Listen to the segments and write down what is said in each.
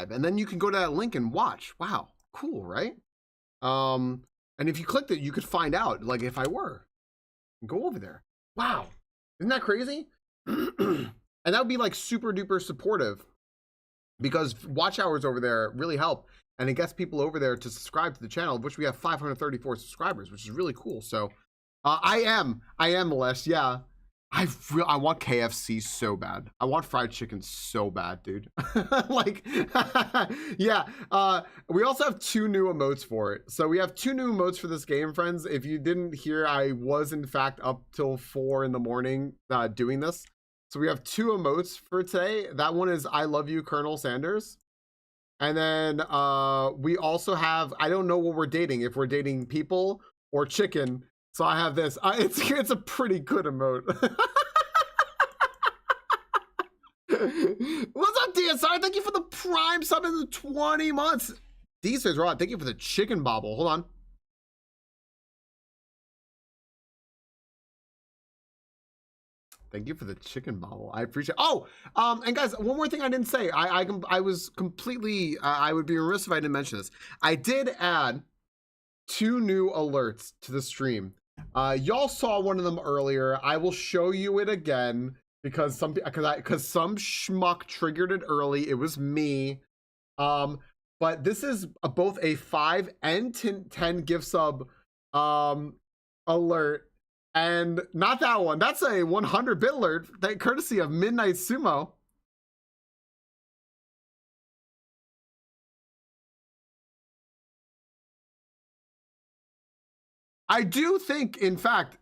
live, and then you can go to that link and watch. Wow, cool, right? And if you clicked it, you could find out, like, if I were. Go over there. Wow, isn't that crazy? And that would be like super duper supportive, because watch hours over there really help, and it gets people over there to subscribe to the channel, of which we have 534 subscribers, which is really cool. So I am Malesh. Yeah, I want KFC so bad. I want fried chicken so bad, dude. Like, yeah. We also have 2 new emotes for it. So we have 2 new emotes for this game, friends. If you didn't hear, I was in fact up till 4 in the morning doing this. So we have 2 emotes for today. That one is I love you, Colonel Sanders. And then we also have, I don't know what we're dating, if we're dating people or chicken. So I have this. It's a pretty good emote. What's up, DSR? Thank you for the Prime sub in the 20 months. DSR's right. Thank you for the chicken bobble. Hold on. Thank you for the chicken bobble. I appreciate. Oh, and guys, one more thing I didn't say. I was completely. I would be remiss if I didn't mention this. I did add 2 new alerts to the stream. Y'all saw one of them earlier. I will show you it again because some schmuck triggered it early. It was me. But this is both a 5 and 10 gift sub alert. And not that one. That's a 100-bit alert, courtesy of Midnight Sumo. I do think, in fact,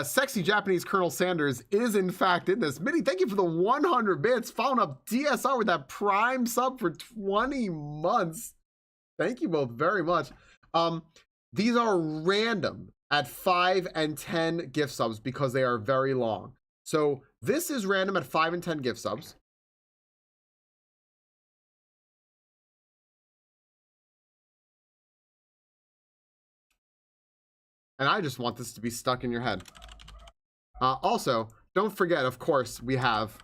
sexy Japanese Colonel Sanders is in fact in this. Minnie, thank you for the 100 bits. Following up DSR with that Prime sub for 20 months. Thank you both very much. These are random at 5 and 10 gift subs because they are very long. So this is random at 5 and 10 gift subs. And I just want this to be stuck in your head. Also, don't forget, of course, we have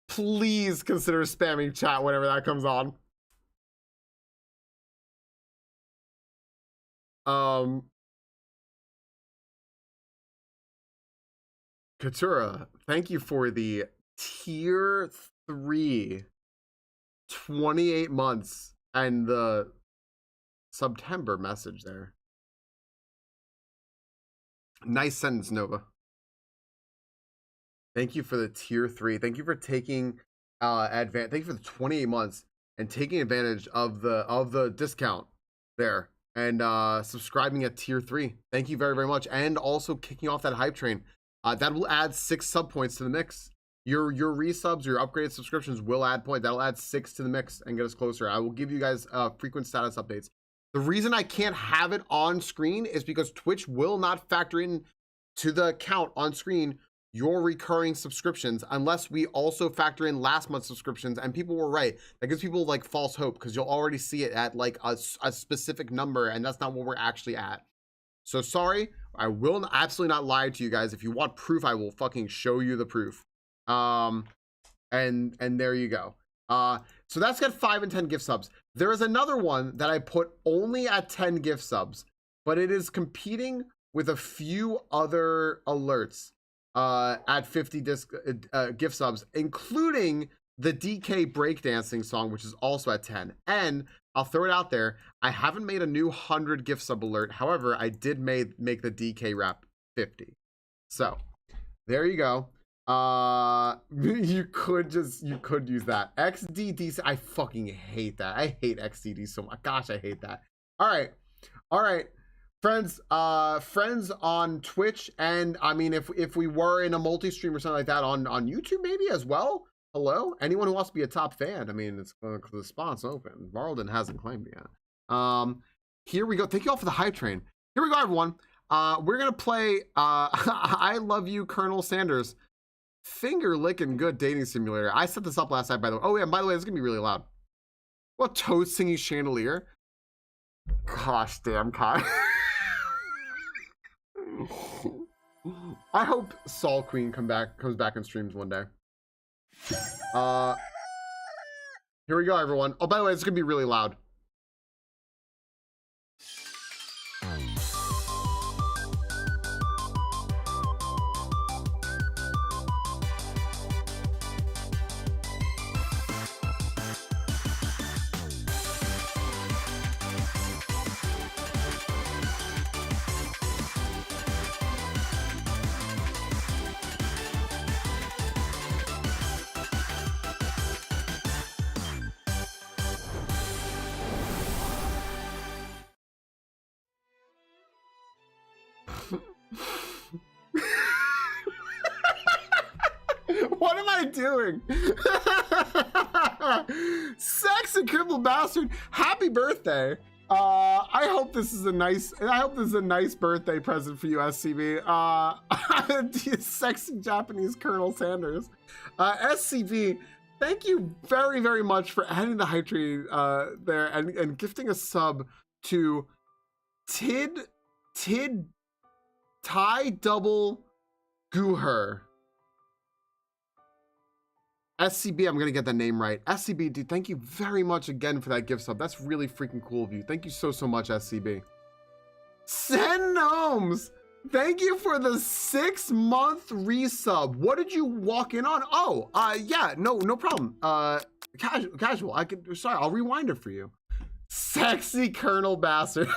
please consider spamming chat whenever that comes on. Katura, thank you for the tier 3 28 months and the September message there. Nice sentence, Nova. Thank you for the tier 3. Thank you for taking thank you for the 28 months and taking advantage of the discount there and subscribing at tier 3. Thank you very, very much. And also kicking off that hype train. That will add 6 sub points to the mix. Your resubs, your upgraded subscriptions will add point. That'll add 6 to the mix and get us closer. I will give you guys frequent status updates. The reason I can't have it on screen is because Twitch will not factor in to the count on screen your recurring subscriptions unless we also factor in last month's subscriptions. And people were right. That gives people like false hope because you'll already see it at like a specific number, and that's not what we're actually at. So sorry, I will absolutely not lie to you guys. If you want proof, I will fucking show you the proof. And there you go. So that's got 5 and 10 gift subs. There is another one that I put only at 10 gift subs, but it is competing with a few other alerts at 50 gift subs, including the DK breakdancing song, which is also at 10. And I'll throw it out there. I haven't made a new 100 gift sub alert. However, I did make the DK rap 50. So there you go. You could use that XDD. I fucking hate that. I hate XDD so much. Gosh, I hate that. All right, friends on Twitch, and I mean, if we were in a multi-stream or something like that on YouTube maybe as well. Hello, anyone who wants to be a top fan. I mean, it's the spot's open. Marlden hasn't claimed it yet. Here we go. Thank you all for the hype train. Here we go, everyone. We're gonna play I love you, Colonel Sanders. Finger licking good dating simulator. I set this up last night, by the way. Oh yeah, and by the way, it's gonna be really loud. What, toad singing chandelier? Gosh damn, Kai. I hope Sol Queen comes back and streams one day. Here we go, everyone. Oh, by the way, it's gonna be really loud. What am I doing? Sexy crippled bastard. Happy birthday. I hope this is a nice birthday present for you, SCB. Sexy Japanese Colonel Sanders. SCB, thank you very, very much for adding the hype tree there and gifting a sub to Tid Ty Double Gooher. SCB, I'm gonna get the name right. SCB, dude, thank you very much again for that gift sub. That's really freaking cool of you. Thank you so much, SCB. Sen Gnomes, thank you for the 6-month resub. What did you walk in on? Oh, yeah, no problem. Casual. Sorry, I'll rewind it for you. Sexy Colonel Bastard.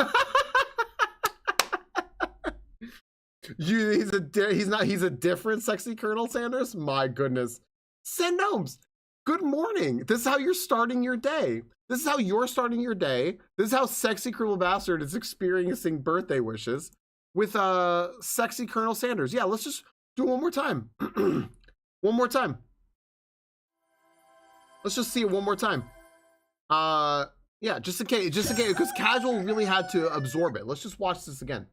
He's a different sexy Colonel Sanders. My goodness. Sen Gnomes, good morning. This is how you're starting your day. This is how you're starting your day. This is how sexy Colonel Bastard is experiencing birthday wishes with sexy Colonel Sanders. Yeah, let's just do it one more time. One more time. Let's just see it one more time. Yeah, just in case, because Casual really had to absorb it. Let's just watch this again.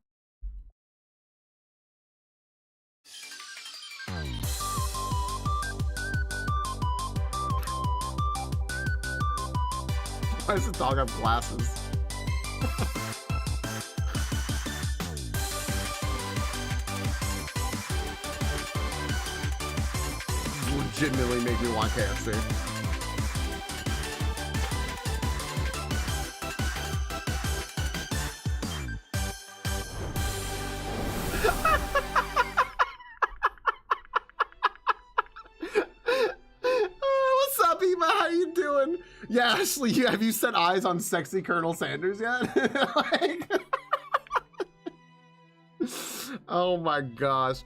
Why does the dog have glasses? Legitimately make me want KFC. What's up, Ema? How you doing? Yeah, Ashley, have you set eyes on sexy Colonel Sanders yet? Like, oh my gosh.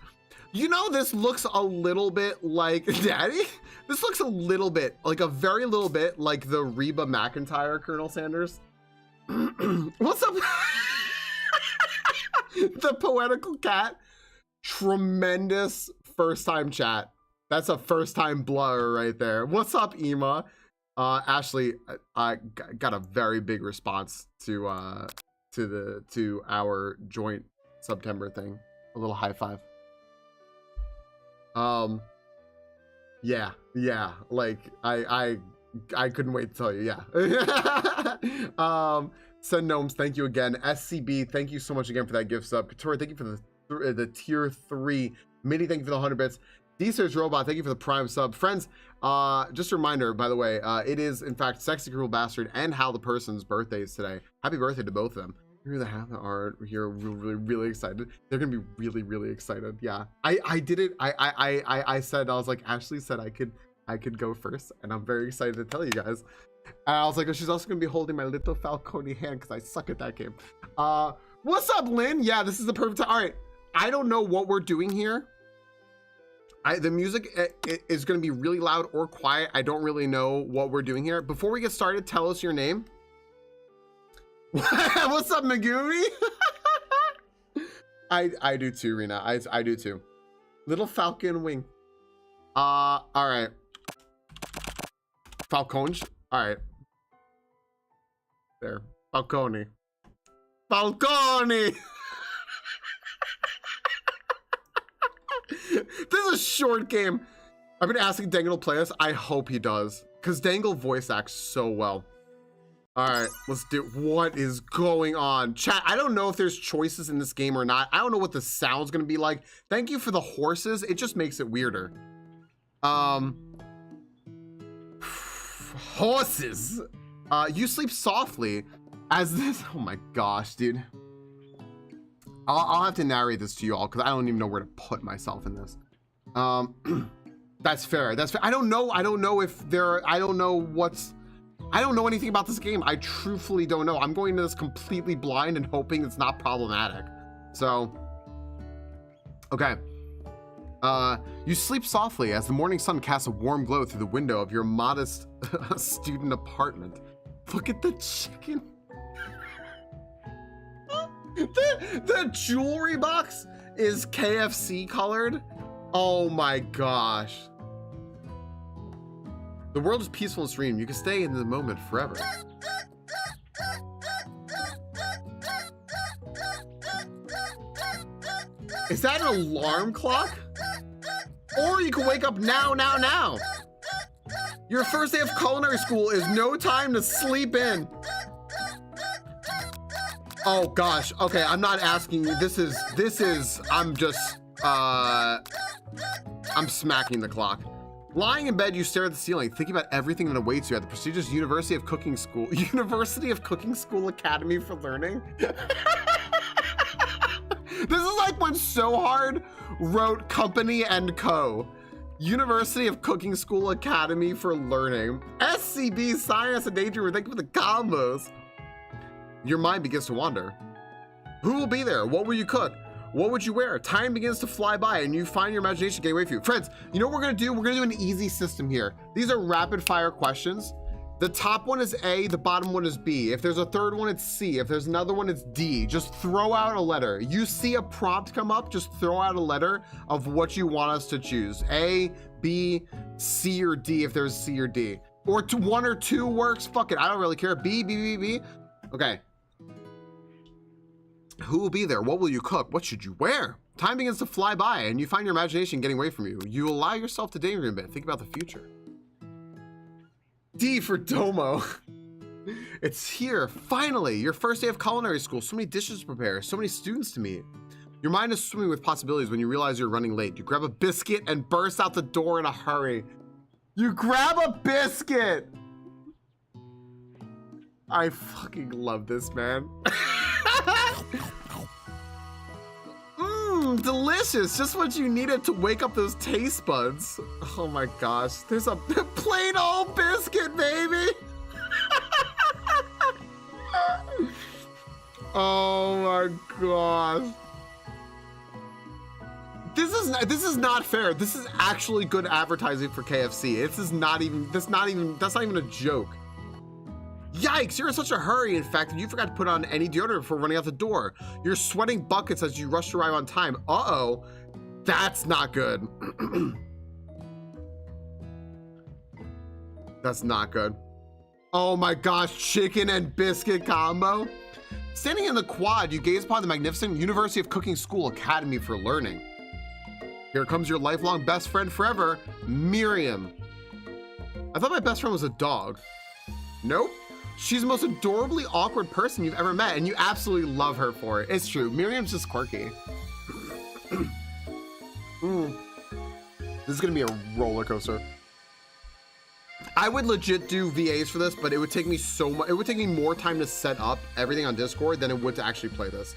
You know, this looks a little bit like, Daddy? This looks a little bit, like a very little bit like the Reba McEntire Colonel Sanders. What's up? The Poetical Cat. Tremendous first time chat. That's a first time blur right there. What's up, Ema? Ashley, I got a very big response to our joint September thing. A little high five. Yeah, like I couldn't wait to tell you. Yeah. Sen Gnomes, thank you again. SCB, thank you so much again for that gift sub. Katori, thank you for the tier 3. Mini, thank you for the 100 bits. D-Search Robot, thank you for the prime sub. Friends, just a reminder, by the way, it is in fact Sexy Cruel Bastard and Hal the Person's birthdays today. Happy birthday to both of them. Here they have the art. We're really excited. They're gonna be really excited. Yeah, I did it. I said, I was like, Ashley said I could go first, and I'm very excited to tell you guys. And I was like, oh, she's also gonna be holding my little Falcone hand because I suck at that game. What's up, Lynn? Yeah, this is the perfect time. All right, I don't know what we're doing here. The music is going to be really loud or quiet. I don't really know what we're doing here. Before we get started, tell us your name. What's up, Megumi? I do too, Rena. I do too. Little Falcon Wing. All right. Falcone. All right. There. Falcone. Falcone. This is a short game. I've been asking Dangle to play this. I hope he does, because Dangle voice acts so well. All right, let's do. What is going on, chat? I don't know if there's choices in this game or not. I don't know what the sound's gonna be like. Thank you for the horses. It just makes it weirder. Horses. You sleep softly as this. Oh my gosh, dude. I'll have to narrate this to you all because I don't even know where to put myself in this. That's fair. That's fair. I don't know if there. I don't know anything about this game. I truthfully don't know. I'm going into this completely blind and hoping it's not problematic. So, okay. You sleep softly as the morning sun casts a warm glow through the window of your modest student apartment. Look at the chicken. The jewelry box is KFC colored. Oh my gosh. The world is peaceful and serene. You can stay in the moment forever. Is that an alarm clock? Or you can wake up now. Your first day of culinary school is no time to sleep in. Oh gosh, okay, I'm not asking you. This is, I'm just, I'm smacking the clock. Lying in bed, you stare at the ceiling, thinking about everything that awaits you at the prestigious University of Cooking School Academy for Learning. This is like when So Hard wrote Company and Co. University of Cooking School Academy for Learning. SCB, Science and Nature, thank you for the combos. Your mind begins to wander. Who will be there? What will you cook? What would you wear? Time begins to fly by and you find your imagination getting away from you. Friends, you know what we're gonna do? We're gonna do an easy system here. These are rapid fire questions. The top one is A, the bottom one is B. If there's a third one, it's C. If there's another one, it's D. Just throw out a letter. You see a prompt come up, just throw out a letter of what you want us to choose. A, B, C, or D if there's C or D. Or one or two works, fuck it, I don't really care. B, B, B, B. Okay. Who will be there? What will you cook? What should you wear? Time begins to fly by and you find your imagination getting away from you. You allow yourself to daydream a bit. Think about the future. D for Domo. It's here, finally, your first day of culinary school. So many dishes to prepare, so many students to meet. Your mind is swimming with possibilities when you realize you're running late. You grab a biscuit and burst out the door in a hurry. You grab a biscuit! I fucking love this, man. Delicious, just what you needed to wake up those taste buds. Oh my gosh, there's a plain old biscuit, baby. Oh my gosh. This is not fair. This is actually good advertising for KFC. That's not even a joke. Yikes, you're in such a hurry, in fact, that you forgot to put on any deodorant before running out the door. You're sweating buckets as you rush to arrive on time. Uh-oh, that's not good. That's not good. Oh my gosh, chicken and biscuit combo. Standing in the quad, you gaze upon the magnificent University of Cooking School Academy for Learning. Here comes your lifelong best friend forever, Miriam. I thought my best friend was a dog. Nope. She's the most adorably awkward person you've ever met, and you absolutely love her for it. It's true. Miriam's just quirky. This is gonna be a roller coaster. I would legit do VAs for this, but it would take me so much. It would take me more time to set up everything on Discord than it would to actually play this.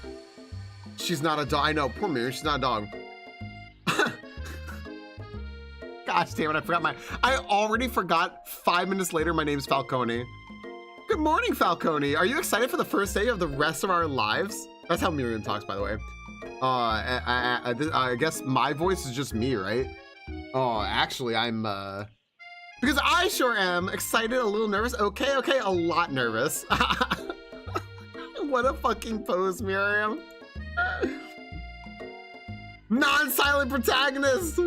She's not a dog. I know, poor Miriam. She's not a dog. Gosh damn it! I already forgot. 5 minutes later, my name's Falcone. Good morning, Falcone. Are you excited for the first day of the rest of our lives? That's how Miriam talks, by the way. I guess my voice is just me, right? Oh, actually, I'm, because I sure am excited, a little nervous. Okay, a lot nervous. What a fucking pose, Miriam. Non-silent protagonist.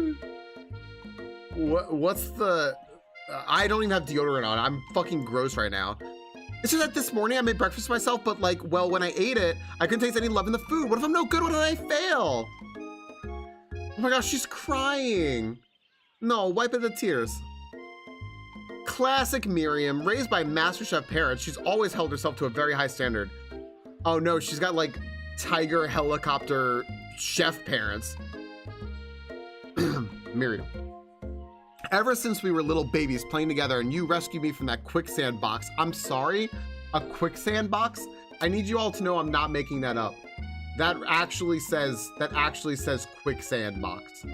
What's the... I don't even have deodorant on. I'm fucking gross right now. It's just that this morning I made breakfast for myself, but like, well, when I ate it, I couldn't taste any love in the food. What if I'm no good? What if I fail? Oh my gosh, she's crying. No, wipe the tears. Classic Miriam, raised by MasterChef parents, she's always held herself to a very high standard. Oh no, she's got like tiger helicopter chef parents. Miriam. Ever since we were little babies playing together and you rescued me from that quicksand box. I'm sorry, a quicksand box? I need you all to know I'm not making that up. That actually says quicksand box.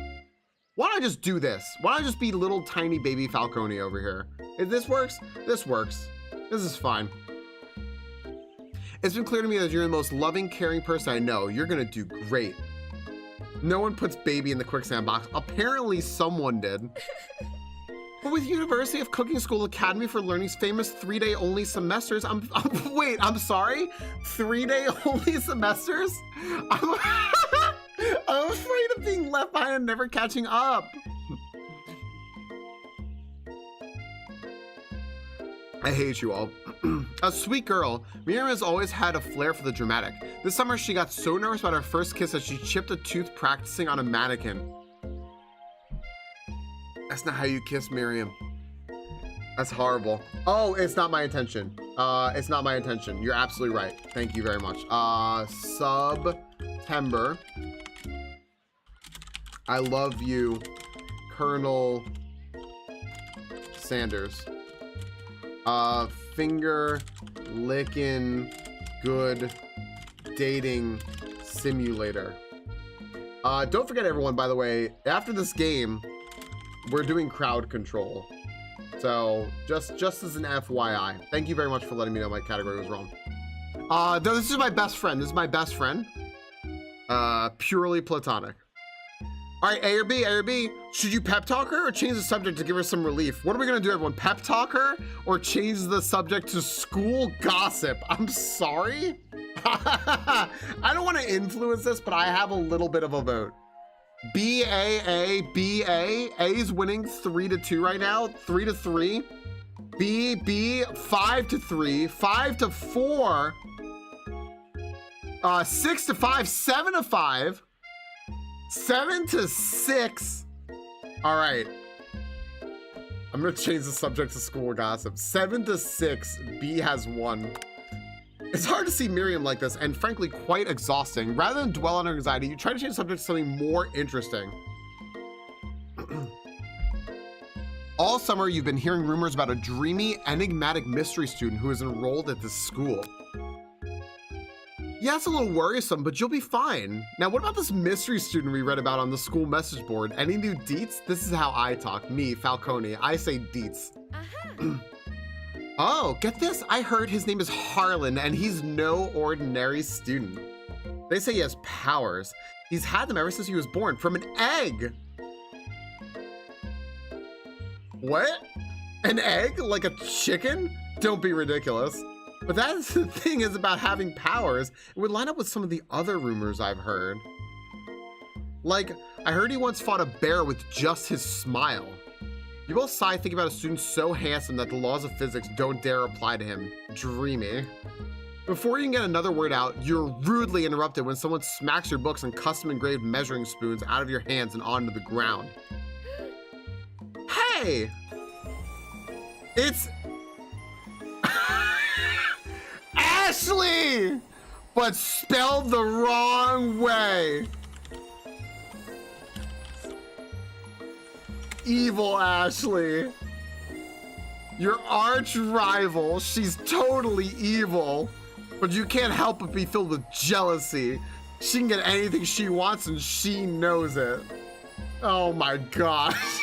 Why don't I just do this? Why don't I just be little tiny baby Falcone over here? If this works, this works. This is fine. It's been clear to me that you're the most loving, caring person I know. You're gonna do great. No one puts baby in the quicksand box. Apparently someone did. But with University of Cooking School Academy for Learning's famous 3-day only semesters, wait, I'm sorry? 3-day only semesters? I'm afraid of being left behind and never catching up. I hate you all. A sweet girl, Miriam has always had a flair for the dramatic. This summer, she got so nervous about her first kiss that she chipped a tooth practicing on a mannequin. That's not how you kiss, Miriam. That's horrible. Oh, it's not my intention. It's not my intention. You're absolutely right. Thank you very much. September. I love you, Colonel Sanders. Finger licking good dating simulator. Don't forget everyone, by the way, after this game, we're doing crowd control. So just as an FYI, thank you very much for letting me know my category was wrong. This is my best friend. This is my best friend. Purely platonic. All right, A or B, A or B. Should you pep talk her or change the subject to give her some relief? What are we gonna do, everyone? Pep talk her or change the subject to school gossip? I'm sorry. I don't want to influence this, but I have a little bit of a vote. B, A, A, B, A. A's winning 3-2 right now, 3-3. B, B, 5-3, 5-4. 6-5, 7-5. 7-6. All right. I'm gonna change the subject to school gossip. 7-6, B has won. It's hard to see Miriam like this and frankly quite exhausting. Rather than dwell on her anxiety, you try to change the subject to something more interesting. All summer, you've been hearing rumors about a dreamy, enigmatic mystery student who is enrolled at this school. Yeah, it's a little worrisome, but you'll be fine. Now, what about this mystery student we read about on the school message board? Any new deets? This is how I talk. Me, Falcone. I say deets. Oh, get this. I heard his name is Harlan, and he's no ordinary student. They say he has powers. He's had them ever since he was born, from an egg. What? An egg? Like a chicken? Don't be ridiculous. But that's the thing is about having powers. It would line up with some of the other rumors I've heard. Like, I heard he once fought a bear with just his smile. You both sigh thinking about a student so handsome that the laws of physics don't dare apply to him. Dreamy. Before you can get another word out, you're rudely interrupted when someone smacks your books and custom engraved measuring spoons out of your hands and onto the ground. Hey! It's Ashley! But spelled the wrong way. Evil Ashley. Your arch rival. She's totally evil. But you can't help but be filled with jealousy. She can get anything she wants and she knows it. Oh my gosh.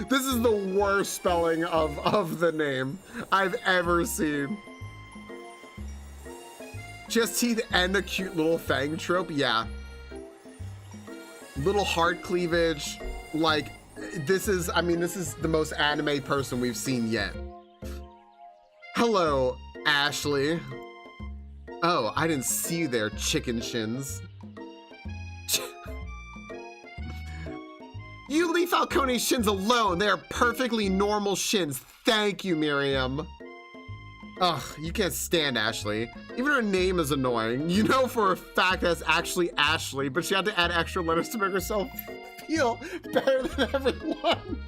This is the worst spelling of the name I've ever seen. She has teeth and a cute little fang trope. Yeah. Little heart cleavage. Like, this is the most anime person we've seen yet. Hello, Ashley. Oh, I didn't see you there, chicken shins. You leave Falcone's shins alone. They are perfectly normal shins. Thank you, Miriam. Ugh, you can't stand Ashley. Even her name is annoying. You know for a fact that's actually Ashley, but she had to add extra letters to make herself feel better than everyone.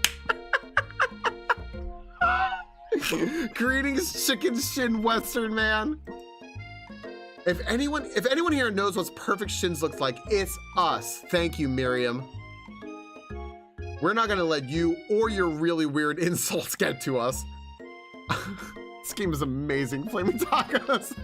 Greetings, chicken shin Western man. If anyone here knows what perfect shins looks like, it's us. Thank you, Miriam. We're not gonna let you or your really weird insults get to us. This game is amazing. Flaming tacos.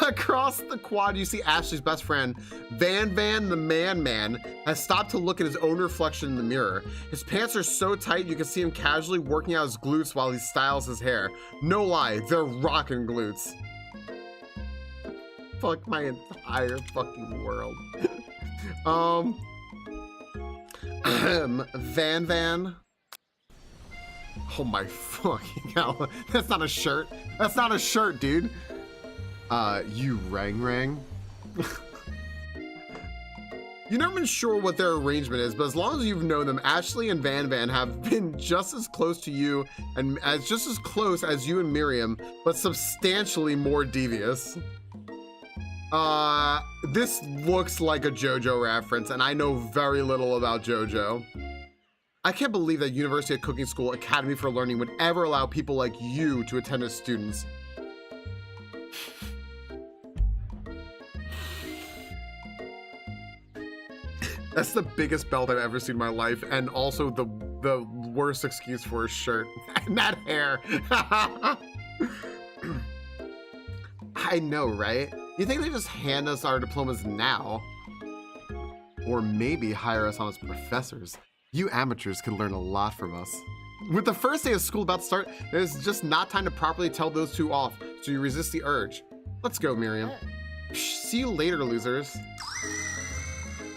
Across the quad, you see Ashley's best friend, Van the Man, has stopped to look at his own reflection in the mirror. His pants are so tight you can see him casually working out his glutes while he styles his hair. No lie, they're rockin' glutes. Fuck my entire fucking world. Van. Oh my fucking hell. That's not a shirt. That's not a shirt, dude. You Rang. You've never been sure what their arrangement is, but as long as you've known them, Ashley and Van have been just as close to you and just as close as you and Miriam, but substantially more devious. This looks like a JoJo reference, and I know very little about JoJo. I can't believe that University of Cooking School Academy for Learning would ever allow people like you to attend as students. That's the biggest belt I've ever seen in my life, and also the worst excuse for a shirt. And that hair. I know, right? You think they just hand us our diplomas now? Or maybe hire us on as professors. You amateurs can learn a lot from us. With the first day of school about to start, there's just not time to properly tell those two off, so you resist the urge. Let's go, Miriam. See you later, losers.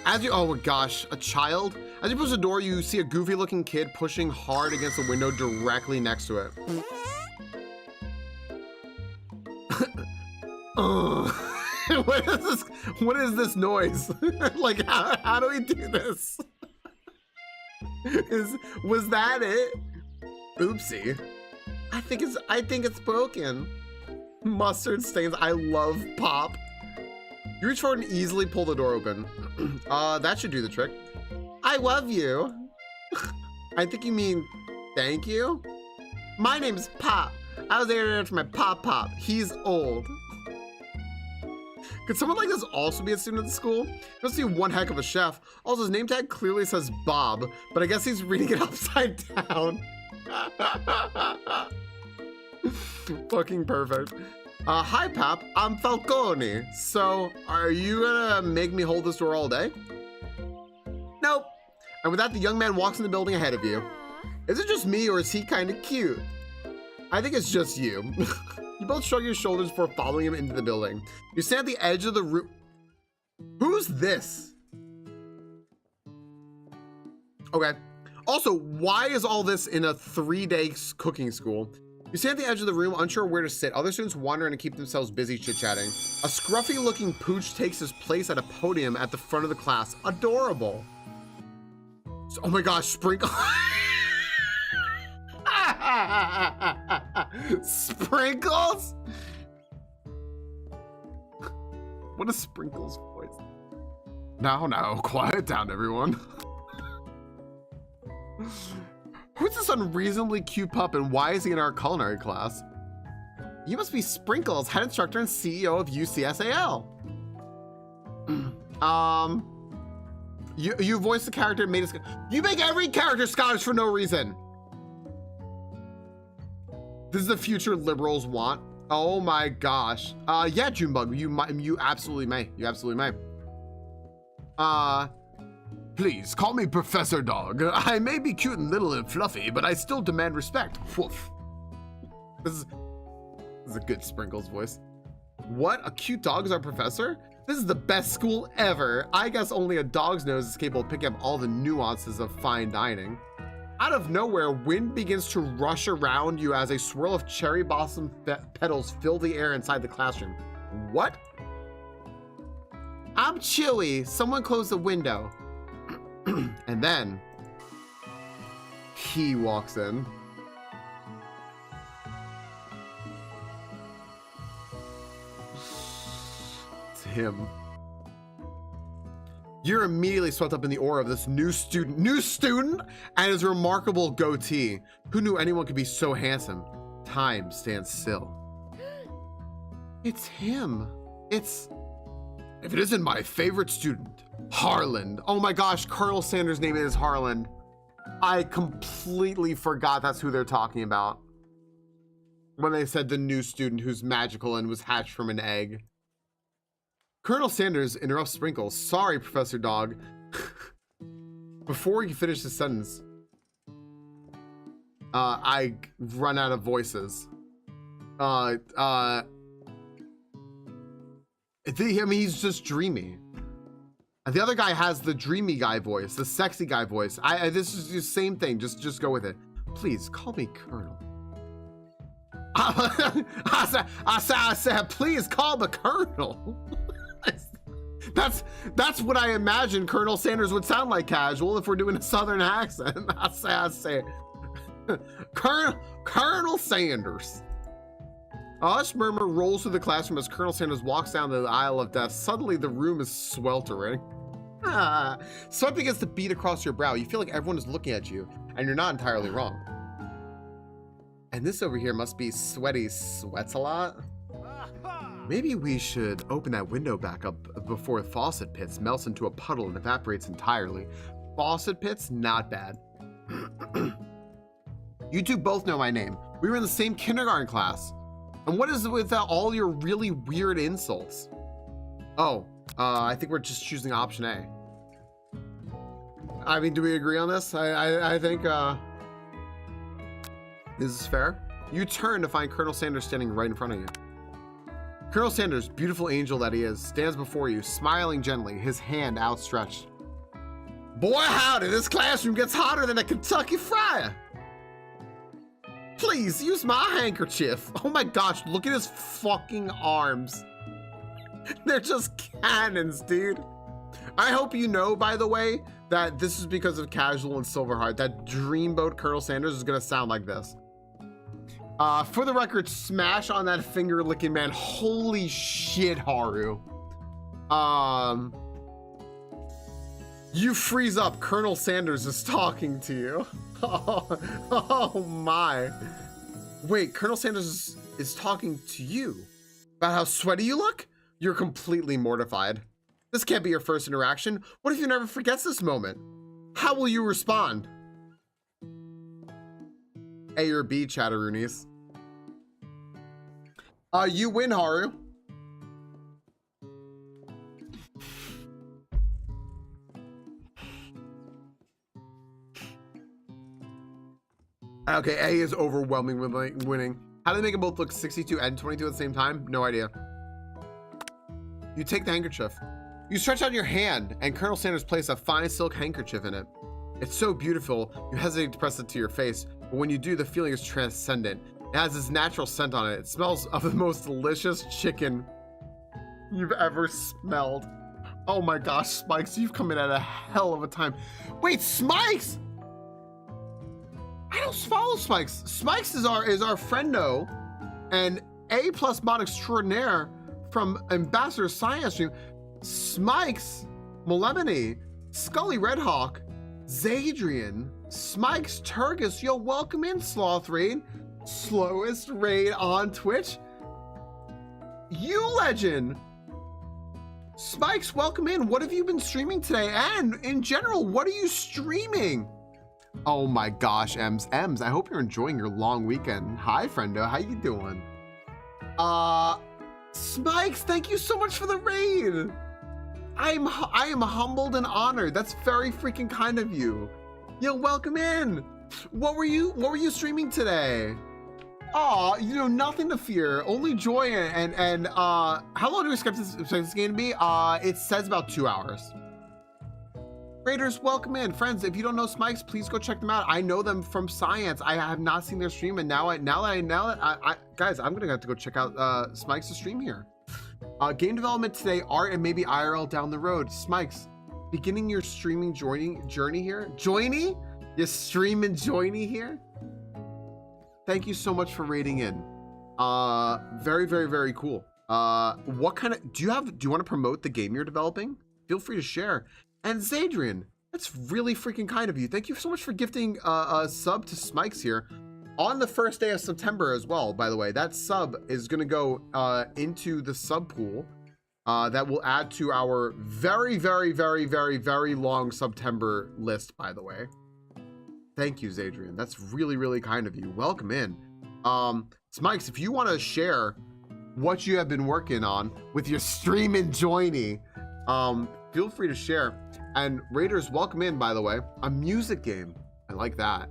Oh my gosh, a child? As you push the door, you see a goofy-looking kid pushing hard against the window directly next to it. What is this noise? Like, how do we do this? Was that it? Oopsie. I think it's broken. Mustard stains. I love pop. You reach forward and easily pull the door open. That should do the trick. I love you. I think you mean thank you? My name's Pop. I was there for my Pop. He's old. Could someone like this also be a student at the school? He must be one heck of a chef. Also, his name tag clearly says Bob, but I guess he's reading it upside down. Fucking perfect. Hi, Pop. I'm Falcone. So, are you gonna make me hold this door all day? Nope. And with that, the young man walks in the building ahead of you. Is it just me, or is he kind of cute? I think it's just you. You both shrug your shoulders before following him into the building. You stand at the edge of the room. Who's this? Okay. Also, why is all this in a 3-day cooking school? You stand at the edge of the room, unsure where to sit. Other students wander in and keep themselves busy chit-chatting. A scruffy-looking pooch takes his place at a podium at the front of the class. Adorable. Oh my gosh, Sprinkle. Sprinkles? What is Sprinkles' voice? No, quiet down, everyone. Who's this unreasonably cute pup, and why is he in our culinary class? You must be Sprinkles, head instructor and CEO of UCSAL. You voiced the character and made us. You make every character Scottish for no reason. This is the future liberals want. Oh my gosh. Yeah, Junebug, you absolutely may. You absolutely may. Please call me Professor Dog. I may be cute and little and fluffy, but I still demand respect. Woof. This is a good Sprinkles voice. What? A cute dog is our professor? This is the best school ever. I guess only a dog's nose is capable of picking up all the nuances of fine dining. Out of nowhere, wind begins to rush around you as a swirl of cherry blossom petals fill the air inside the classroom. What? I'm Chewy. Someone close the window. And then he walks in. him. You're immediately swept up in the aura of this new student and his remarkable goatee. Who knew anyone could be so handsome? Time stands still. It's him. If it isn't my favorite student, Harland. Oh my gosh, Colonel Sanders' name is Harland. I completely forgot that's who they're talking about when they said the new student who's magical and was hatched from an egg. Colonel Sanders interrupts Sprinkle. Sorry, Professor Dog. Before you finish the sentence, I run out of voices. I mean, he's just dreamy. The other guy has the dreamy guy voice, the sexy guy voice. This is the same thing. Just go with it. Please call me Colonel. I said, please call the Colonel. That's what I imagine Colonel Sanders would sound like casual if we're doing a Southern accent. I say, Colonel Sanders. A hush murmur rolls through the classroom as Colonel Sanders walks down the aisle of death. Suddenly, the room is sweltering. Something begins to beat across your brow. You feel like everyone is looking at you, and you're not entirely wrong. And this over here must be Sweaty Sweats a lot. Maybe we should open that window back up before Faucet Pits melts into a puddle and evaporates entirely. Faucet Pits, not bad. You two both know my name. We were in the same kindergarten class. And what is it with all your really weird insults? Oh, I think we're just choosing option A. I mean, do we agree on this? I think this is fair. You turn to find Colonel Sanders standing right in front of you. Colonel Sanders, beautiful angel that he is, stands before you, smiling gently, his hand outstretched. Boy, howdy, this classroom gets hotter than a Kentucky fryer. Please use my handkerchief. Oh my gosh, look at his fucking arms. They're just cannons, dude. I hope you know, by the way, that this is because of Casual and Silverheart. That Dreamboat Colonel Sanders is gonna sound like this. For the record, smash on that finger licking man. Holy shit, Haru. You freeze up. Colonel Sanders is talking to you. Oh my. Wait, Colonel Sanders is talking to you about how sweaty you look? You're completely mortified. This can't be your first interaction. What if you never forgets this moment? How will you respond? A or B, Chatteroonies. You win, Haru. Okay, A is overwhelming with winning. How do they make them both look 62 and 22 at the same time? No idea. You take the handkerchief. You stretch out your hand, and Colonel Sanders places a fine silk handkerchief in it. It's so beautiful, you hesitate to press it to your face, but when you do, the feeling is transcendent. It has this natural scent on it. It smells of the most delicious chicken you've ever smelled. Oh my gosh, Spikes, you've come in at a hell of a time. Wait, Spikes! I don't follow Spikes. Spikes is our friendo, and A+ mod extraordinaire from Ambassador Science Stream. Smikes, Malemony, Scully Redhawk, Zadrian, Smikes Turgis, yo, welcome in, Sloth Raid, slowest raid on Twitch. You legend. Spikes, welcome in. What have you been streaming today? And in general, what are you streaming? Oh my gosh, Ems, I hope you're enjoying your long weekend. Hi, friendo, how you doing? Spikes, thank you so much for the raid. I am humbled and honored. That's very freaking kind of you. Yo, welcome in. What were you streaming today? Aw, you know, nothing to fear, only joy. And how long do we expect this game to be? It says about 2 hours. Raiders, welcome in. Friends, if you don't know Smikes, please go check them out. I know them from science. I have not seen their stream, and now that guys, I'm gonna have to go check out Smikes' stream here. Game development today, art, and maybe IRL down the road. Smikes, beginning your streaming journey here. Joiny? Your streaming journey here? Thank you so much for raiding in. Very, very, very cool. What kind of, do you want to promote the game you're developing? Feel free to share. And Zadrian, that's really freaking kind of you. Thank you so much for gifting a sub to Smikes here on the first day of September as well. By the way, that sub is going to go into the sub pool that will add to our very, very, very, very, very long September list, by the way. Thank you, Zadrian. That's really, really kind of you. Welcome in. Smikes, if you want to share what you have been working on with your streaming joiny, feel free to share. And Raiders, welcome in, by the way. A music game. I like that.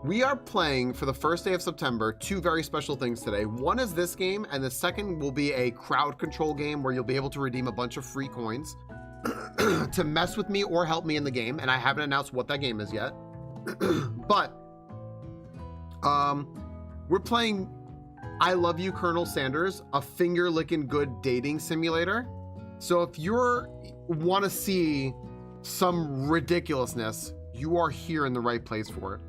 We are playing for the first day of September 2 very special things today. One is this game, and the second will be a crowd control game where you'll be able to redeem a bunch of free coins to mess with me or help me in the game. And I haven't announced what that game is yet. But we're playing I Love You, Colonel Sanders, a finger licking good dating simulator. So if you want to see some ridiculousness, you are here in the right place for it.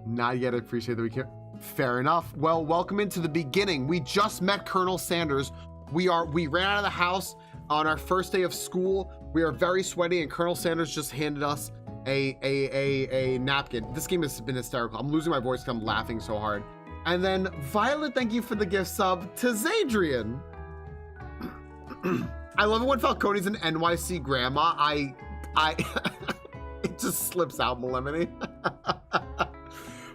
Not yet. I appreciate that we can't. Fair enough. Well, welcome into the beginning. We just met Colonel Sanders. We ran out of the house on our first day of school. We are very sweaty, and Colonel Sanders just handed us a napkin. This game has been hysterical. I'm losing my voice because I'm laughing so hard. And then Violet, thank you for the gift sub to Zadrian. I love it when Falcone's an NYC grandma. It just slips out, Melemony.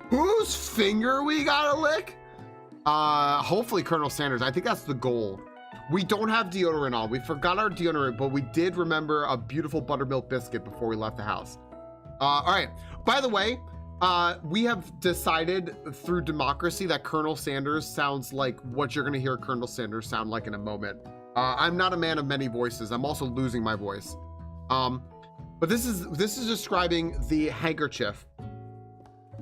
Whose finger we gotta lick? Hopefully Colonel Sanders. I think that's the goal. We don't have deodorant on. We forgot our deodorant, but we did remember a beautiful buttermilk biscuit before we left the house. All right. By the way, we have decided through democracy that Colonel Sanders sounds like what you're going to hear Colonel Sanders sound like in a moment. I'm not a man of many voices. I'm also losing my voice. But this is describing the handkerchief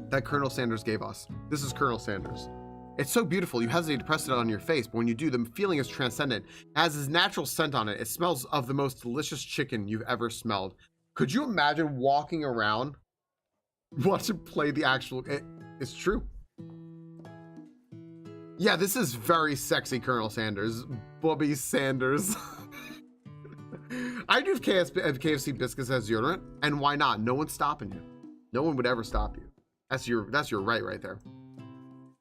that Colonel Sanders gave us. This is Colonel Sanders. It's so beautiful, you hesitate to press it on your face, but when you do, the feeling is transcendent. It has this natural scent on it. It smells of the most delicious chicken you've ever smelled. Could you imagine walking around, watching play the actual, it's true. Yeah, this is very sexy Colonel Sanders. Bobby Sanders. I do have KFC biscuits as deodorant, and why not? No one's stopping you. No one would ever stop you. That's your right there.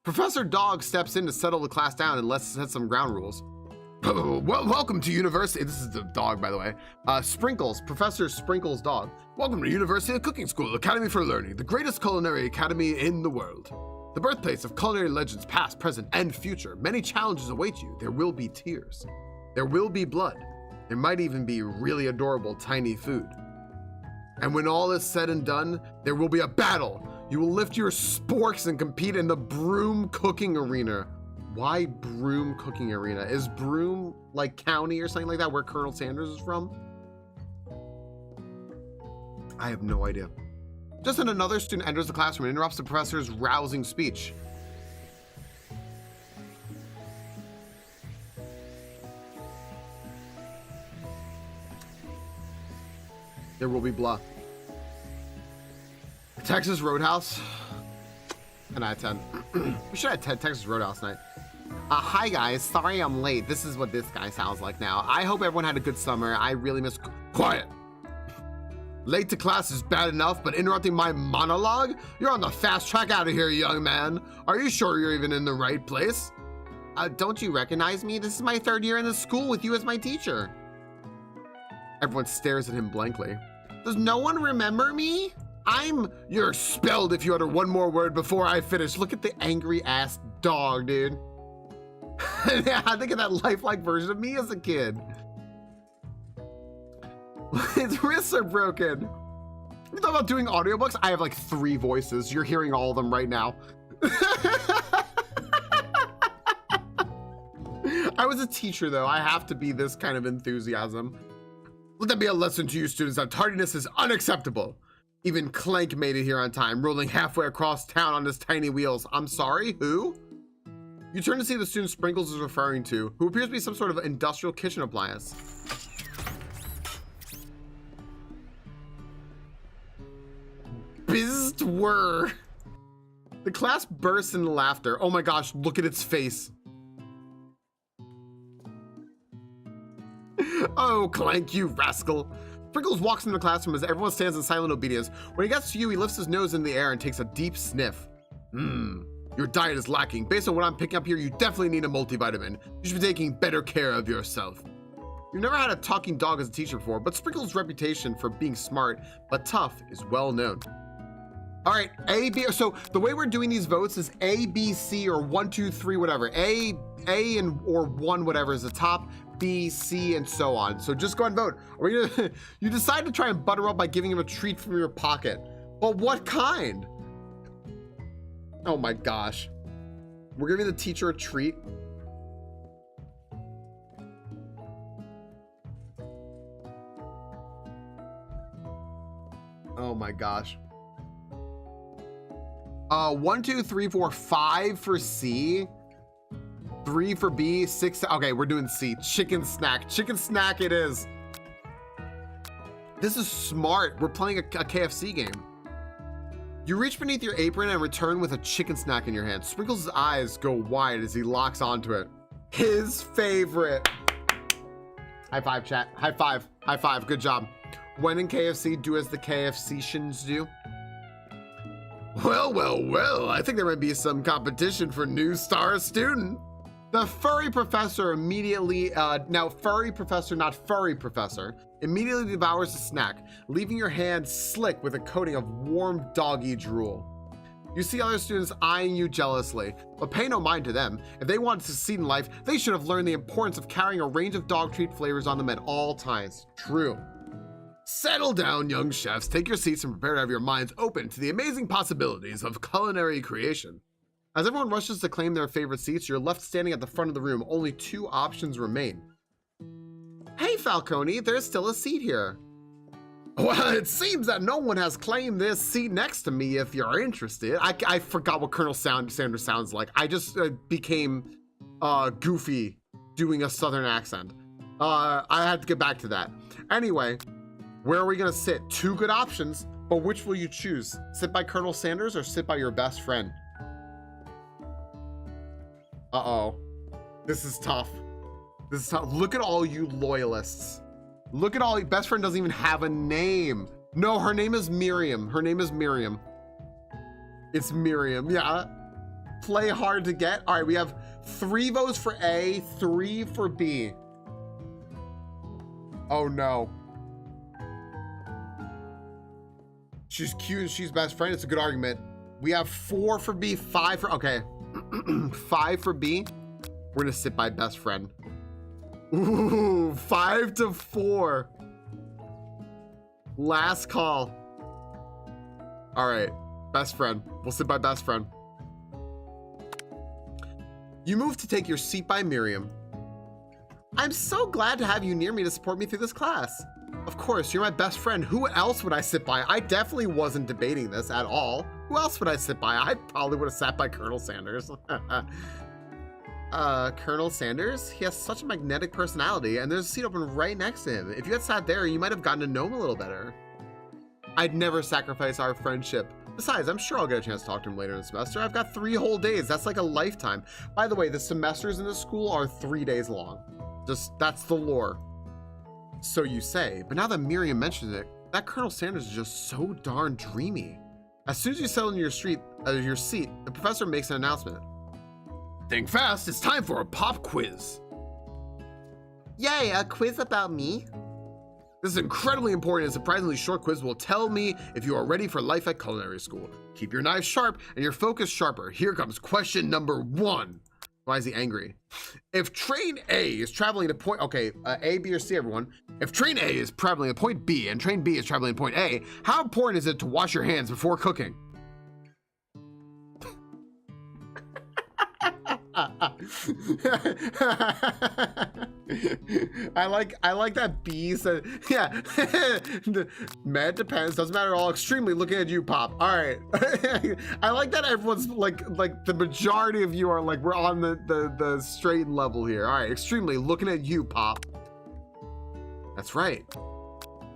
Professor Dog steps in to settle the class down and let's set some ground rules. Well, welcome to University. This is the dog, by the way. Sprinkles, Professor Sprinkles' dog. Welcome to University of Cooking School, Academy for Learning, the greatest culinary academy in the world. The birthplace of culinary legends past, present, and future. Many challenges await you. There will be tears. There will be blood. There might even be really adorable tiny food. And when all is said and done, there will be a battle. You will lift your sporks and compete in the Broom Cooking Arena. Why Broom Cooking Arena? Is Broom like county or something like that where Colonel Sanders is from? I have no idea. Just then another student enters the classroom and interrupts the professor's rousing speech. There will be blah. Texas Roadhouse. 10 out of 10. We should have Texas Roadhouse night. Hi guys, sorry I'm late. This is what this guy sounds like now. I hope everyone had a good summer. I really miss quiet. Late to class is bad enough, but interrupting my monologue? You're on the fast track out of here, young man. Are you sure you're even in the right place? Don't you recognize me? This is my 3rd year in the school with you as my teacher. Everyone stares at him blankly. Does no one remember me? You're expelled if you utter one more word before I finish. Look at the angry ass dog, dude. Yeah, I think of that lifelike version of me as a kid. His wrists are broken. You thought about doing audiobooks? I have like 3 voices. You're hearing all of them right now. I was a teacher though. I have to be this kind of enthusiasm. Let that be a lesson to you students that tardiness is unacceptable. Even Clank made it here on time, rolling halfway across town on his tiny wheels. I'm sorry, who? You turn to see the student Sprinkles is referring to, who appears to be some sort of industrial kitchen appliance. Bizzed were. The class bursts into laughter. Oh my gosh, look at its face. Oh, Clank, you rascal. Sprinkles walks into the classroom as everyone stands in silent obedience. When he gets to you, he lifts his nose in the air and takes a deep sniff. Your diet is lacking. Based on what I'm picking up here, you definitely need a multivitamin. You should be taking better care of yourself. You've never had a talking dog as a teacher before, but Sprinkles' reputation for being smart but tough is well known. All right, A, B, so the way we're doing these votes is A, B, C, or 1, 2, 3, whatever. A and or 1, whatever is the top, B, C, and so on. So just go ahead and vote. Are we gonna, you decide to try and butter up by giving him a treat from your pocket. But what kind? Oh my gosh. We're giving the teacher a treat. Oh my gosh. 1, 2, 3, 4, 5 for C, 3 for B, 6. Okay, we're doing C. Chicken snack. Chicken snack it is. This is smart. We're playing a KFC game. You reach beneath your apron and return with a chicken snack in your hand. Sprinkles' eyes go wide as he locks onto it. His favorite. High five, chat. High five. High five. Good job. When in KFC, do as the KFC-shins do. Well, well, well, I think there might be some competition for new star student. The furry professor immediately, now furry professor, not furry professor, immediately devours the snack, leaving your hand slick with a coating of warm doggy drool. You see other students eyeing you jealously, but pay no mind to them. If they wanted to succeed in life, they should have learned the importance of carrying a range of dog treat flavors on them at all times. True. Settle down, young chefs. Take your seats and prepare to have your minds open to the amazing possibilities of culinary creation. As everyone rushes to claim their favorite seats, you're left standing at the front of the room. Only 2 options remain. Hey, Falcone, there's still a seat here. Well, it seems that no one has claimed this seat next to me if you're interested. I forgot what Colonel Sanders sounds like. I just became goofy doing a southern accent. I had to get back to that. Anyway, where are we gonna sit? 2 good options, but which will you choose? Sit by Colonel Sanders or sit by your best friend? Uh-oh. This is tough. This is tough. Look at all you loyalists. Look at all you, best friend doesn't even have a name. No, her name is Miriam. Her name is Miriam. It's Miriam, yeah. Play hard to get. All right, we have 3 votes for A, 3 for B. Oh no. She's cute and she's best friend. It's a good argument. We have 4 for B, 5 for, okay. 5 for B. We're gonna sit by best friend. Ooh, 5 to 4. Last call. All right, best friend. We'll sit by best friend. You move to take your seat by Miriam. I'm so glad to have you near me to support me through this class. Of course, you're my best friend. Who else would I sit by? I definitely wasn't debating this at all. Who else would I sit by? I probably would have sat by Colonel Sanders. Colonel Sanders? He has such a magnetic personality, and there's a seat open right next to him. If you had sat there, you might have gotten to know him a little better. I'd never sacrifice our friendship. Besides, I'm sure I'll get a chance to talk to him later in the semester. I've got 3 whole days. That's like a lifetime. By the way, the semesters in this school are 3 days long. Just, that's the lore. So you say, but now that Miriam mentions it, that Colonel Sanders is just so darn dreamy. As soon as you settle in your seat, the professor makes an announcement. Think fast, it's time for a pop quiz. Yay, a quiz about me? This is incredibly important and surprisingly short quiz will tell me if you are ready for life at culinary school. Keep your knives sharp and your focus sharper. Here comes question number 1. Why is he angry? If train A is traveling to point, okay, A, B, or C, everyone. If train A is traveling to point B and train B is traveling to point A, how important is it to wash your hands before cooking? I like that B said, yeah. Man, it depends. Doesn't matter at all. Extremely looking at you, Pop. All right. I like that everyone's like the majority of you are like we're on the straight level here. All right. Extremely looking at you, Pop. That's right.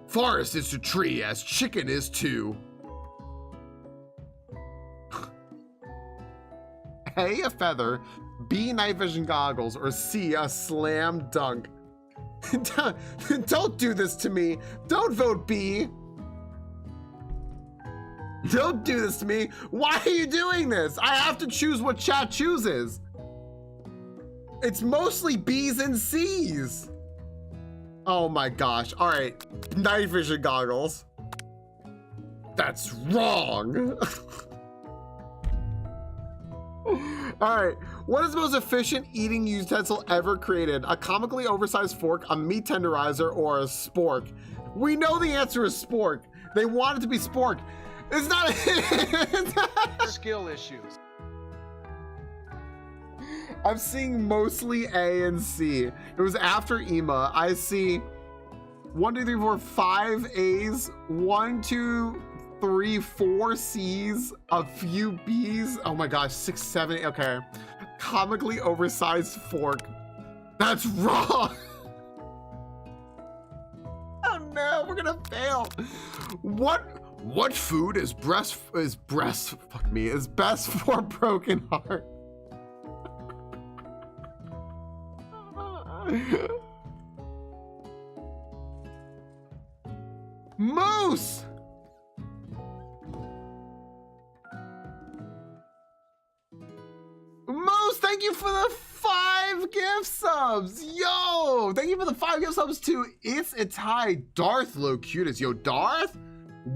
Forest is to tree as chicken is to. A, a feather, B, night vision goggles, or C, a slam dunk? Don't do this to me. Don't vote B. Don't do this to me. Why are you doing this? I have to choose what chat chooses. It's mostly B's and C's. Oh my gosh. All right. Night vision goggles. That's wrong. All right. What is the most efficient eating utensil ever created? A comically oversized fork, a meat tenderizer, or a spork? We know the answer is spork. They want it to be spork. It's not a skill issues. I'm seeing mostly A and C. It was after EMA. I see 1, 2, 3, 4, 5 A's, 1, 2, 3, 4 C's, a few B's. Oh my gosh, 6, 7, 8. Okay. Comically oversized fork. That's wrong. Oh no, we're gonna fail. What food is best for broken heart? Moose. Moose, thank you for the 5 gift subs. Yo, thank you for the 5 gift subs to It's a Tie, Darth Locutus. Yo, Darth,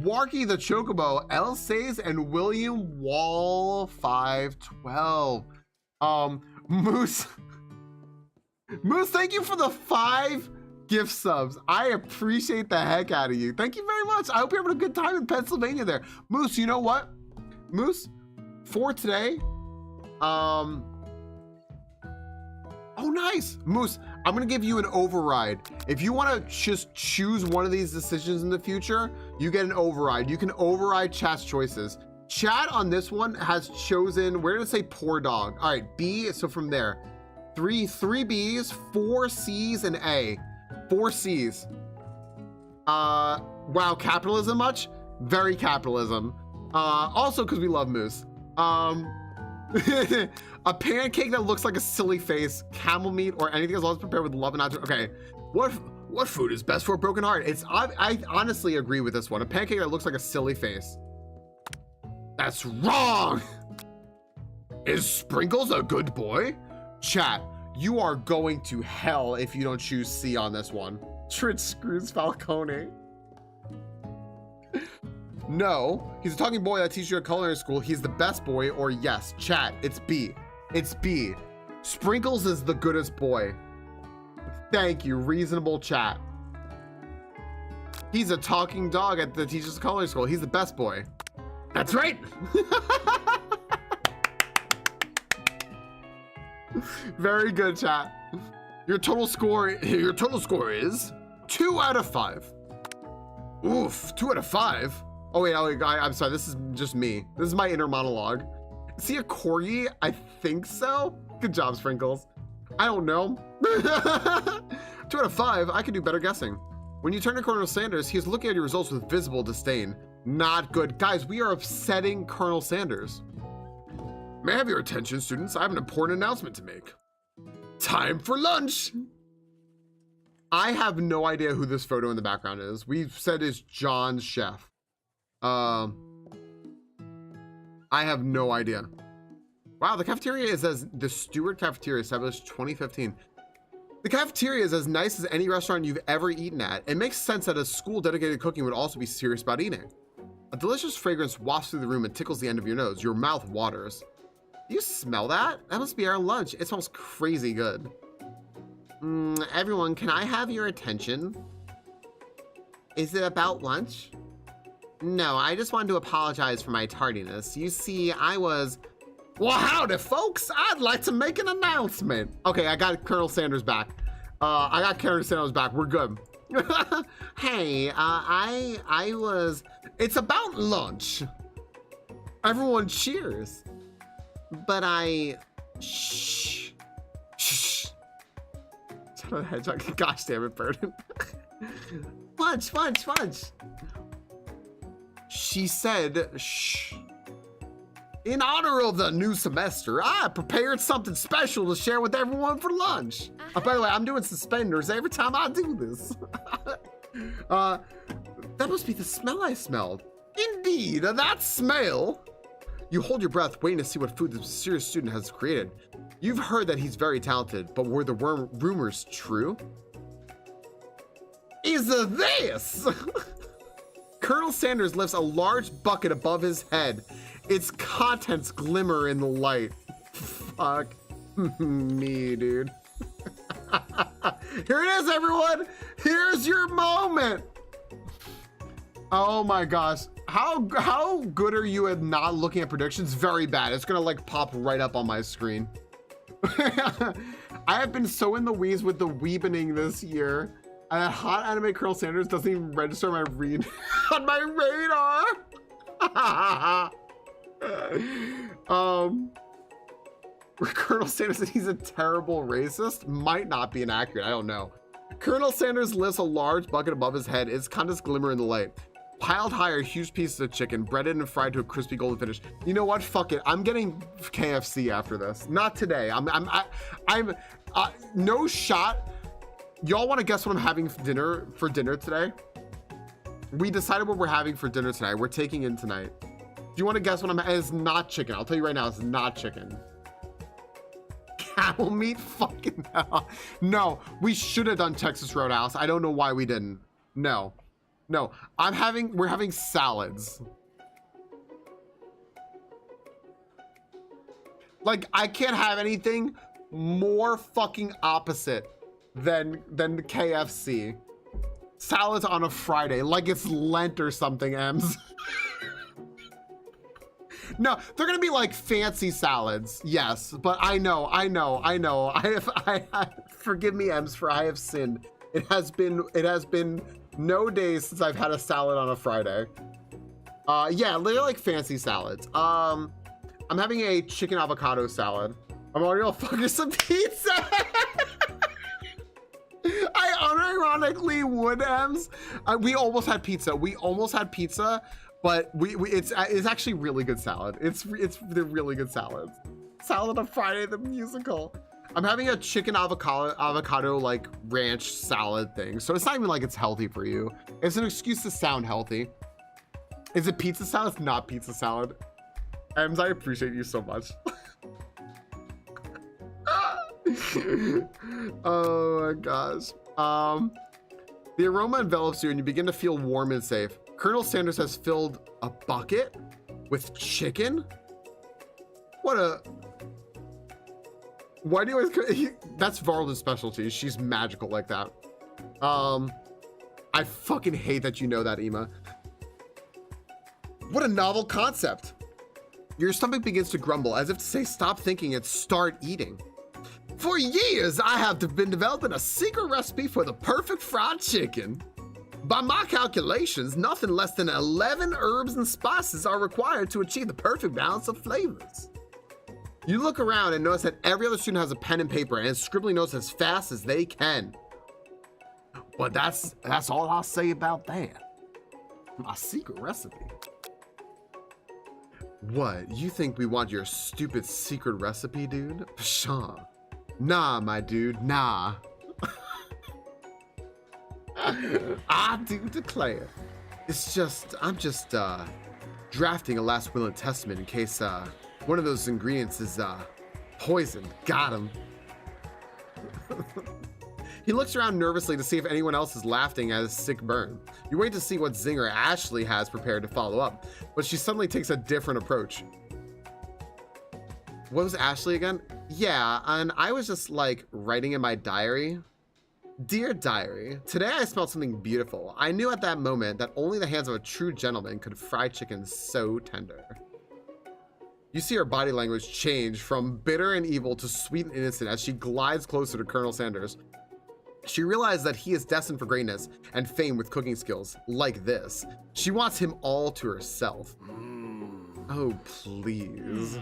Warky the Chocobo, El Says, and William Wall 512. Moose, thank you for the 5 gift subs. I appreciate the heck out of you. Thank you very much. I hope you're having a good time in Pennsylvania there. Moose, you know what? Moose, for today, oh nice. Moose, I'm gonna give you an override. If you wanna just choose one of these decisions in the future, you get an override. You can override chat's choices. Chat on this one has chosen, where did it say poor dog? All right, B, so from there. 3 B's, 4 C's, and A. 4 C's. Wow, capitalism much? Very capitalism. Also because we love Moose. A pancake that looks like a silly face, camel meat, or anything as long as prepared with love and not. Okay, what food is best for a broken heart? I honestly agree with this one. A pancake that looks like a silly face. That's wrong. Is Sprinkles a good boy? Chat, you are going to hell if you don't choose C on this one. Trit screws Falcone. No, he's a talking boy that teaches you a culinary school. He's the best boy, or yes. Chat, it's B. It's B. Sprinkles is the goodest boy. Thank you, reasonable chat. He's a talking dog at the teacher's culinary school. He's the best boy. That's right. Very good, chat. Your total score is 2 out of 5. Oof, 2 out of 5. Oh wait, I'm sorry, this is just me. This is my inner monologue. Is he a corgi? I think so. Good job, Sprinkles. I don't know. 2 out of 5, I could do better guessing. When you turn to Colonel Sanders, he's looking at your results with visible disdain. Not good. Guys, we are upsetting Colonel Sanders. May I have your attention, students? I have an important announcement to make. Time for lunch. I have no idea who this photo in the background is. We've said it's John's chef. I have no idea. Wow, the cafeteria is as the Stewart Cafeteria, established 2015. The cafeteria is as nice as any restaurant you've ever eaten at. It makes sense that a school dedicated to cooking would also be serious about eating. A delicious fragrance wafts through the room and tickles the end of your nose. Your mouth waters. Do you smell that? That must be our lunch. It smells crazy good. Everyone, can I have your attention? Is it about lunch? No, I just wanted to apologize for my tardiness. You see, well, howdy, folks. I'd like to make an announcement. Okay, I got Colonel Sanders back. We're good. Hey, it's about lunch. Everyone cheers. But shh. Shut up, hedgehog. Gosh damn it, Burden. Lunch. She said, shh. In honor of the new semester, I prepared something special to share with everyone for lunch. Oh, by the way, I'm doing suspenders every time I do this. That must be the smell I smelled. Indeed, that smell. You hold your breath, waiting to see what food the mysterious student has created. You've heard that he's very talented, but were the rumors true? Is this? Colonel Sanders lifts a large bucket above his head. Its contents glimmer in the light. Fuck me, dude. Here it is, everyone. Here's your moment. Oh my gosh. How good are you at not looking at predictions? Very bad. It's gonna like pop right up on my screen. I have been so in the weeds with the weebening this year. Hot anime Colonel Sanders doesn't even register my read on my radar. Colonel Sanders said he's a terrible racist. Might not be inaccurate. I don't know. Colonel Sanders lifts a large bucket above his head. Its contents glimmer in the light. Piled high are huge pieces of chicken, breaded and fried to a crispy golden finish. You know what? Fuck it. I'm getting KFC after this. Not today. I'm no shot. Y'all want to guess what I'm having for dinner today? We decided what we're having for dinner tonight. We're taking in tonight. Do you want to guess what it's not chicken. I'll tell you right now, it's not chicken. Camel meat? Fucking hell. No, we should have done Texas Roadhouse. I don't know why we didn't. No. No, we're having salads. Like, I can't have anything more fucking opposite than the KFC. Salads on a Friday, like it's Lent or something, Ems. No, they're gonna be like fancy salads, yes, but I know. Forgive me, Ems, for I have sinned. It has been no days since I've had a salad on a Friday. Yeah, they're like fancy salads. I'm having a chicken avocado salad. I'm already gonna fucking some pizza. I unironically would, Ems. We almost had pizza. But it's actually really good salad. They're really good salads. Salad on Friday, the musical. I'm having a chicken avocado like ranch salad thing. So it's not even like it's healthy for you. It's an excuse to sound healthy. Is it pizza salad? It's not pizza salad. Ems, I appreciate you so much. Oh my gosh. The aroma envelops you and you begin to feel warm and safe. Colonel Sanders has filled a bucket with chicken. Why do you always, that's Varla's specialty. She's magical like that. I fucking hate that you know that, Ema. What a novel concept. Your stomach begins to grumble as if to say stop thinking and start eating. For years, I have been developing a secret recipe for the perfect fried chicken. By my calculations, nothing less than 11 herbs and spices are required to achieve the perfect balance of flavors. You look around and notice that every other student has a pen and paper and is scribbling notes as fast as they can. But that's all I'll say about that. My secret recipe. What, you think we want your stupid secret recipe, dude? Pshaw. Nah, my dude, nah. I do declare. I'm just drafting a last will and testament in case one of those ingredients is poison. Got him. He looks around nervously to see if anyone else is laughing at his sick burn. You wait to see what zinger Ashley has prepared to follow up, but she suddenly takes a different approach. What was Ashley again? Yeah, and I was just like writing in my diary. Dear diary, today I smelled something beautiful. I knew at that moment that only the hands of a true gentleman could fry chicken so tender. You see her body language change from bitter and evil to sweet and innocent as she glides closer to Colonel Sanders. She realizes that he is destined for greatness and fame with cooking skills like this. She wants him all to herself. Oh, please.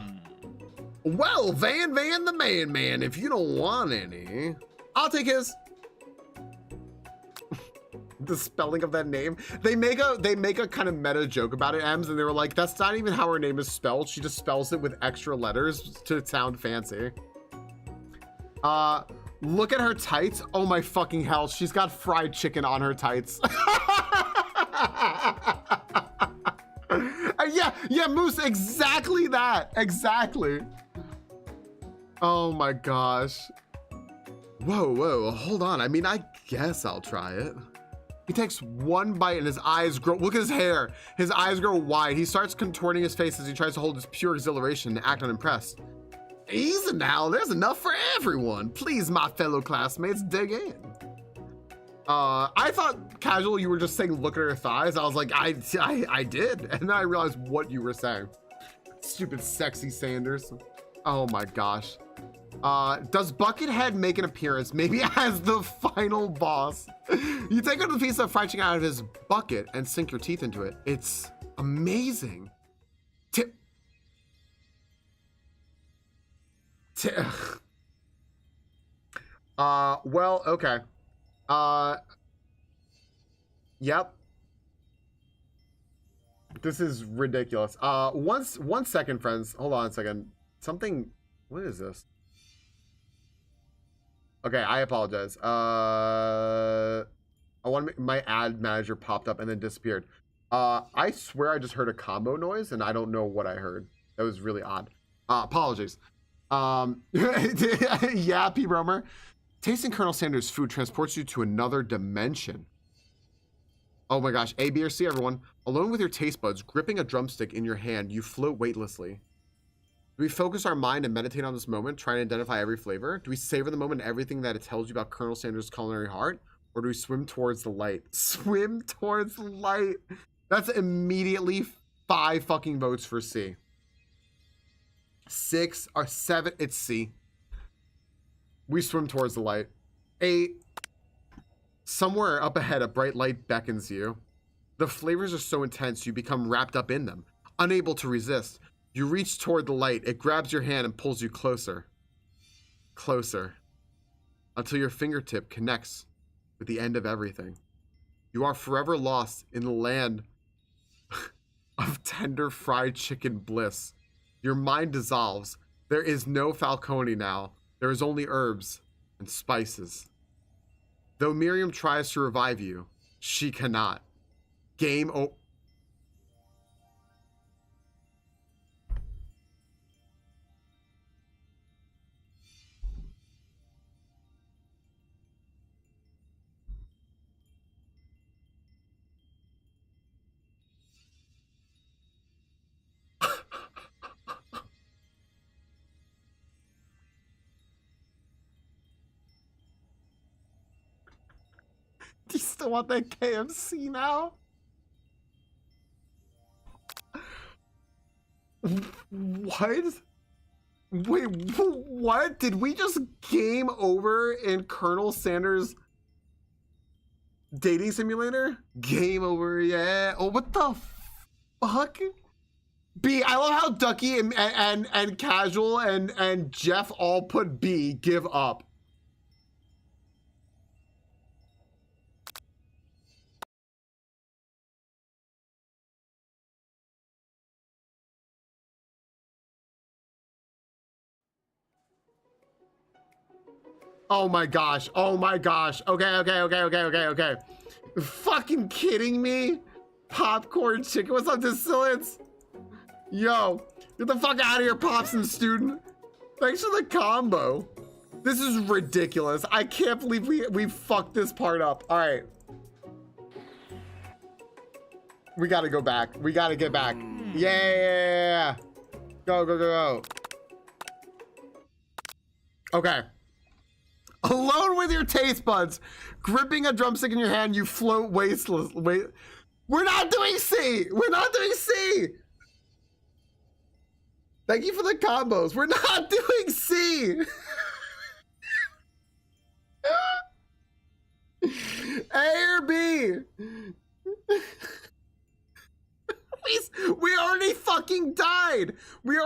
Well, Van the man, if you don't want any, I'll take his. The spelling of that name. They make a kind of meta joke about it, Ems, and they were like, that's not even how her name is spelled. She just spells it with extra letters to sound fancy. Look at her tights. Oh my fucking hell. She's got fried chicken on her tights. Yeah, Moose, exactly that. Exactly. Oh my gosh. Whoa, hold on. I mean, I guess I'll try it. He takes one bite and his eyes grow. Look at his hair. His eyes grow wide. He starts contorting his face as he tries to hold his pure exhilaration and act unimpressed. Easy now. There's enough for everyone. Please, my fellow classmates, dig in. I thought, Casual, you were just saying look at her thighs. I was like, I did. And then I realized what you were saying. Stupid sexy Sanders. Oh my gosh. Does Buckethead make an appearance, maybe as the final boss? You take a piece of fried chicken out of his bucket and sink your teeth into it. It's amazing. Well, okay. Yep. This is ridiculous. One second, friends. Hold on a second. Something, what is this? Okay, I apologize. I want to my ad manager popped up and then disappeared. I swear I just heard a combo noise and I don't know what I heard. That was really odd. Apologies. Yeah, P. Romer. Tasting Colonel Sanders' food transports you to another dimension. Oh my gosh. A, B, or C, everyone. Alone with your taste buds, gripping a drumstick in your hand, you float weightlessly. Do we focus our mind and meditate on this moment, trying to identify every flavor? Do we savor the moment and everything that it tells you about Colonel Sanders' culinary heart? Or do we swim towards the light? Swim towards the light. That's immediately 5 fucking votes for C. 6 or 7, it's C. We swim towards the light. 8. Somewhere up ahead, a bright light beckons you. The flavors are so intense, you become wrapped up in them, unable to resist. You reach toward the light. It grabs your hand and pulls you closer. Closer. Until your fingertip connects with the end of everything. You are forever lost in the land of tender fried chicken bliss. Your mind dissolves. There is no Falcone now. There is only herbs and spices. Though Miriam tries to revive you, she cannot. Game over. Do you still want that KFC now? What? Wait, what? Did we just game over in Colonel Sanders' dating simulator? Game over, yeah. Oh, what the fuck? B, I love how Ducky and Casual and Jeff all put B, give up. Oh my gosh. Oh my gosh. Okay. Fucking kidding me? Popcorn chicken. What's up, Distillants? Yo, get the fuck out of here, Popson student. Thanks for the combo. This is ridiculous. I can't believe we fucked this part up. All right. We gotta go back. We gotta get back. Yeah. Go. Okay. Alone with your taste buds, gripping a drumstick in your hand, you float wasteless. Wait, we're not doing C. We're not doing C. Thank you for the combos. We're not doing C. A or B. We already fucking died. We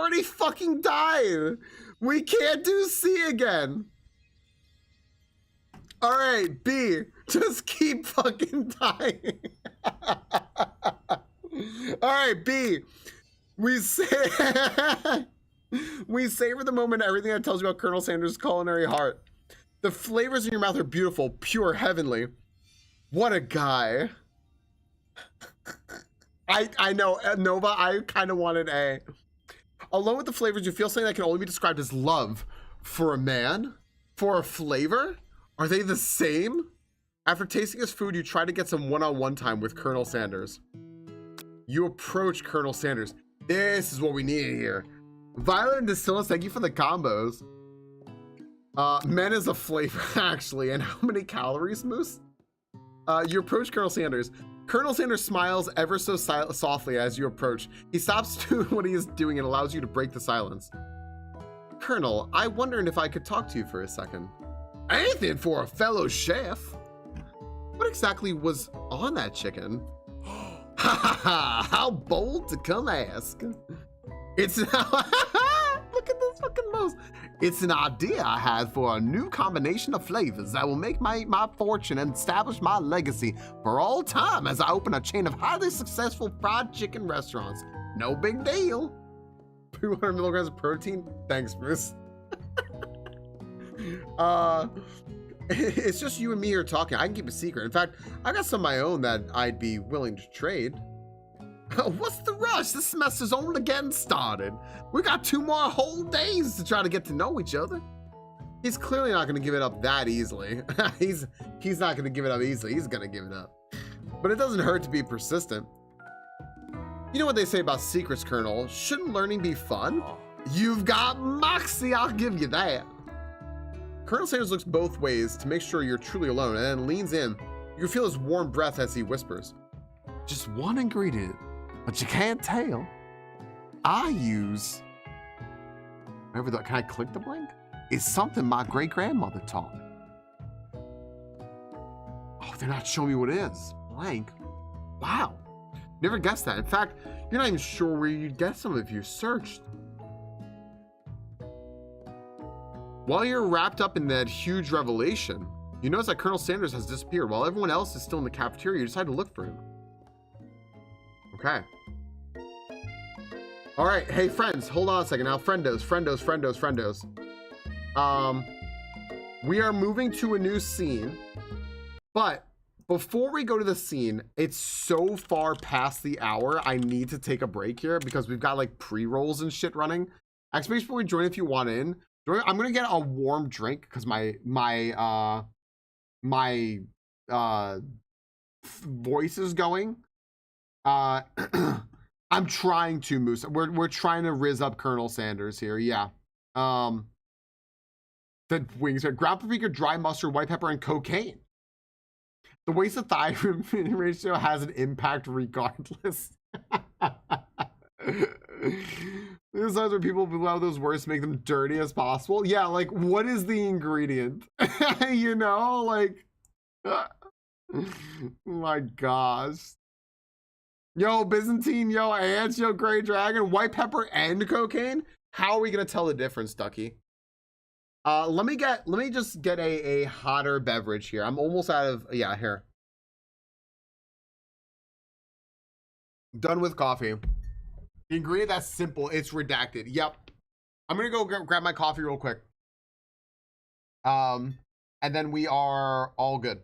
can't do C again. All right, B. Just keep fucking dying. All right, B. We say we savor the moment. Everything that tells you about Colonel Sanders' culinary heart. The flavors in your mouth are beautiful, pure, heavenly. What a guy. I know, Nova. I kind of wanted A. Along with the flavors, you feel something that can only be described as love for a man, for a flavor. Are they the same? After tasting his food, you try to get some one-on-one time with Colonel Sanders. You approach Colonel Sanders. This is what we needed here. Violet and Distillus, thank you for the combos. Men is a flavor, actually. And how many calories, Moose? You approach Colonel Sanders. Colonel Sanders smiles ever so softly as you approach. He stops doing what he is doing and allows you to break the silence. Colonel, I wondered if I could talk to you for a second. Anything for a fellow chef. What exactly was on that chicken? Ha ha ha! How bold to come ask. It's look at this fucking mouse. It's an idea I had for a new combination of flavors that will make my fortune and establish my legacy for all time as I open a chain of highly successful fried chicken restaurants. No big deal. 200 milligrams of protein. Thanks, Bruce. It's just you and me here talking. I can keep a secret. In fact, I got some of my own that I'd be willing to trade. What's the rush? This semester's only getting started. We got 2 more whole days to try to get to know each other. He's clearly not going to give it up that easily. He's not going to give it up easily. He's going to give it up. But it doesn't hurt to be persistent. You know what they say about secrets, Colonel? Shouldn't learning be fun? You've got moxie, I'll give you that. Colonel Sanders looks both ways to make sure you're truly alone and then leans in. You can feel his warm breath as he whispers. Just one ingredient, but you can't tell. I use... Can I click the blank? It's something my great-grandmother taught me. Oh, they're not showing me what it is. Blank. Wow. Never guessed that. In fact, you're not even sure where you'd get some if you searched. While you're wrapped up in that huge revelation, you notice that Colonel Sanders has disappeared. While everyone else is still in the cafeteria, you decide to look for him. Okay. All right. Hey, friends, hold on a second. Now, friendos. We are moving to a new scene, but before we go to the scene, it's so far past the hour. I need to take a break here because we've got like pre-rolls and shit running. Expect before we join if you want in. I'm gonna get a warm drink because my voice is going. I'm trying to, Moose. We're trying to rizz up Colonel Sanders here. Yeah. The wings are ground paprika, dry mustard, white pepper, and cocaine. The waist to thigh ratio has an impact regardless. There's times where people allow those words to make them dirty as possible. Yeah, like, what is the ingredient? You know, like, my gosh. Yo, Byzantine, yo, ants, yo, gray dragon, white pepper, and cocaine? How are we gonna tell the difference, Ducky? Let me just get a hotter beverage here. I'm almost out of, yeah, here. Done with coffee. The ingredient that's simple, it's redacted. Yep. I'm gonna go grab my coffee real quick. And then we are all good.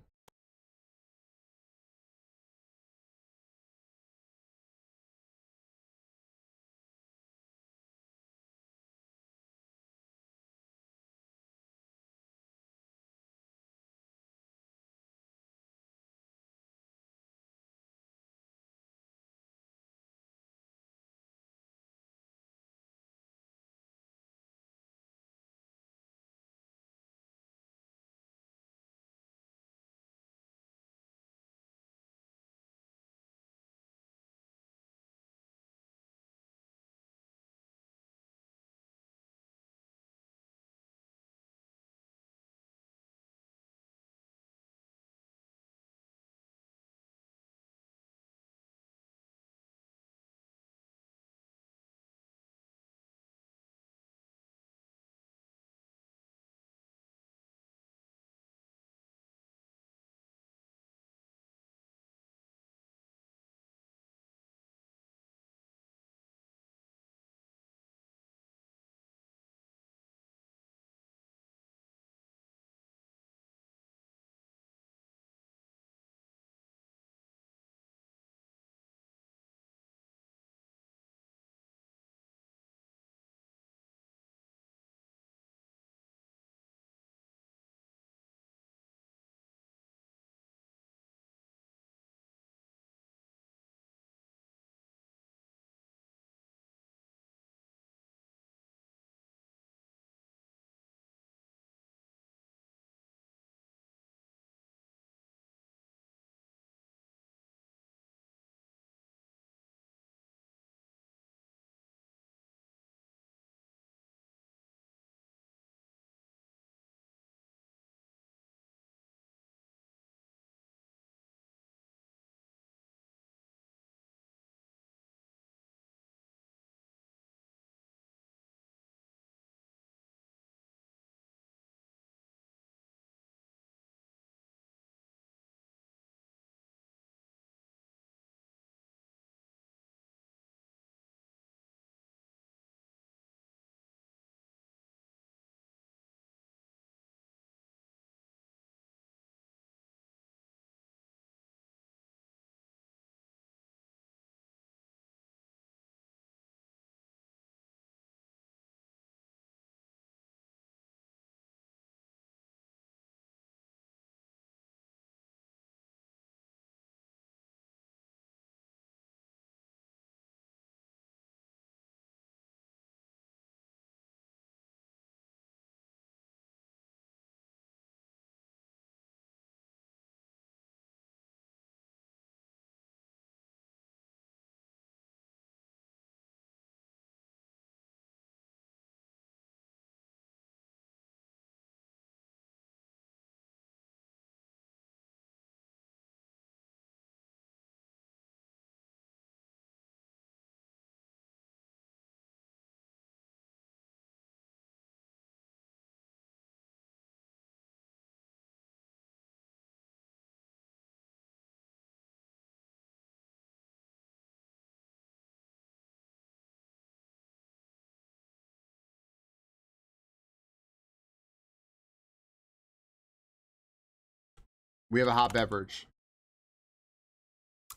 We have a hot beverage.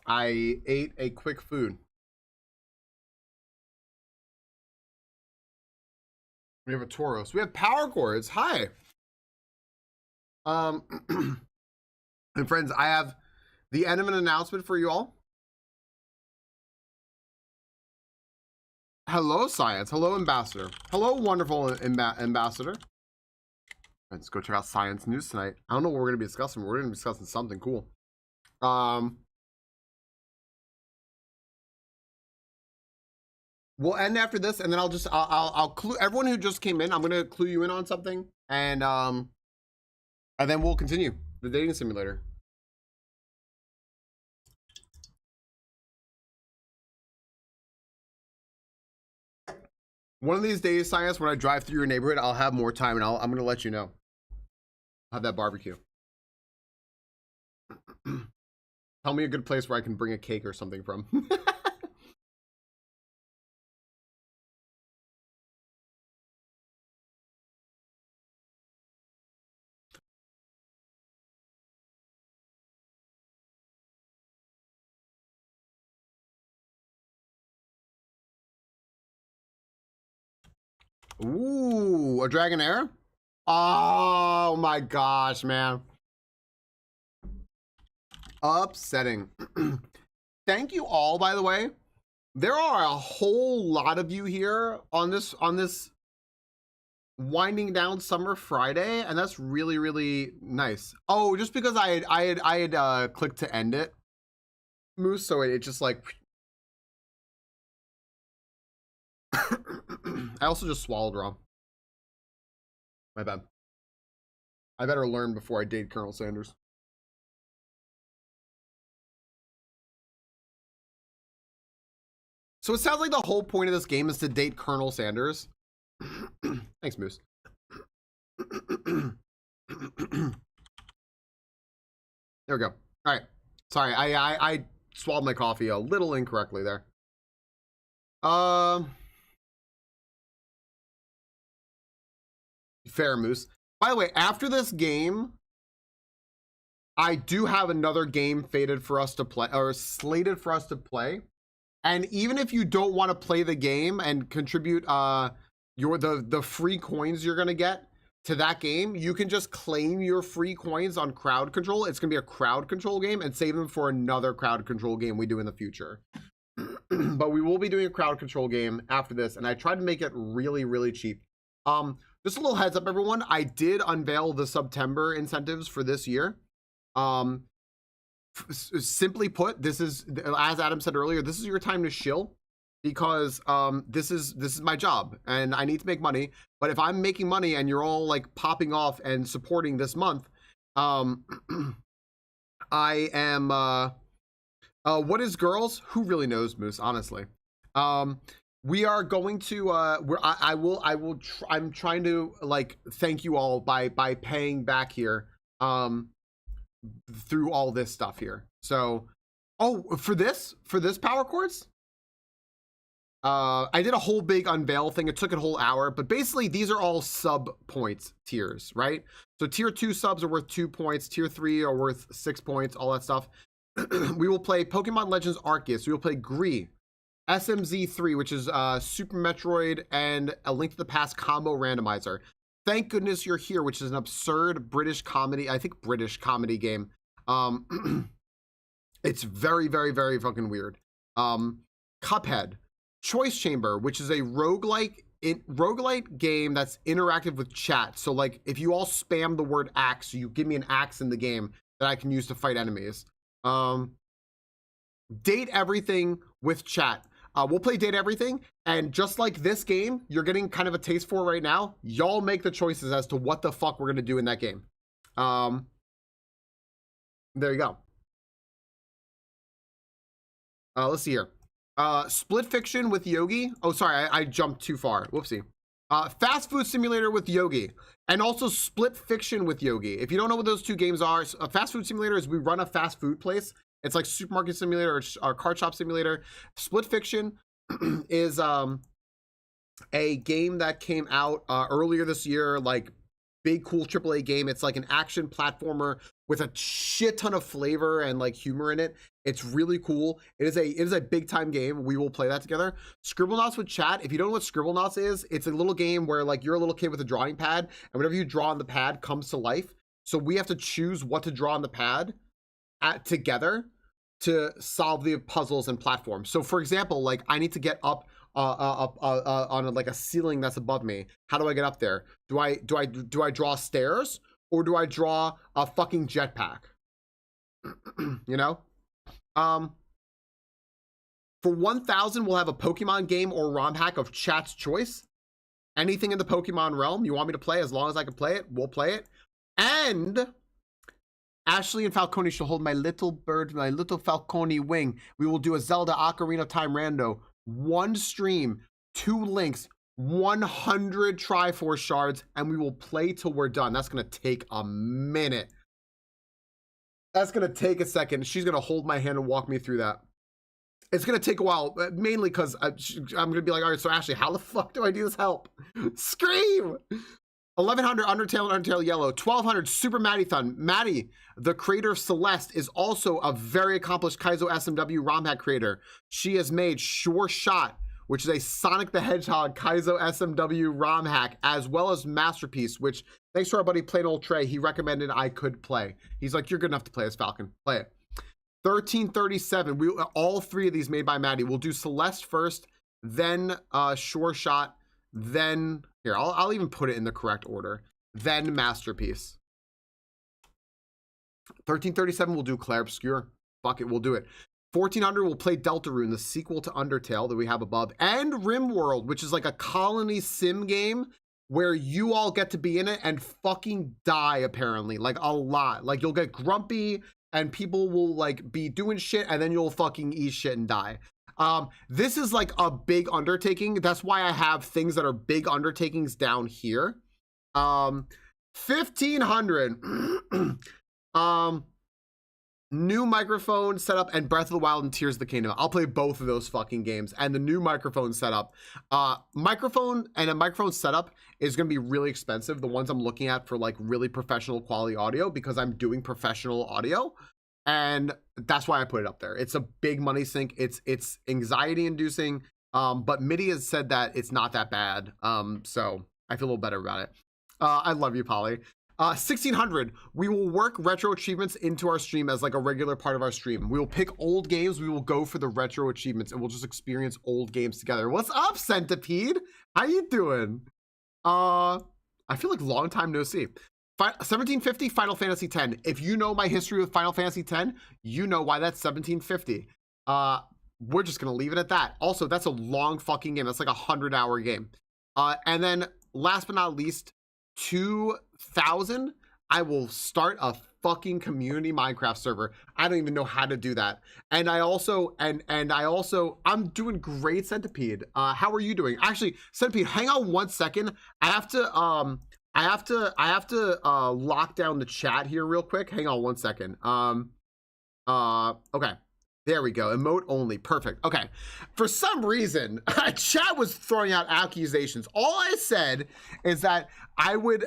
I ate a quick food. We have a Tauros. We have power cords. Hi. And friends, I have the end of an announcement for you all. Hello, Science. Hello, Ambassador. Hello, wonderful Ambassador. Let's go check out Science News tonight. I don't know what we're going to be discussing. We're going to be discussing something cool. We'll end after this, and then I'll clue everyone who just came in. I'm going to clue you in on something, and then we'll continue the dating simulator. One of these days, Science, when I drive through your neighborhood, I'll have more time, and I'm going to let you know. I'll have that barbecue. Tell me a good place where I can bring a cake or something from. Ooh, a Dragonair? Oh my gosh, man. Upsetting. Thank you all, by the way. There are a whole lot of you here on this winding down summer Friday, and that's really, really nice. Oh, just because I had clicked to end it, Moose, so it just like I also just swallowed wrong. My bad. I better learn before I date Colonel Sanders. So it sounds like the whole point of this game is to date Colonel Sanders. Thanks, Moose. There we go. All right. Sorry, I swallowed my coffee a little incorrectly there. Fair, Moose. By the way, after this game, I do have another game fated for us to play, or slated for us to play. And even if you don't want to play the game and contribute the free coins you're gonna get to that game, you can just claim your free coins on crowd control. It's gonna be a crowd control game, and save them for another crowd control game we do in the future. But we will be doing a crowd control game after this, and I tried to make it really, really cheap. Just a little heads up, everyone. I did unveil the September incentives for this year. Simply put, this is, as Adam said earlier, this is your time to shill, because this is my job and I need to make money. But if I'm making money and you're all like popping off and supporting this month, I am what is girls? Who really knows, Moose? Honestly. We are going to I'm trying to like thank you all by paying back here through all this stuff here. So for this power chords, I did a whole big unveil thing. It took a whole hour, but basically these are all sub points tiers, right? So tier 2 subs are worth 2 points, tier 3 are worth 6 points, all that stuff. We will play Pokemon Legends Arceus. We will play Gree, SMZ3, which is Super Metroid and A Link to the Past combo randomizer. Thank Goodness You're Here, which is an absurd British comedy, I think British comedy game. It's very, very, very fucking weird. Cuphead, Choice Chamber, which is a roguelike game that's interactive with chat. So like if you all spam the word axe, you give me an axe in the game that I can use to fight enemies. Date Everything with chat. We'll play Date Everything, and just like this game you're getting kind of a taste for right now, y'all make the choices as to what the fuck we're gonna do in that game. There you go. Let's see here. Split Fiction with Yogi. Oh, sorry, I jumped too far. Whoopsie. Fast Food Simulator with Yogi, and also Split Fiction with Yogi. If you don't know what those two games are, a Fast Food Simulator is we run a fast food place. It's like Supermarket Simulator or Card Shop Simulator. Split Fiction is a game that came out earlier this year, like big, cool AAA game. It's like an action platformer with a shit ton of flavor and like humor in it. It's really cool. It is a big time game. We will play that together. Scribblenauts with chat. If you don't know what Scribblenauts is, it's a little game where like you're a little kid with a drawing pad, and whatever you draw on the pad comes to life. So we have to choose what to draw on the pad together to solve the puzzles and platforms. So for example, like I need to get up on like a ceiling that's above me. How do I get up there? Do I draw stairs, or do I draw a fucking jetpack? You know? For 1,000, we'll have a Pokemon game or ROM hack of chat's choice. Anything in the Pokemon realm you want me to play, as long as I can play it, we'll play it. And Ashley and Falcone shall hold my little bird, my little Falcone wing. We will do a Zelda Ocarina of Time rando. 1 stream, 2 links, 100 Triforce shards, and we will play till we're done. That's going to take a minute. That's going to take a second. She's going to hold my hand and walk me through that. It's going to take a while, mainly because I'm going to be like, all right, so Ashley, how the fuck do I do this? Help. Scream. 1,100 Undertale and Undertale Yellow. 1,200 Super Maddie-thon. Maddie, the creator of Celeste, is also a very accomplished Kaizo SMW ROM hack creator. She has made Sure Shot, which is a Sonic the Hedgehog Kaizo SMW ROM hack, as well as Masterpiece, which, thanks to our buddy Plain Old Trey, he recommended I could play. He's like, you're good enough to play as Falcon. Play it. 1337. All 3 of these made by Maddie. We'll do Celeste first, then Sure Shot, then here, I'll even put it in the correct order, then Masterpiece. 1337 we'll do Clair Obscure. Fuck it, we'll do it. 1400 we'll play Deltarune, the sequel to Undertale that we have above, and RimWorld, which is like a colony sim game where you all get to be in it and fucking die, apparently, like a lot. Like you'll get grumpy and people will like be doing shit, and then you'll fucking eat shit and die. This is like a big undertaking. That's why I have things that are big undertakings down here. 1500 new microphone setup and Breath of the Wild and Tears of the Kingdom. I'll play both of those fucking games. And the new microphone setup, microphone setup is going to be really expensive. The ones I'm looking at for like really professional quality audio, because I'm doing professional audio. And that's why I put it up there. It's a big money sink. It's anxiety inducing. But MIDI has said that it's not that bad. So I feel a little better about it. I love you, Polly. 1600, we will work retro achievements into our stream as like a regular part of our stream. We will pick old games. We will go for the retro achievements, and we'll just experience old games together. What's up, Centipede? How you doing? I feel like long time no see. 1750 Final Fantasy X. If you know my history with Final Fantasy X, you know why that's 1750. We're just gonna leave it at that. Also, that's a long fucking game. That's like a 100-hour game. And then last but not least, 2000, I will start a fucking community Minecraft server. I don't even know how to do that. And I also, I'm doing great, Centipede. How are you doing? Actually, Centipede, hang on 1 second. I have to lock down the chat here real quick. Hang on 1 second. Okay. There we go. Emote only. Perfect. Okay. For some reason, chat was throwing out accusations. All I said is that I would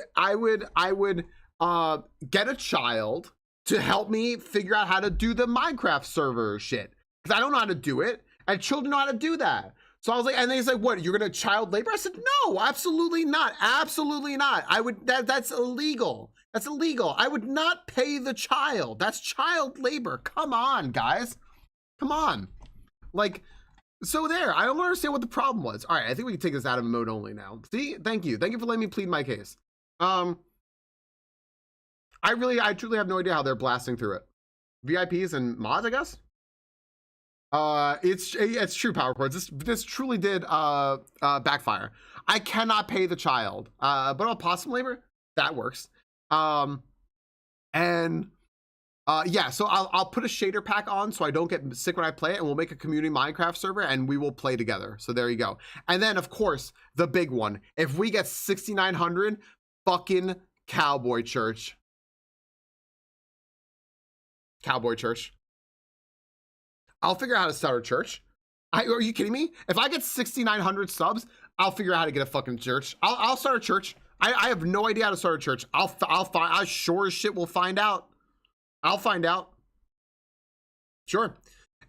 get a child to help me figure out how to do the Minecraft server shit, because I don't know how to do it, and children know how to do that. So I was like, and they said, what, you're gonna child labor? I said, no, absolutely not. Absolutely not. That's illegal. That's illegal. I would not pay the child. That's child labor. Come on, guys. Come on. Like, so there, I don't understand what the problem was. All right, I think we can take this out of mode only now. See, thank you. Thank you for letting me plead my case. I truly have no idea how they're blasting through it. VIPs and mods, I guess. It's true, power chords. This truly did backfire. I cannot pay the child, but on possum labor, that works. Yeah, so I'll put a shader pack on so I don't get sick when I play it, and we'll make a community Minecraft server and we will play together. So there you go. And then of course, the big one, if we get 6,900, fucking Cowboy Church. Cowboy Church. I'll figure out how to start a church. Are you kidding me? If I get 6,900 subs, I'll figure out how to get a fucking church. I'll start a church. I have no idea how to start a church. I sure as shit will find out. I'll find out. Sure.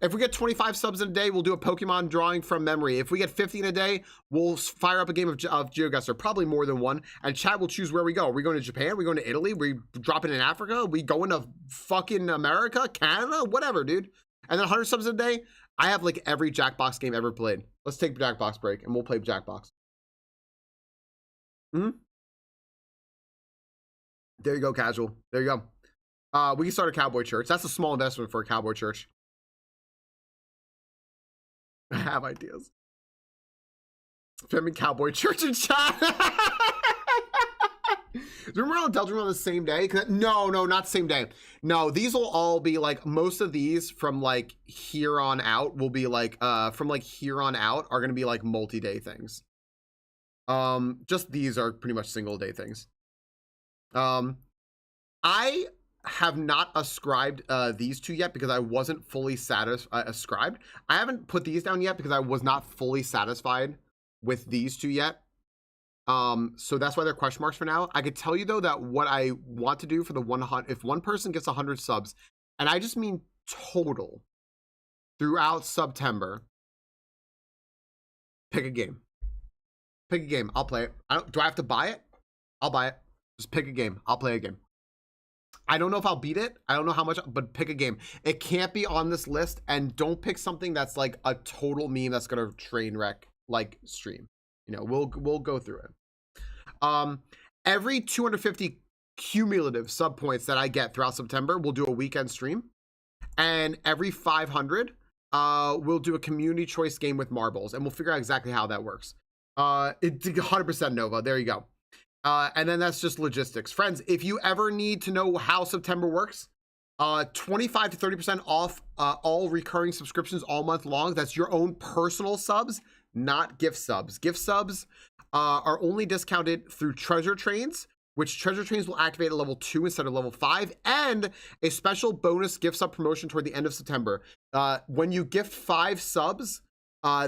If we get 25 subs in a day, we'll do a Pokemon drawing from memory. If we get 50 in a day, we'll fire up a game of GeoGuessr, probably more than one, and chat will choose where we go. Are we going to Japan? Are we going to Italy? Are we dropping in Africa? Are we going to fucking America? Canada? Whatever, dude. And then 100 subs a day, I have like every Jackbox game ever played. Let's take a Jackbox break, and we'll play Jackbox. There you go, casual. There you go. We can start a cowboy church. That's a small investment for a cowboy church. I have ideas. Filming cowboy church in chat. Remember all Delta on the same day? No, not same day. No, these will all be like, most of these from like here on out will be like, from like here on out are going to be like multi-day things. Just these are pretty much single day things. I have not ascribed these two yet because I wasn't fully ascribed. I haven't put these down yet because I was not fully satisfied with these two yet. So that's why they're question marks for now. I could tell you though that what I want to do for the 100, if one person gets 100 subs, and I just mean total throughout September, pick a game. Pick a game. I'll play it. Do I have to buy it? I'll buy it. Just pick a game. I'll play a game. I don't know if I'll beat it. I don't know how much, but pick a game. It can't be on this list, and don't pick something that's like a total meme that's gonna train wreck like stream. You know, we'll go through it. Every 250 cumulative sub points that I get throughout September, we'll do a weekend stream, and every 500, we'll do a community choice game with marbles, and we'll figure out exactly how that works. It's 100% Nova. There you go. And then that's just logistics. Friends, if you ever need to know how September works, 25 to 30% off all recurring subscriptions all month long. That's your own personal subs, not gift subs. Gift subs are only discounted through treasure trains, which treasure trains will activate at level 2 instead of level 5, and a special bonus gift sub promotion toward the end of September. When you gift 5 subs,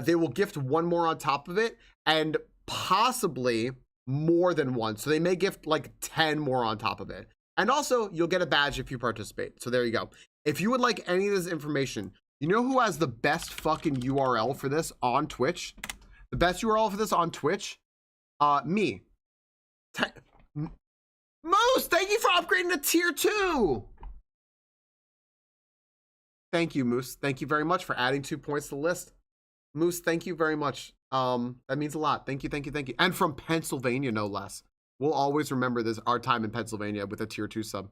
they will gift 1 more on top of it, and possibly more than 1. So they may gift like 10 more on top of it. And also, you'll get a badge if you participate. So there you go. If you would like any of this information, you know who has the best fucking URL for this on Twitch? The best URL for this on Twitch? Me. Moose, thank you for upgrading to tier 2. Thank you, Moose. Thank you very much for adding 2 points to the list. Moose, thank you very much. That means a lot. Thank you. And from Pennsylvania, no less. We'll always remember this, our time in Pennsylvania with a tier 2 sub.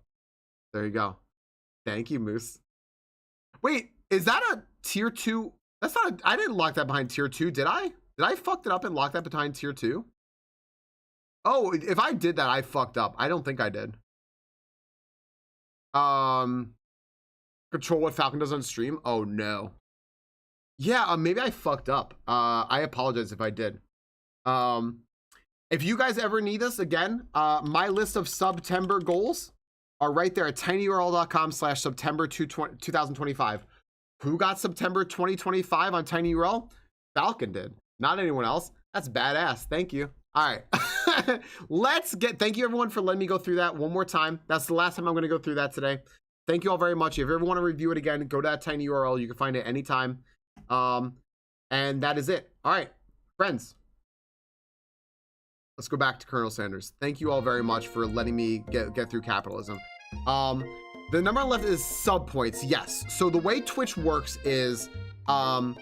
There you go. Thank you, Moose. Wait, is that a tier 2? That's not I didn't lock that behind tier 2, did I? Did I fuck it up and lock that behind tier 2? Oh, if I did that, I fucked up. I don't think I did. Control what Falcon does on stream? Oh, no. Yeah, maybe I fucked up. I apologize if I did. If you guys ever need us again, my list of September goals are right there at tinyurl.com/September 2025. Who got September 2025 on tinyurl? Falcon did, not anyone else. That's badass. Thank you. All right. Thank you everyone for letting me go through that one more time. That's the last time I'm going to go through that today. Thank you all very much. If you ever want to review it again, go to that tinyurl. You can find it anytime. And that is it. All right, friends. Let's go back to Colonel Sanders. Thank you all very much for letting me get through capitalism. The number left is sub points. Yes. So the way Twitch works is a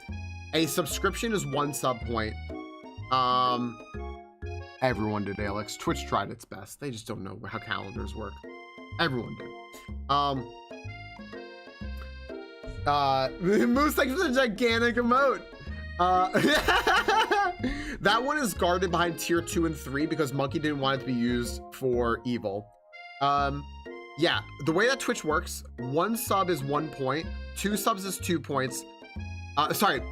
subscription is 1 sub point. Everyone did, Alex. Twitch tried its best. They just don't know how calendars work. Everyone did. Moose, thanks for the gigantic emote. That one is guarded behind tier 2 and 3 because Monkey didn't want it to be used for evil. Yeah, the way that Twitch works, 1 sub is 1 point, 2 subs is 2 points. Sorry,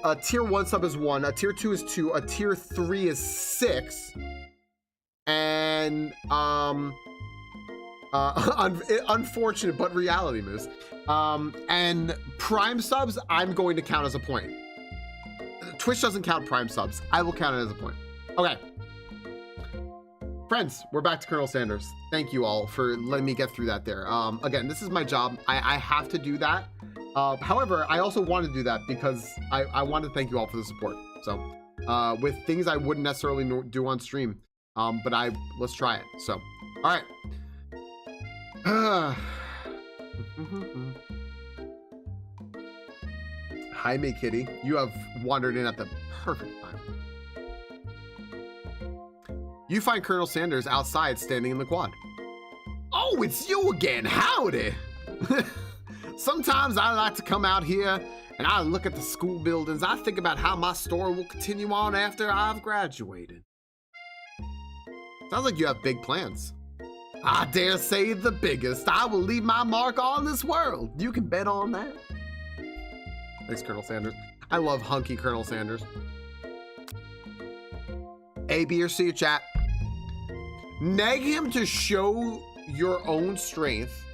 a tier 1 sub is 1, a tier 2 is 2, a tier 3 is 6, and unfortunate but reality, Moose. And prime subs, I'm going to count as a point. Twitch doesn't count prime subs. I will count it as a point. Okay. Friends, we're back to Colonel Sanders. Thank you all for letting me get through that there. Again, this is my job. I have to do that. However, I also want to do that because I want to thank you all for the support. So, with things I wouldn't necessarily do on stream, but let's try it. So, all right. Hi, May Kitty. You have wandered in at the perfect time. You find Colonel Sanders outside standing in the quad. Oh, it's you again. Howdy. Sometimes I like to come out here and I look at the school buildings. I think about how my story will continue on after I've graduated. Sounds like you have big plans. I dare say the biggest. I will leave my mark on this world. You can bet on that. Thanks, Colonel Sanders. I love hunky Colonel Sanders. A, B, or C, chat. Nag him to show your own strength.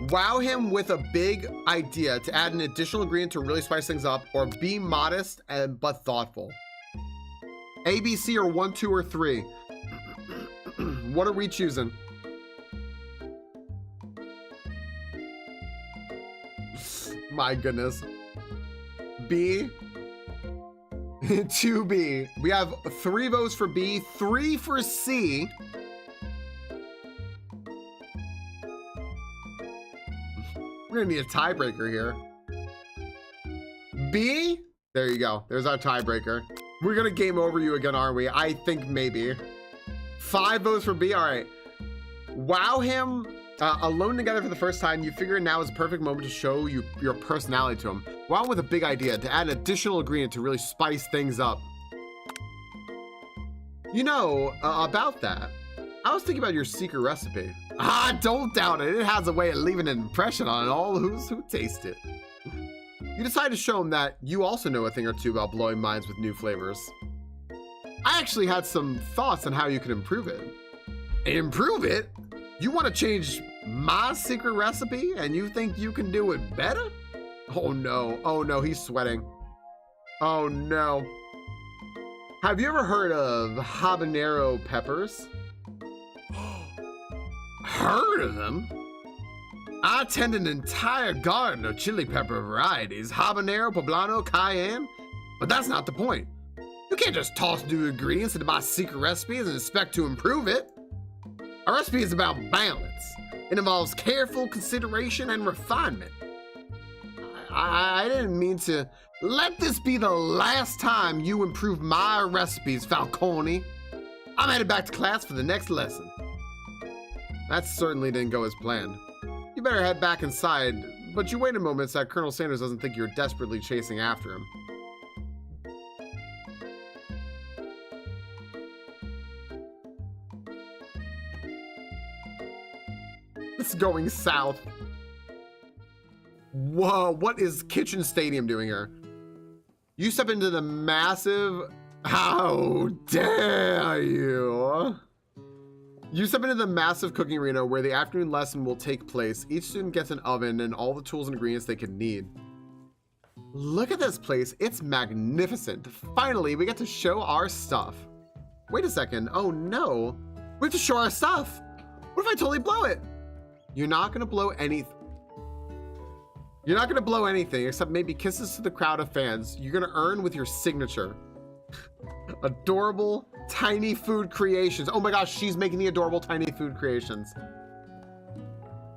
Wow him with a big idea to add an additional ingredient to really spice things up, or be modest but thoughtful. A, B, C, or 1, 2, or 3. What are we choosing? My goodness. B. 2B. We have 3 votes for B, 3 for C. We're gonna need a tiebreaker here. B? There you go. There's our tiebreaker. We're gonna game over you again, aren't we? I think maybe. 5 votes for B. All right. Wow him alone together for the first time. You figure now is a perfect moment to show your personality to him. Wow him with a big idea to add an additional ingredient to really spice things up. You know, about that, I was thinking about your secret recipe. Ah, don't doubt it. It has a way of leaving an impression on all who taste it. You decide to show him that you also know a thing or two about blowing minds with new flavors. I actually had some thoughts on how you could improve it. Improve it? You want to change my secret recipe and you think you can do it better? Oh no, he's sweating. Oh no. Have you ever heard of habanero peppers? Heard of them? I tend an entire garden of chili pepper varieties, habanero, poblano, cayenne, but that's not the point. You can't just toss new ingredients into my secret recipes and expect to improve it. A recipe is about balance. It involves careful consideration and refinement. I didn't mean to. Let this be the last time you improve my recipes, Falcone. I'm headed back to class for the next lesson. That certainly didn't go as planned. You better head back inside, but you wait a moment so that Colonel Sanders doesn't think you're desperately chasing after him. It's going south. Whoa, what is Kitchen Stadium doing here? You step into the massive... How dare you? You step into the massive cooking arena where the afternoon lesson will take place. Each student gets an oven and all the tools and ingredients they can need. Look at this place. It's magnificent. Finally, we get to show our stuff. Wait a second. Oh no. We have to show our stuff. What if I totally blow it? You're not going to blow anything. You're not going to blow anything except maybe kisses to the crowd of fans. You're going to earn with your signature. Adorable tiny food creations. Oh my gosh, she's making the adorable tiny food creations.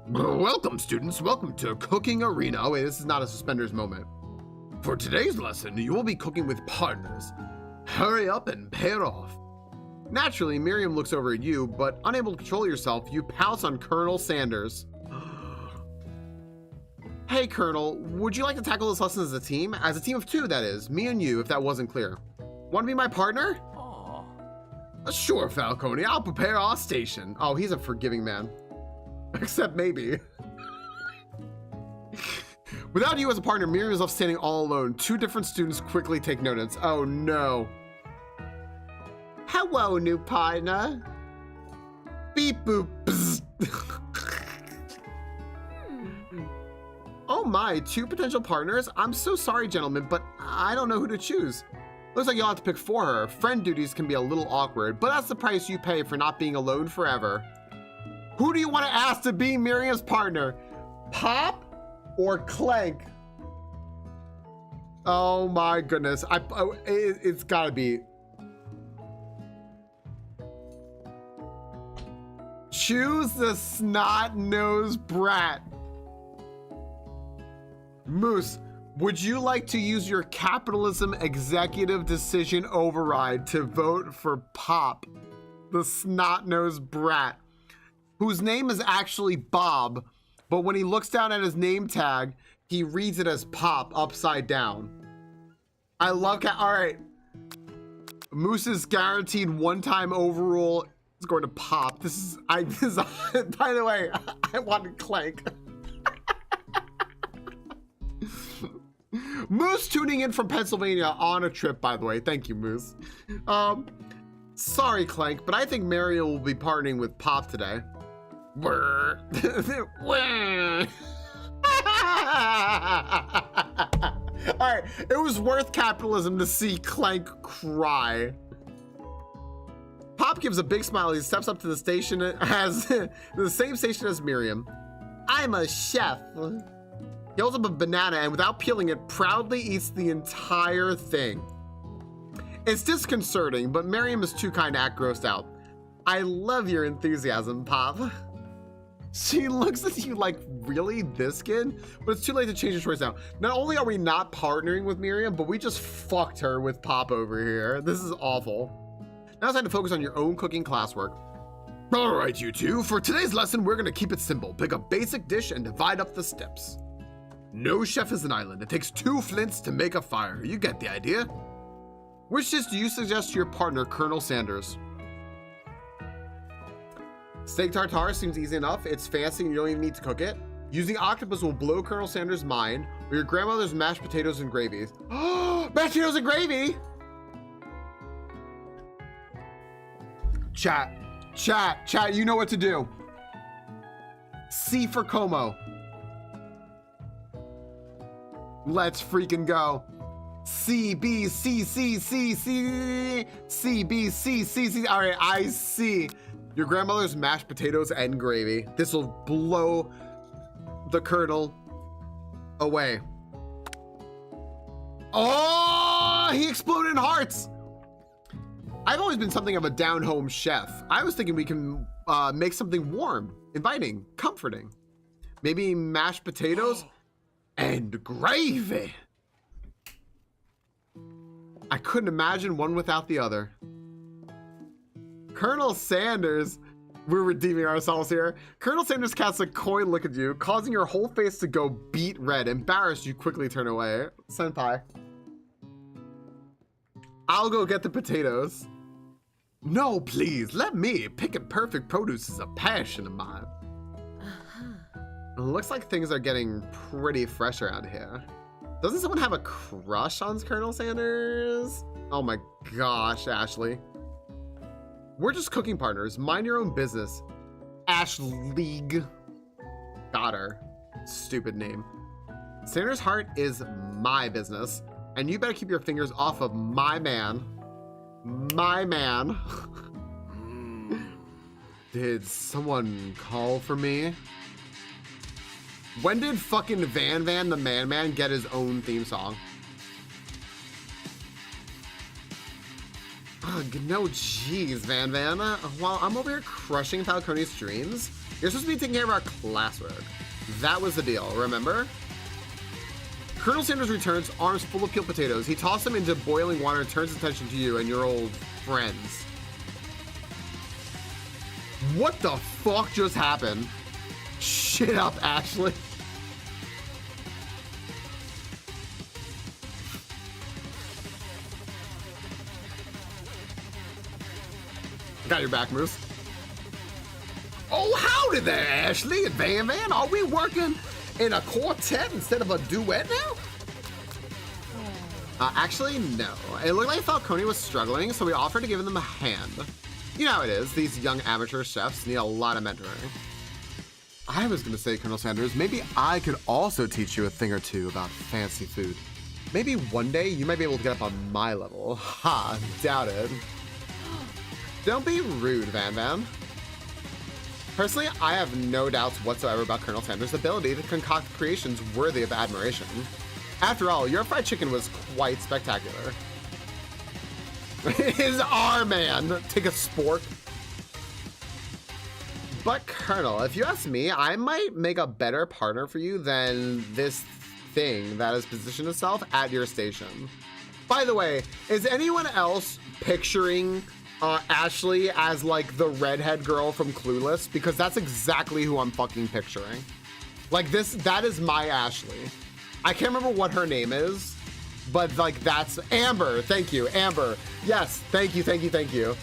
Welcome, students. Welcome to Cooking Arena. Oh wait, this is not a suspenders moment. For today's lesson, you will be cooking with partners. Hurry up and pair off. Naturally, Miriam looks over at you, but unable to control yourself, you pounce on Colonel Sanders. Hey, Colonel, would you like to tackle this lesson as a team? As a team of 2, that is. Me and you, if that wasn't clear. Want to be my partner? Sure, Falcone. I'll prepare our station. Oh, he's a forgiving man. Except maybe. Without you as a partner, Miriam is left standing all alone. 2 different students quickly take notice. Oh, no. Hello, new partner. Beep boop. Oh my, 2 potential partners? I'm so sorry, gentlemen, but I don't know who to choose. Looks like you'll have to pick for her. Friend duties can be a little awkward, but that's the price you pay for not being alone forever. Who do you want to ask to be Miriam's partner? Pop or Clank? Oh my goodness. It's gotta be. Choose the snot-nosed brat. Moose, would you like to use your capitalism executive decision override to vote for Pop, the snot-nosed brat, whose name is actually Bob, but when he looks down at his name tag, he reads it as Pop upside down. I love all right. Moose's guaranteed one-time overrule is going to Pop. This is by the way, I wanted Clank. Moose tuning in from Pennsylvania on a trip, by the way. Thank you, Moose. Sorry, Clank, but I think Mario will be partnering with Pop today. All right, it was worth capitalism to see Clank cry. Pop gives a big smile as he steps up to the station as the same station as Miriam. I'm a chef. He holds up a banana and without peeling it, proudly eats the entire thing. It's disconcerting, but Miriam is too kind to act grossed out. I love your enthusiasm, Pop. She looks at you like, really, this kid? But it's too late to change your choice now. Not only are we not partnering with Miriam, but we just fucked her with Pop over here. This is awful. Now it's time to focus on your own cooking classwork. All right, you two, for today's lesson, we're gonna keep it simple. Pick a basic dish and divide up the steps. No chef is an island. It takes 2 flints to make a fire. You get the idea. Which dish do you suggest to your partner, Colonel Sanders? Steak tartare seems easy enough. It's fancy and you don't even need to cook it. Using octopus will blow Colonel Sanders' mind, or your grandmother's mashed potatoes and gravy. Oh, mashed potatoes and gravy! Chat, you know what to do. C for Como. Let's freaking go. C, B, C, C, C, C, C, B, C, C, C. All right, I see. Your grandmother's mashed potatoes and gravy. This will blow the Colonel away. Oh, he exploded in hearts. I've always been something of a down-home chef. I was thinking we can make something warm, inviting, comforting. Maybe mashed potatoes and gravy. I couldn't imagine one without the other. Colonel Sanders, we're redeeming ourselves here. Colonel Sanders casts a coin look at you, causing your whole face to go beet red. Embarrassed, you quickly turn away. Senpai. I'll go get the potatoes. No, please, let me. Picking perfect produce is a passion of mine. It looks like things are getting pretty fresh around here. Doesn't someone have a crush on Colonel Sanders? Oh my gosh, Ashley. We're just cooking partners. Mind your own business. Ash League. Got her. Stupid name. Sanders' heart is my business, and you better keep your fingers off of my man. My man. Did someone call for me? When did fucking Van Van the Man Man get his own theme song? Ugh, no, jeez, Van Van. While I'm over here crushing Falcone's streams, you're supposed to be taking care of our classwork. That was the deal, remember? Colonel Sanders returns, arms full of peeled potatoes. He tosses them into boiling water and turns attention to you and your old friends. What the fuck just happened? Shit up, Ashley. Got your back, Moose. Oh, howdy there, Ashley and Van Van. Are we working in a quartet instead of a duet now? Actually, no. It looked like Falcone was struggling, so we offered to give them a hand. You know how it is. These young amateur chefs need a lot of mentoring. I was going to say, Colonel Sanders, maybe I could also teach you a thing or two about fancy food. Maybe one day you might be able to get up on my level. Ha, doubt it. Don't be rude, Van Van. Personally, I have no doubts whatsoever about Colonel Sanders' ability to concoct creations worthy of admiration. After all, your fried chicken was quite spectacular. His R-man, take a spork. But Colonel, if you ask me, I might make a better partner for you than this thing that has positioned itself at your station. By the way, is anyone else picturing Ashley as like the redhead girl from Clueless? Because that's exactly who I'm fucking picturing. Like that is my Ashley. I can't remember what her name is, but like that's Amber. Thank you, Amber. Yes, thank you.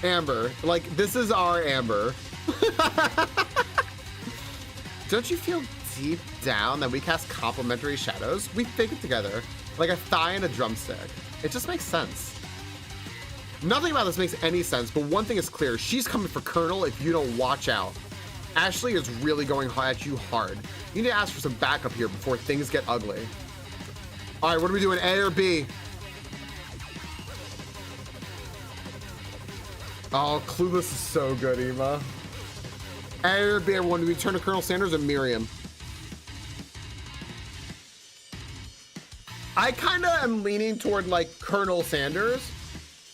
Amber, like this is our Amber. Don't you feel deep down that we cast complementary shadows? We think it together, like a thigh and a drumstick. It just makes sense. Nothing about this makes any sense, but one thing is clear. She's coming for Colonel if you don't watch out. Ashley is really going at you hard. You need to ask for some backup here before things get ugly. All right, what are we doing, A or B? Oh, Clueless is so good, Ema. A or B, everyone. Do we turn to Colonel Sanders or Miriam? I kind of am leaning toward like Colonel Sanders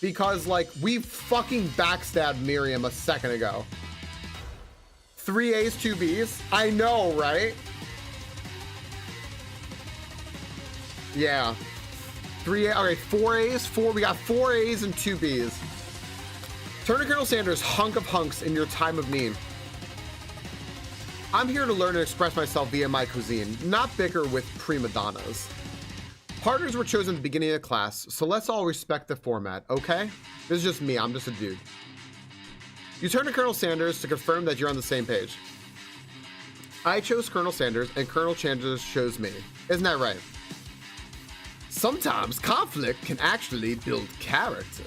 because like we fucking backstabbed Miriam a second ago. 3 A's, 2 B's. I know, right? Yeah. 3 A. All right, 4 A's. We got 4 A's and 2 B's. Turn to Colonel Sanders, hunk of hunks in your time of need. I'm here to learn and express myself via my cuisine, not bicker with prima donnas. Partners were chosen at the beginning of the class, so let's all respect the format, okay? This is just me, I'm just a dude. You turn to Colonel Sanders to confirm that you're on the same page. I chose Colonel Sanders, and Colonel Sanders chose me. Isn't that right? Sometimes conflict can actually build character.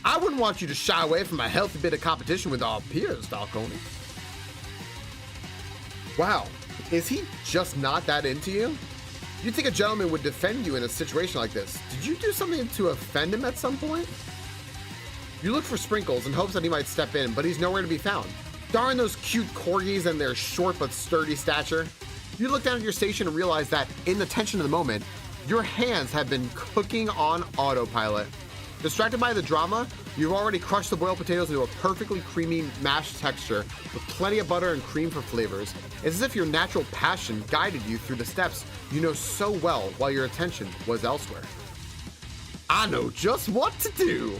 I wouldn't want you to shy away from a healthy bit of competition with our peers, Falcone. Wow, is he just not that into you? You'd think a gentleman would defend you in a situation like this. Did you do something to offend him at some point? You look for Sprinkles in hopes that he might step in, but he's nowhere to be found. Darn those cute corgis and their short but sturdy stature. You look down at your station and realize that, in the tension of the moment, your hands have been cooking on autopilot. Distracted by the drama, you've already crushed the boiled potatoes into a perfectly creamy mashed texture with plenty of butter and cream for flavors. It's as if your natural passion guided you through the steps you know so well while your attention was elsewhere. I know just what to do.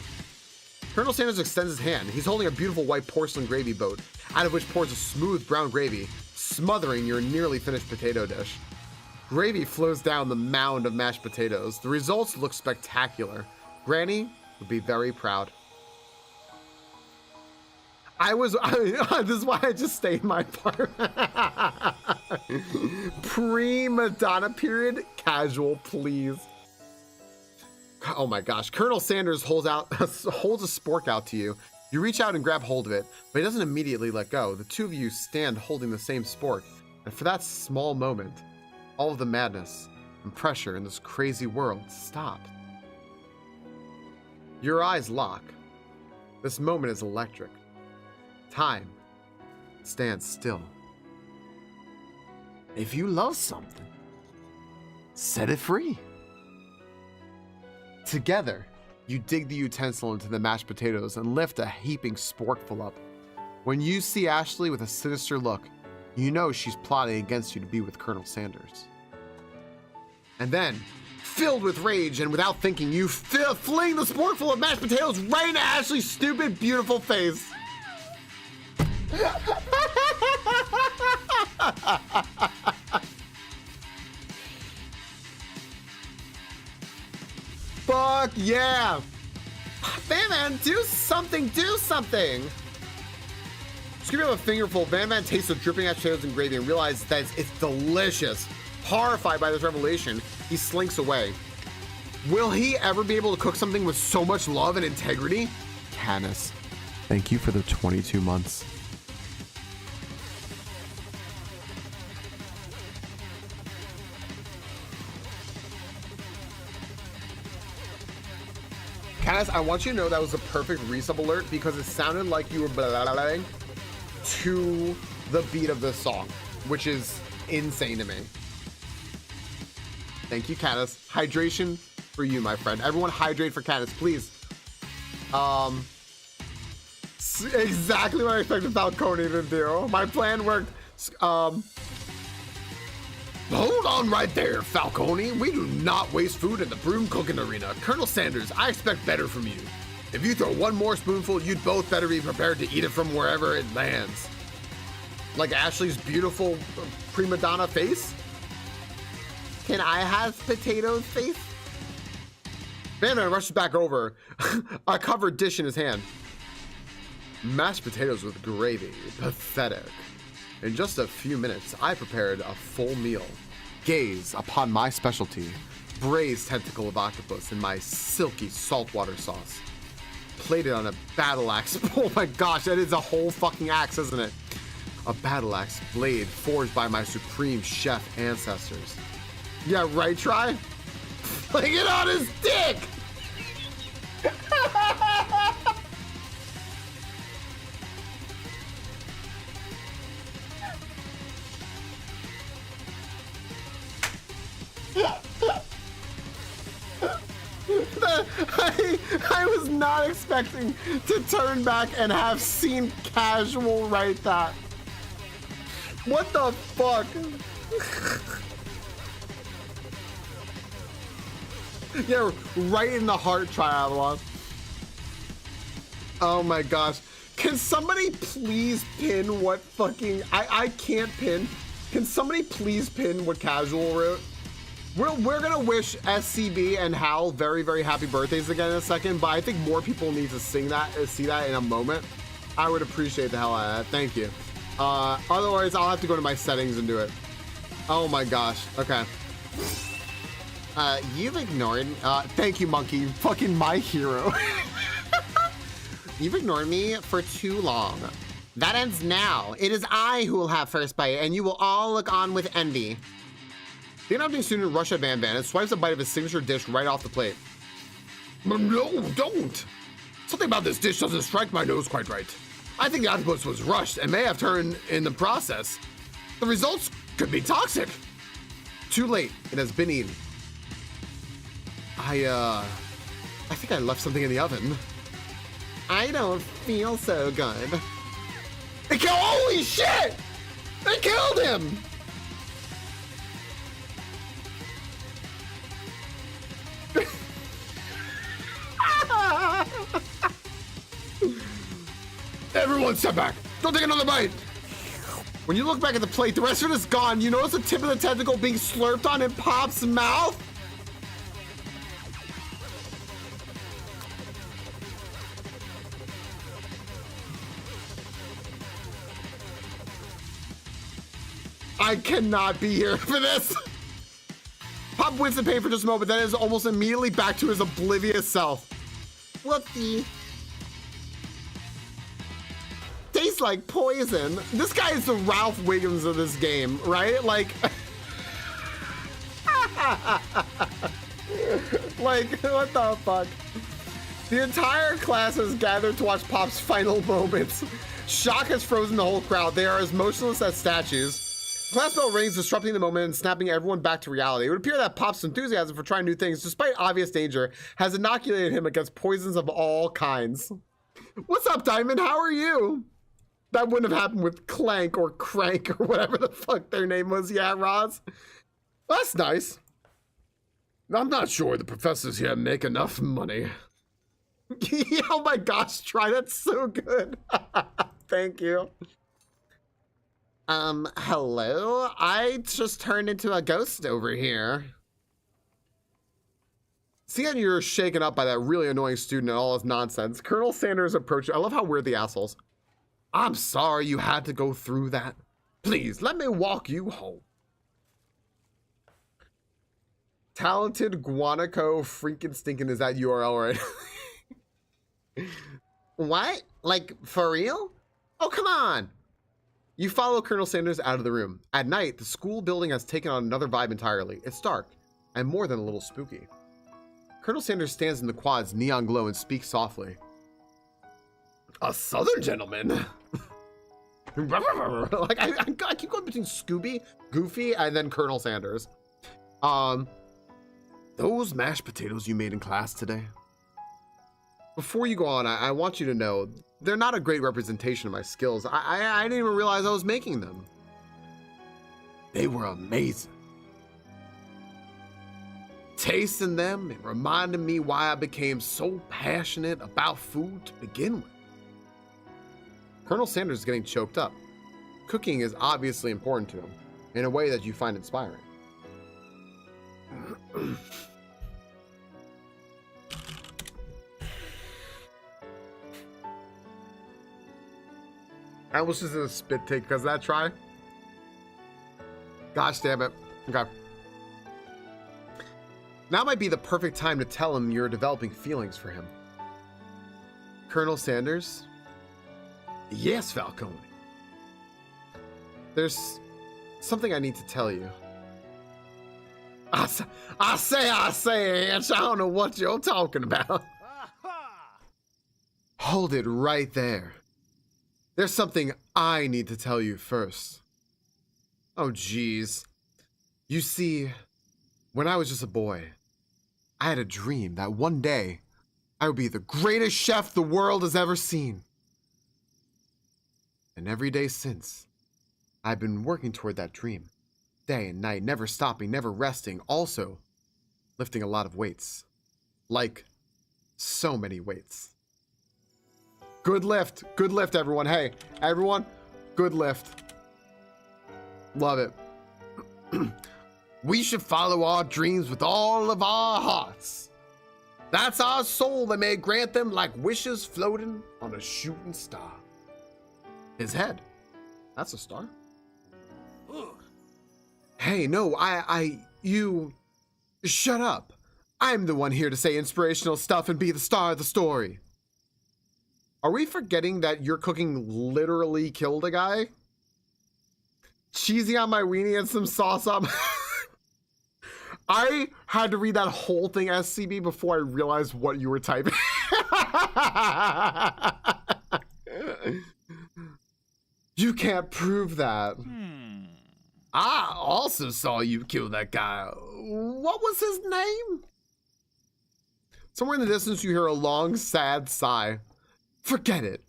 Colonel Sanders extends his hand. He's holding a beautiful white porcelain gravy boat, out of which pours a smooth brown gravy, smothering your nearly finished potato dish. Gravy flows down the mound of mashed potatoes. The results look spectacular. Granny would be very proud. This is why I just stay in my apartment. Pre-Madonna period, casual, please. Oh my gosh. Colonel Sanders holds a spork out to you. You reach out and grab hold of it, but he doesn't immediately let go. The two of you stand holding the same spork. And for that small moment, all of the madness and pressure in this crazy world stopped. Your eyes lock. This moment is electric. Time stands still. If you love something, set it free. Together, you dig the utensil into the mashed potatoes and lift a heaping sporkful up. When you see Ashley with a sinister look, you know she's plotting against you to be with Colonel Sanders. And then, filled with rage and without thinking, you fling the sporkful of mashed potatoes right into Ashley's stupid, beautiful face. Fuck yeah! Van Van, do something, do something! Scooping up a fingerful, Van Van tastes the dripping hot potatoes and gravy and realizes that it's delicious. Horrified by this revelation, he slinks away. Will he ever be able to cook something with so much love and integrity? Canis, thank you for the 22 months. Cass, I want you to know that was a perfect resub alert because it sounded like you were blah to the beat of this song, which is insane to me. Thank you, Caddis. Hydration for you, my friend. Everyone hydrate for Caddis, please. Exactly what I expected Falcone to do. My plan worked. Hold on right there, Falcone. We do not waste food in the broom cooking arena. Colonel Sanders, I expect better from you. If you throw one more spoonful, you'd both better be prepared to eat it from wherever it lands. Like Ashley's beautiful prima donna face? Can I have potatoes face? Banner rushes back over, a covered dish in his hand. Mashed potatoes with gravy, pathetic. In just a few minutes, I prepared a full meal. Gaze upon my specialty, braised tentacle of octopus in my silky saltwater sauce. Plated on a battle axe. Oh my gosh, that is a whole fucking axe, isn't it? A battle axe blade forged by my supreme chef ancestors. Yeah, right, Try? Fling it on his dick! I was not expecting to turn back and have seen Casual write that. What the fuck? Yeah, right in the heart, Triathlon. Oh my gosh. Can somebody please pin what fucking... I can't pin. Can somebody please pin what Casual wrote? We're gonna wish SCB and Hal very, very happy birthdays again in a second, but I think more people need to see that in a moment. I would appreciate the hell out of that. Thank you. Otherwise, I'll have to go to my settings and do it. Oh my gosh. Okay. You've ignored... thank you, Monkey. Fucking my hero. You've ignored me for too long. That ends now. It is I who will have first bite, and you will all look on with envy. The interrupting student Russia Van and swipes a bite of his signature dish right off the plate. No, don't. Something about this dish doesn't strike my nose quite right. I think the octopus was rushed and may have turned in the process. The results could be toxic. Too late. It has been eaten. I think I left something in the oven. I don't feel so good. Holy shit! They killed him! Everyone step back. Don't take another bite. When you look back at the plate, the rest of it is gone. You notice the tip of the tentacle being slurped on in Pop's mouth? I cannot be here for this. Pop wins the pain for just a moment, then is almost immediately back to his oblivious self. Whoopsie. Tastes like poison. This guy is the Ralph Wiggins of this game, right? Like, like, what the fuck? The entire class has gathered to watch Pop's final moments. Shock has frozen the whole crowd. They are as motionless as statues. Class bell rings, disrupting the moment and snapping everyone back to reality. It would appear that Pop's enthusiasm for trying new things, despite obvious danger, has inoculated him against poisons of all kinds. What's up, Diamond? How are you? That wouldn't have happened with Clank or Crank or whatever the fuck their name was. Yeah, Roz? That's nice. I'm not sure the professors here make enough money. Oh my gosh, Try, that's so good. Thank you. Hello? I just turned into a ghost over here. Seeing you're shaken up by that really annoying student and all his nonsense, Colonel Sanders approached you. I love how weird the assholes. I'm sorry you had to go through that. Please, let me walk you home. Talented Guanaco freaking stinking is that URL, right? What? Like, for real? Oh, come on. You follow Colonel Sanders out of the room. At night, the school building has taken on another vibe entirely. It's dark and more than a little spooky. Colonel Sanders stands in the quad's neon glow and speaks softly. A southern gentleman? Like, I keep going between Scooby, Goofy, and then Colonel Sanders. Those mashed potatoes you made in class today? Before you go on, I want you to know, they're not a great representation of my skills. I didn't even realize I was making them. They were amazing. Tasting them, it reminded me why I became so passionate about food to begin with. Colonel Sanders is getting choked up. Cooking is obviously important to him, in a way that you find inspiring. I was just in a spit take because of that try. Gosh damn it. Okay. Now might be the perfect time to tell him you're developing feelings for him. Colonel Sanders? Yes, Falcone. There's something I need to tell you. I say, Anch, I don't know what you're talking about. Hold it right there. There's something I need to tell you first. Oh, geez. You see, when I was just a boy, I had a dream that one day I would be the greatest chef the world has ever seen. And every day since, I've been working toward that dream. Day and night, never stopping, never resting. Also, lifting a lot of weights. Like, so many weights. Good lift, everyone. Hey, everyone, good lift. Love it. We should follow our dreams with all of our hearts. That's our soul that may grant them like wishes floating on a shooting star. His head. That's a star. Hey, no, you... Shut up. I'm the one here to say inspirational stuff and be the star of the story. Are we forgetting that your cooking literally killed a guy? Cheesy on my weenie and some sauce on my... I had to read that whole thing, SCB, before I realized what you were typing. You can't prove that. I also saw you kill that guy. What was his name? Somewhere in the distance, you hear a long, sad sigh. Forget it.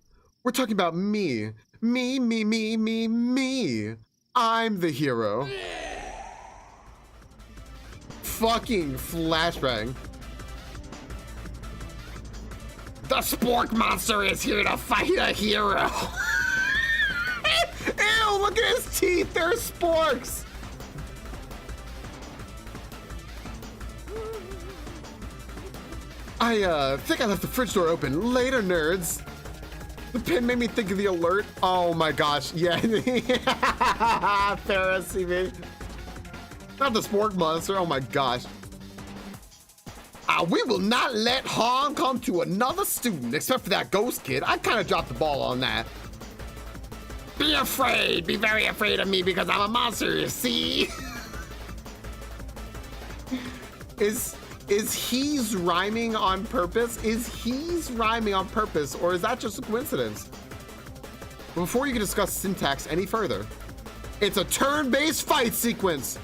We're talking about me. Me. I'm the hero. Fucking flashbang. The spork monster is here to fight a hero. Ew, look at his teeth. They're sporks. I think I left the fridge door open. Later, nerds. The pin made me think of the alert. Oh my gosh. Yeah. Fair SCV. Not the spork monster. Oh my gosh. We will not let harm come to another student, except for that ghost kid. I kind of dropped the ball on that. Be afraid. Be very afraid of me because I'm a monster, you see? Is he's rhyming on purpose? Is he's rhyming on purpose, or is that just a coincidence? Before you can discuss syntax any further, it's a turn-based fight sequence.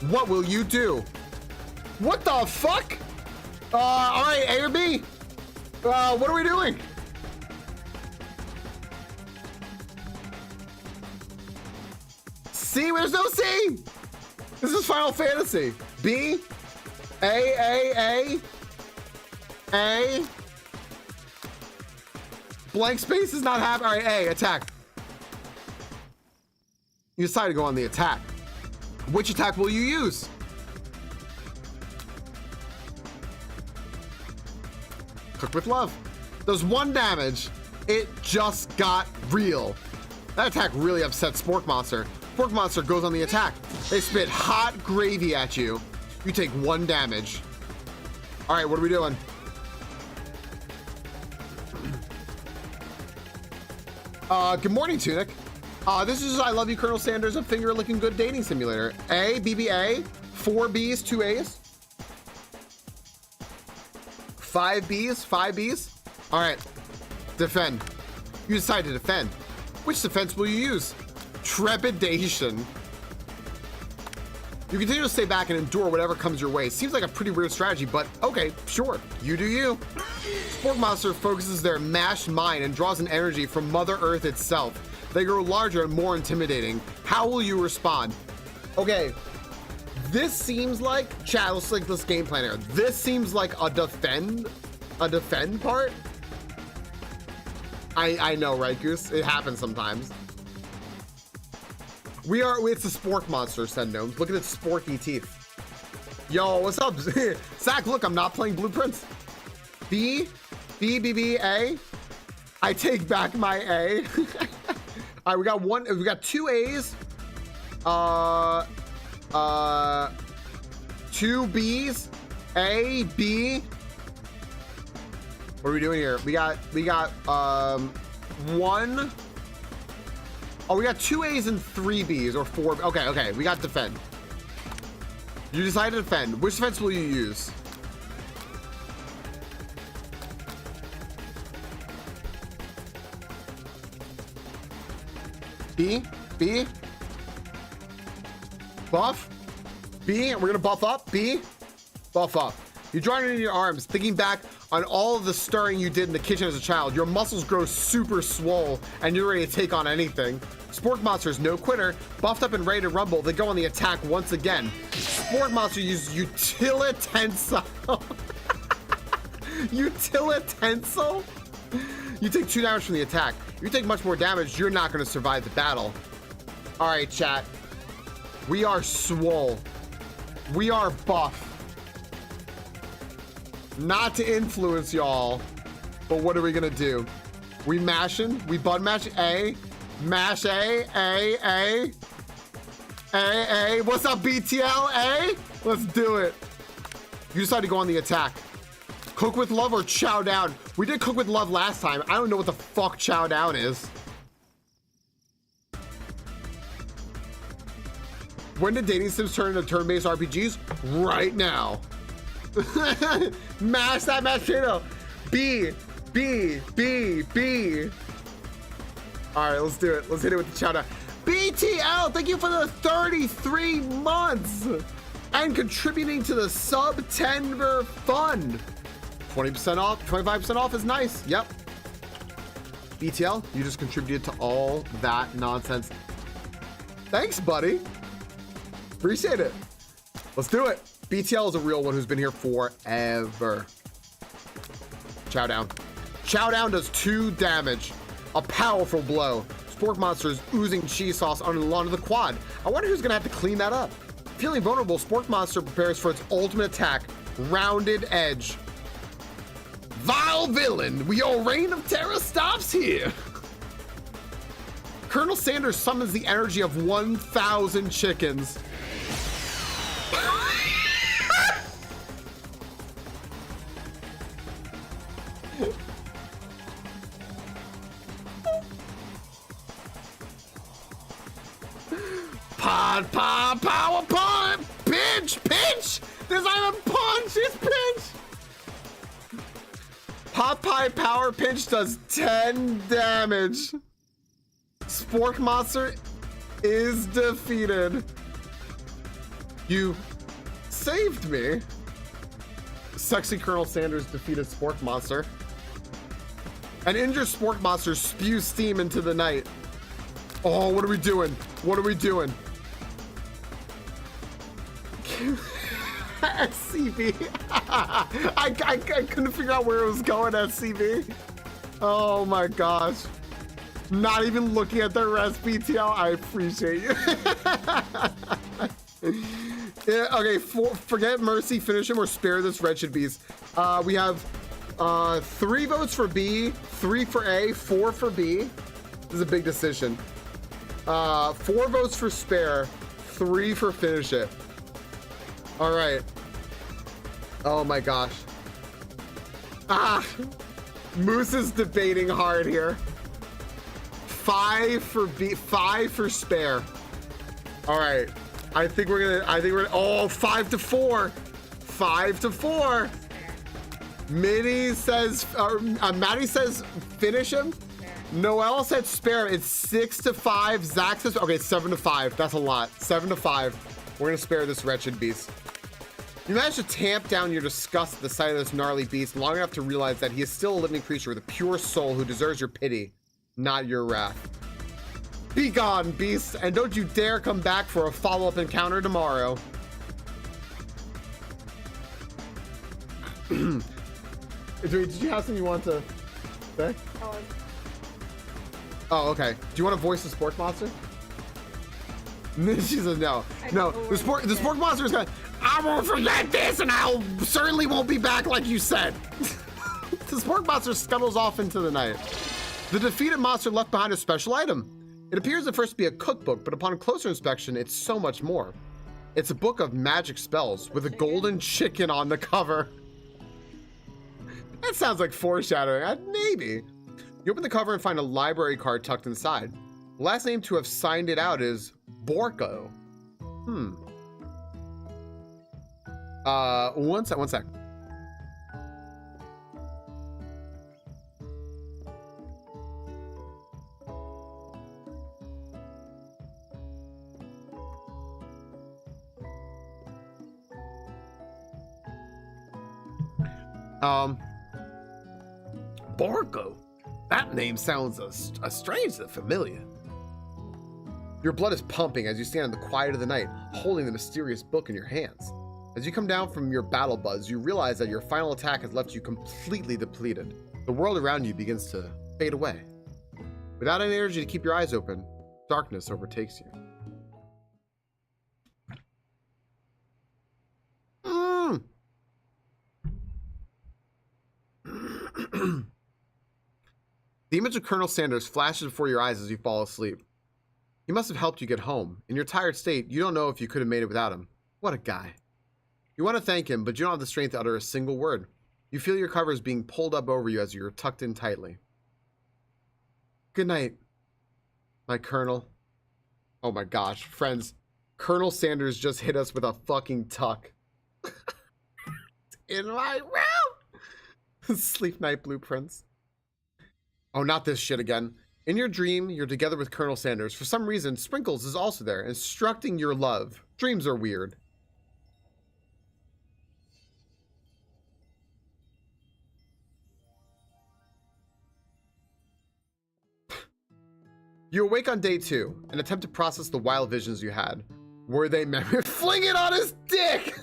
What will you do? What the fuck? All right, A or B? What are we doing? C? There's no C. This is Final Fantasy. B? A. Blank space is not happening. All right, A, attack. You decide to go on the attack. Which attack will you use? Cook with love. Does 1 damage. It just got real. That attack really upset Spork Monster. Spork Monster goes on the attack. They spit hot gravy at you. You take 1 damage. All right, what are we doing? Good morning, Tunic. This is I Love You, Colonel Sanders, a finger-licking good dating simulator. A, BBA, 4 Bs, 2 As. 5 Bs. All right, defend. You decide to defend. Which defense will you use? Trepidation. You continue to stay back and endure whatever comes your way. Seems like a pretty weird strategy, but okay, sure. You do you. Spork Monster focuses their mashed mind and draws an energy from Mother Earth itself. They grow larger and more intimidating. How will you respond? Okay, this seems like, chat, let's like this game plan here. This seems like a defend part. I know, right, Goose? It happens sometimes. It's a Spork Monster, said Gnomes. Look at its sporky teeth. Yo, what's up? Zach, look, I'm not playing Blueprints. B, A. I take back my A. All right, we got 2 A's. 2 B's. A, B. What are we doing here? We got 1. Oh, we got 2 A's and 3 B's or 4. Okay. We got defend. You decide to defend. Which defense will you use? B. Buff. B. We're gonna buff up. B. Buff up. You draw it into your arms, thinking back on all of the stirring you did in the kitchen as a child. Your muscles grow super swole, and you're ready to take on anything. Spork Monster is no quitter. Buffed up and ready to rumble, they go on the attack once again. Spork Monster uses Utilitensile. Utilitensile? You take 2 damage from the attack. If you take much more damage, you're not going to survive the battle. All right, chat. We are swole. We are buff. Not to influence y'all, but what are we gonna do? We mashing? We bud mash A? Mash A? A. What's up, BTL? A? Let's do it. You decide to go on the attack. Cook with love or chow down? We did cook with love last time. I don't know what the fuck chow down is. When did dating sims turn into turn-based RPGs? Right now. Mash that machino. B. All right, let's do it. Let's hit it with the shout out. BTL, thank you for the 33 months and contributing to the September fund. 20% off, 25% off is nice. Yep. BTL, you just contributed to all that nonsense. Thanks, buddy. Appreciate it. Let's do it. BTL is a real one who's been here forever. Chow down. Chow down does 2 damage. A powerful blow. Spork Monster is oozing cheese sauce onto the quad. I wonder who's gonna have to clean that up. Feeling vulnerable, Spork Monster prepares for its ultimate attack. Rounded edge. Vile villain, your reign of terror stops here. Colonel Sanders summons the energy of 1,000 chickens. Power punch! Pinch! There's not even punch, it's pinch! Popeye power pinch does 10 damage. Spork Monster is defeated. You saved me. Sexy Colonel Sanders defeated Spork Monster. An injured Spork Monster spews steam into the night. Oh, what are we doing? What are we doing? SCB. I couldn't figure out where it was going, SCB. Oh my gosh. Not even looking at the rest, BTL. I appreciate you. Yeah, okay, forget Mercy, finish him, or spare this wretched beast. We have 3 votes for B, 3 for A, 4 for B. This is a big decision. 4 votes for spare, 3 for finish it. All right. Oh my gosh. Moose is debating hard here. 5 for B, 5 for spare. All right. I think we're gonna, oh, 5 to 4. 5 to 4. Minnie says, Maddie says finish him. Noelle said spare him. It's 6-5. Zach says, okay, 7-5. That's a lot. 7-5. We're gonna spare this wretched beast. You managed to tamp down your disgust at the sight of this gnarly beast long enough to realize that he is still a living creature with a pure soul who deserves your pity, not your wrath. Be gone, beast, and don't you dare come back for a follow-up encounter tomorrow. Did you have something you want to say? Oh, okay. Do you want to voice the spork monster? She says no. No, the spork monster is gonna, I won't forget this, and I certainly won't be back like you said. The spork monster scuttles off into the night. The defeated monster left behind a special item. It appears at first to be a cookbook, but upon closer inspection, it's so much more. It's a book of magic spells with a golden chicken on the cover. That sounds like foreshadowing. Maybe. You open the cover and find a library card tucked inside. The last name to have signed it out is Borko. One sec. Borko. That name sounds strangely familiar. Your blood is pumping as you stand in the quiet of the night, holding the mysterious book in your hands. As you come down from your battle buzz, you realize that your final attack has left you completely depleted. The world around you begins to fade away. Without any energy to keep your eyes open, darkness overtakes you. The image of Colonel Sanders flashes before your eyes as you fall asleep. He must have helped you get home. In your tired state, you don't know if you could have made it without him. What a guy. You want to thank him, but you don't have the strength to utter a single word. You feel your covers being pulled up over you as you're tucked in tightly. Good night, my Colonel. Oh my gosh, friends. Colonel Sanders just hit us with a fucking tuck. In my room. Sleep night blueprints. Oh, not this shit again. In your dream, you're together with Colonel Sanders. For some reason, Sprinkles is also there, instructing your love. Dreams are weird. You awake on day 2 and attempt to process the wild visions you had. Were they memories? Fling it on his dick!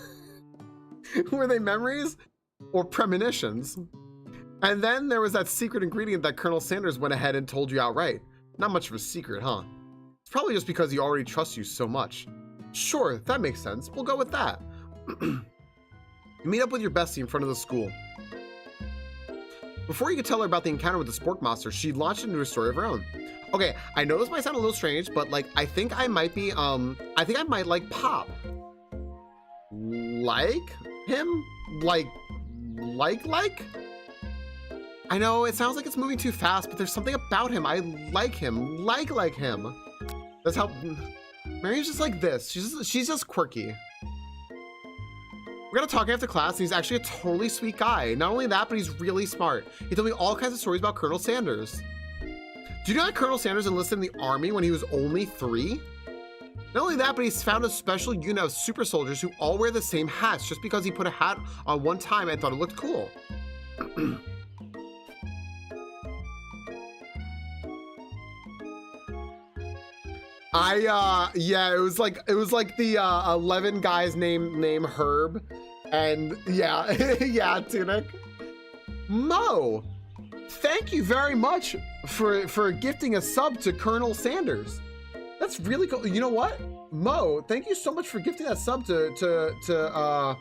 Were they memories or premonitions? And then there was that secret ingredient that Colonel Sanders went ahead and told you outright. Not much of a secret, huh? It's probably just because he already trusts you so much. Sure, that makes sense. We'll go with that. You meet up with your bestie in front of the school. Before you could tell her about the encounter with the spork monster, she launched into a story of her own. Okay, I know this might sound a little strange, but like, I think I might be, I think I might like Pop. Like him? Like? I know it sounds like it's moving too fast, but there's something about him. I like him, like him. That's how, Mary's just like this. She's just quirky. We're gonna talk after class, and he's actually a totally sweet guy. Not only that, but he's really smart. He told me all kinds of stories about Colonel Sanders. Do you know that Colonel Sanders enlisted in the army when he was only 3? Not only that, but he's found a special unit of super soldiers who all wear the same hats just because he put a hat on one time and thought it looked cool. Yeah, it was like the 11 guys named Herb, and yeah, yeah, Tunic. Mo, thank you very much for gifting a sub to Colonel Sanders. That's really cool. You know what, Mo, thank you so much for gifting that sub to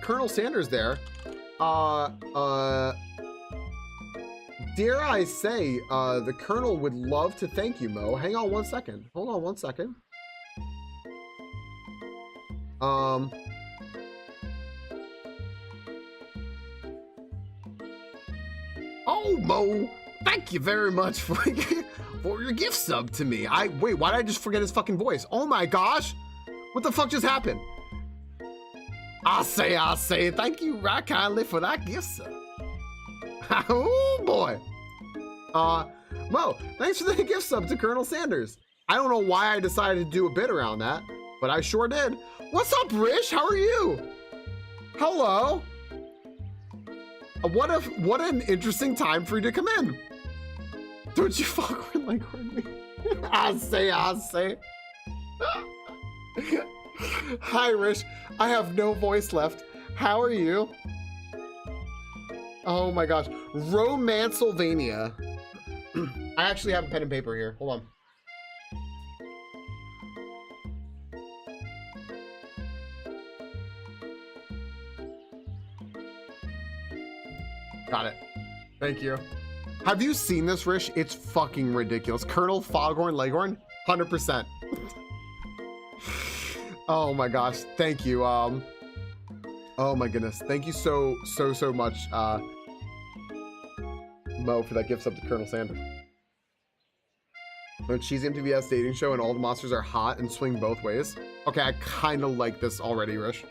Colonel Sanders there. Dare I say, the Colonel would love to thank you, Mo. Hang on one second. Hold on one second. Oh, Mo, thank you very much for your gift sub to me. Wait, why did I just forget his fucking voice? Oh my gosh, what the fuck just happened? I say, thank you right kindly for that gift, sir. Oh boy. Mo, thanks for the gift sub to Colonel Sanders. I don't know why I decided to do a bit around that, but I sure did. What's up, Rish? How are you? Hello. What an interesting time for you to come in. Don't you fuck with like me? I say. Hi, Rish. I have no voice left. How are you? Oh my gosh. Romancylvania. I actually have a pen and paper here. Hold on. Got it. Thank you. Have you seen this, Rish? It's fucking ridiculous. Colonel Foghorn Leghorn? 100%. Oh my gosh. Thank you. Oh my goodness. Thank you so much, Mo, for that gift sub to Colonel Sanders. A cheesy MTVS dating show and all the monsters are hot and swing both ways. Okay, I kind of like this already, Rish.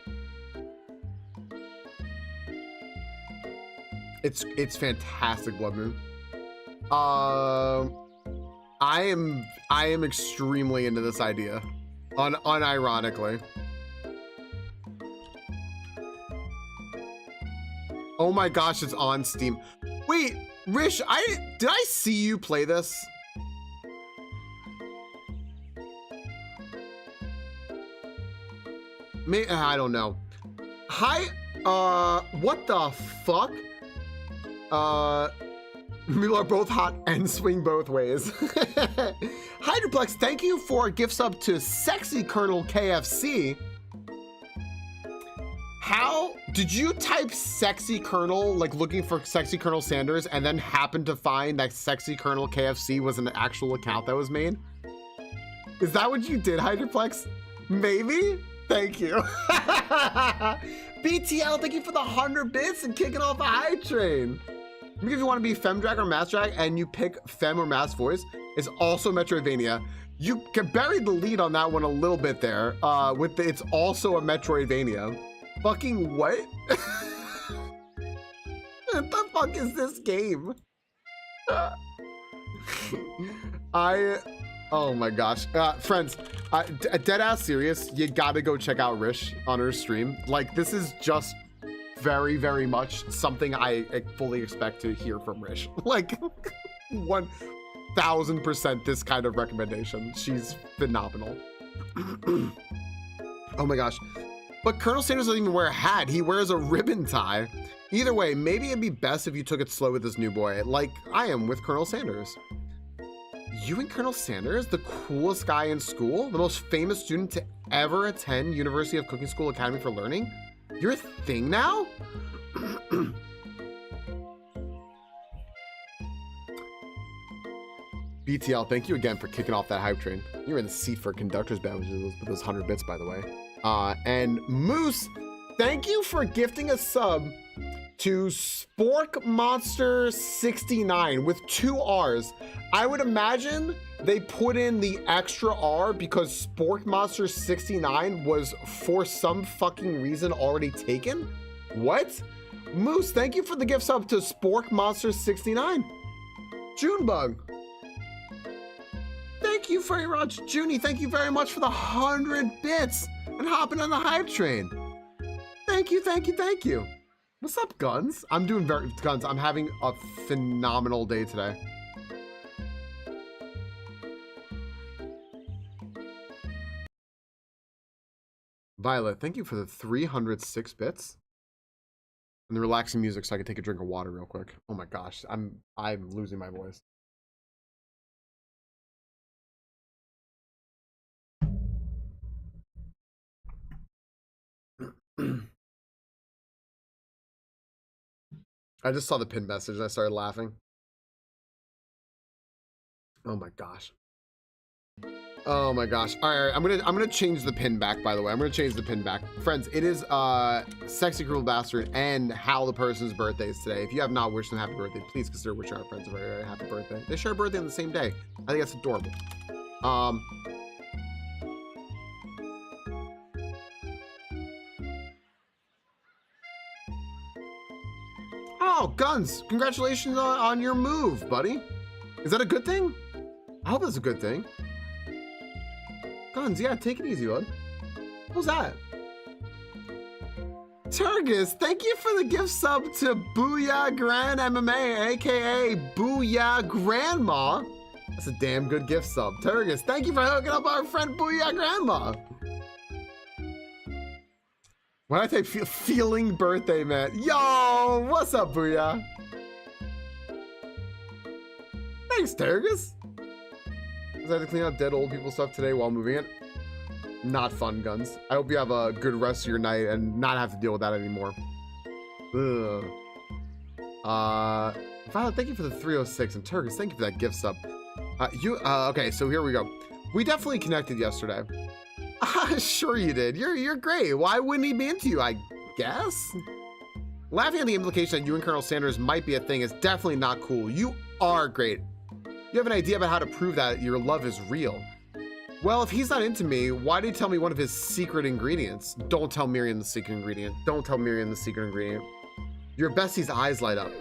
It's fantastic, Blood Moon. I am extremely into this idea, unironically. Oh my gosh, it's on Steam. Wait, Rish, did I see you play this? I don't know. Hi, what the fuck? People are both hot and swing both ways. Hydroplex, thank you for a gift sub to Sexy Colonel KFC. How did you type Sexy Colonel, like looking for Sexy Colonel Sanders, and then happen to find that Sexy Colonel KFC was an actual account that was made? Is that what you did, Hydroplex? Maybe? Thank you. BTL, thank you for the 100 bits and kicking off the hype train. Maybe if you want to be Femdrag or Massdrag and you pick Fem or Mass Voice, it's also Metroidvania. You can bury the lead on that one a little bit there. It's also a Metroidvania. Fucking what? What the fuck is this game? Oh my gosh. Friends, dead ass serious, you gotta go check out Rish on her stream. Like, this is just very much something I fully expect to hear from Rish. Like, 1000% this kind of recommendation. She's phenomenal. Oh my gosh. But Colonel Sanders doesn't even wear a hat. He wears a ribbon tie. Either way, maybe it'd be best if you took it slow with this new boy, like I am with Colonel Sanders. You and Colonel Sanders, the coolest guy in school, the most famous student to ever attend University of Cooking School Academy for Learning? You're a thing now? BTL, thank you again for kicking off that hype train. You're in the seat for a conductor's badge with those 100 bits, by the way. And Moose, thank you for gifting a sub to Spork Monster 69 with 2 R's. I would imagine they put in the extra R because Spork Monster 69 was for some fucking reason already taken. What? Moose, thank you for the gift sub to Spork Monster 69. Junebug, thank you very much. Junie, thank you very much for the 100 bits and hopping on the hype train. Thank you. What's up, Guns? I'm doing Guns, I'm having a phenomenal day today. Violet, thank you for the 306 bits. And the relaxing music so I can take a drink of water real quick. Oh my gosh, I'm losing my voice. I just saw the pin message and I started laughing. Oh my gosh. Oh my gosh. All right, I'm gonna change the pin back, by the way. I'm gonna change the pin back. Friends, it is Sexy Cruel Bastard and How the person's birthday is today. If you have not wished them happy birthday, please consider wishing our friends a very, very happy birthday. They share a birthday on the same day. I think that's adorable. Wow, Guns, congratulations on your move, buddy. Is that a good thing? I hope that's a good thing. Guns, yeah, take it easy, bud. What was that? Turgus, thank you for the gift sub to Booyah Grand MMA, aka Booyah Grandma. That's a damn good gift sub. Turgus, thank you for hooking up our friend Booyah Grandma. When I say feeling birthday, man. Yo, what's up, Booyah? Thanks, Turgus. I had to clean up dead old people stuff today while moving it. Not fun, Guns. I hope you have a good rest of your night and not have to deal with that anymore. Ugh. Violet, thank you for the 306, and Turgus, thank you for that gift sub. Okay, so here we go. We definitely connected yesterday. Sure you did. You're great. Why wouldn't he be into you, I guess? Laughing at the implication that you and Colonel Sanders might be a thing is definitely not cool. You are great. You have an idea about how to prove that your love is real. Well, if he's not into me, why did he tell me one of his secret ingredients? Don't tell Miriam the secret ingredient. Don't tell Miriam the secret ingredient. Your bestie's eyes light up.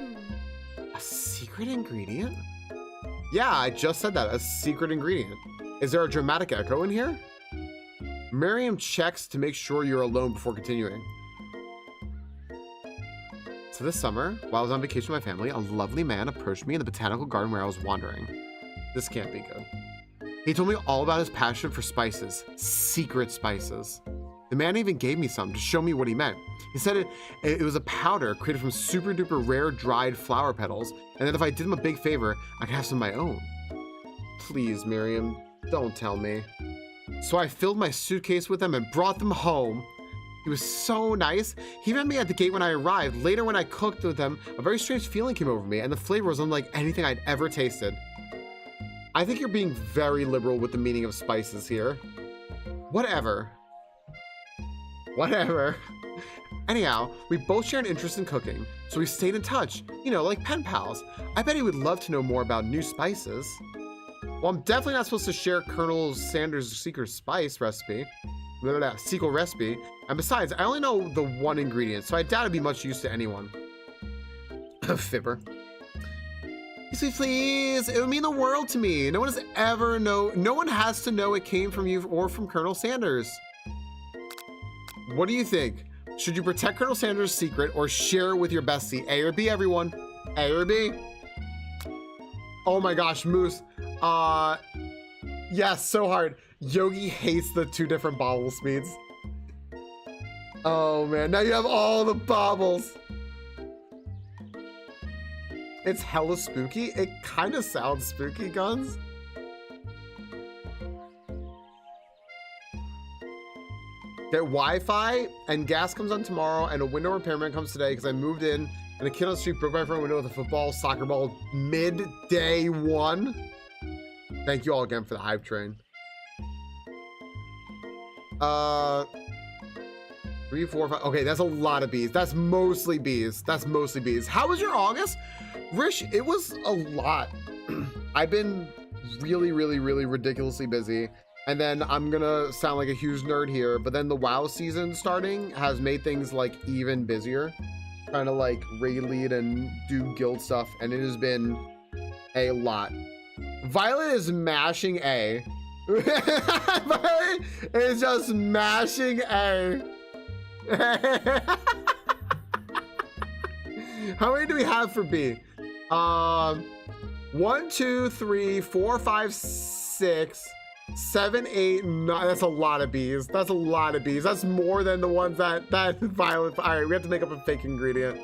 A secret ingredient? Yeah, I just said that. A secret ingredient. Is there a dramatic echo in here? Miriam checks to make sure you're alone before continuing. So this summer, while I was on vacation with my family, a lovely man approached me in the botanical garden where I was wandering. This can't be good. He told me all about his passion for spices, secret spices. The man even gave me some to show me what he meant. He said it was a powder created from super duper rare dried flower petals, and that if I did him a big favor, I could have some of my own. Please, Miriam, don't tell me. So I filled my suitcase with them and brought them home. He was so nice. He met me at the gate when I arrived. Later, when I cooked with them, a very strange feeling came over me, and the flavor was unlike anything I'd ever tasted. I think you're being very liberal with the meaning of spices here. Whatever. Whatever. Anyhow, we both share an interest in cooking, so we stayed in touch, you know, like pen pals. I bet he would love to know more about new spices. Well, I'm definitely not supposed to share Colonel Sanders' secret spice recipe. Secret recipe. And besides, I only know the one ingredient, so I doubt it'd be much use to anyone. Fibber. Please, it would mean the world to me. No one has to know it came from you or from Colonel Sanders. What do you think? Should you protect Colonel Sanders' secret or share it with your bestie? A or B, everyone? A or B? Oh my gosh, Moose. Yes, so hard. Yogi hates the 2 different bobble speeds. Oh man, now you have all the bobbles. It's hella spooky. It kind of sounds spooky, Guns. Get Wi-Fi and gas comes on tomorrow and a window repairman comes today because I moved in and a kid on the street broke my front window with a football, soccer ball, midday 1. Thank you all again for the hype train. 3, 4, 5. Okay, that's a lot of bees. That's mostly bees. That's mostly bees. How was your August? Rish, it was a lot. I've been really ridiculously busy. And then I'm gonna sound like a huge nerd here, but then the WoW season starting has made things like even busier. Trying to like raid lead and do guild stuff, and it has been a lot. Violet is mashing A. Violet is just mashing A. How many do we have for B? 1, 2, 3, 4, 5, 6, 7, 8, 9. That's a lot of bees. That's a lot of bees. That's more than the ones that Violet. All right, we have to make up a fake ingredient.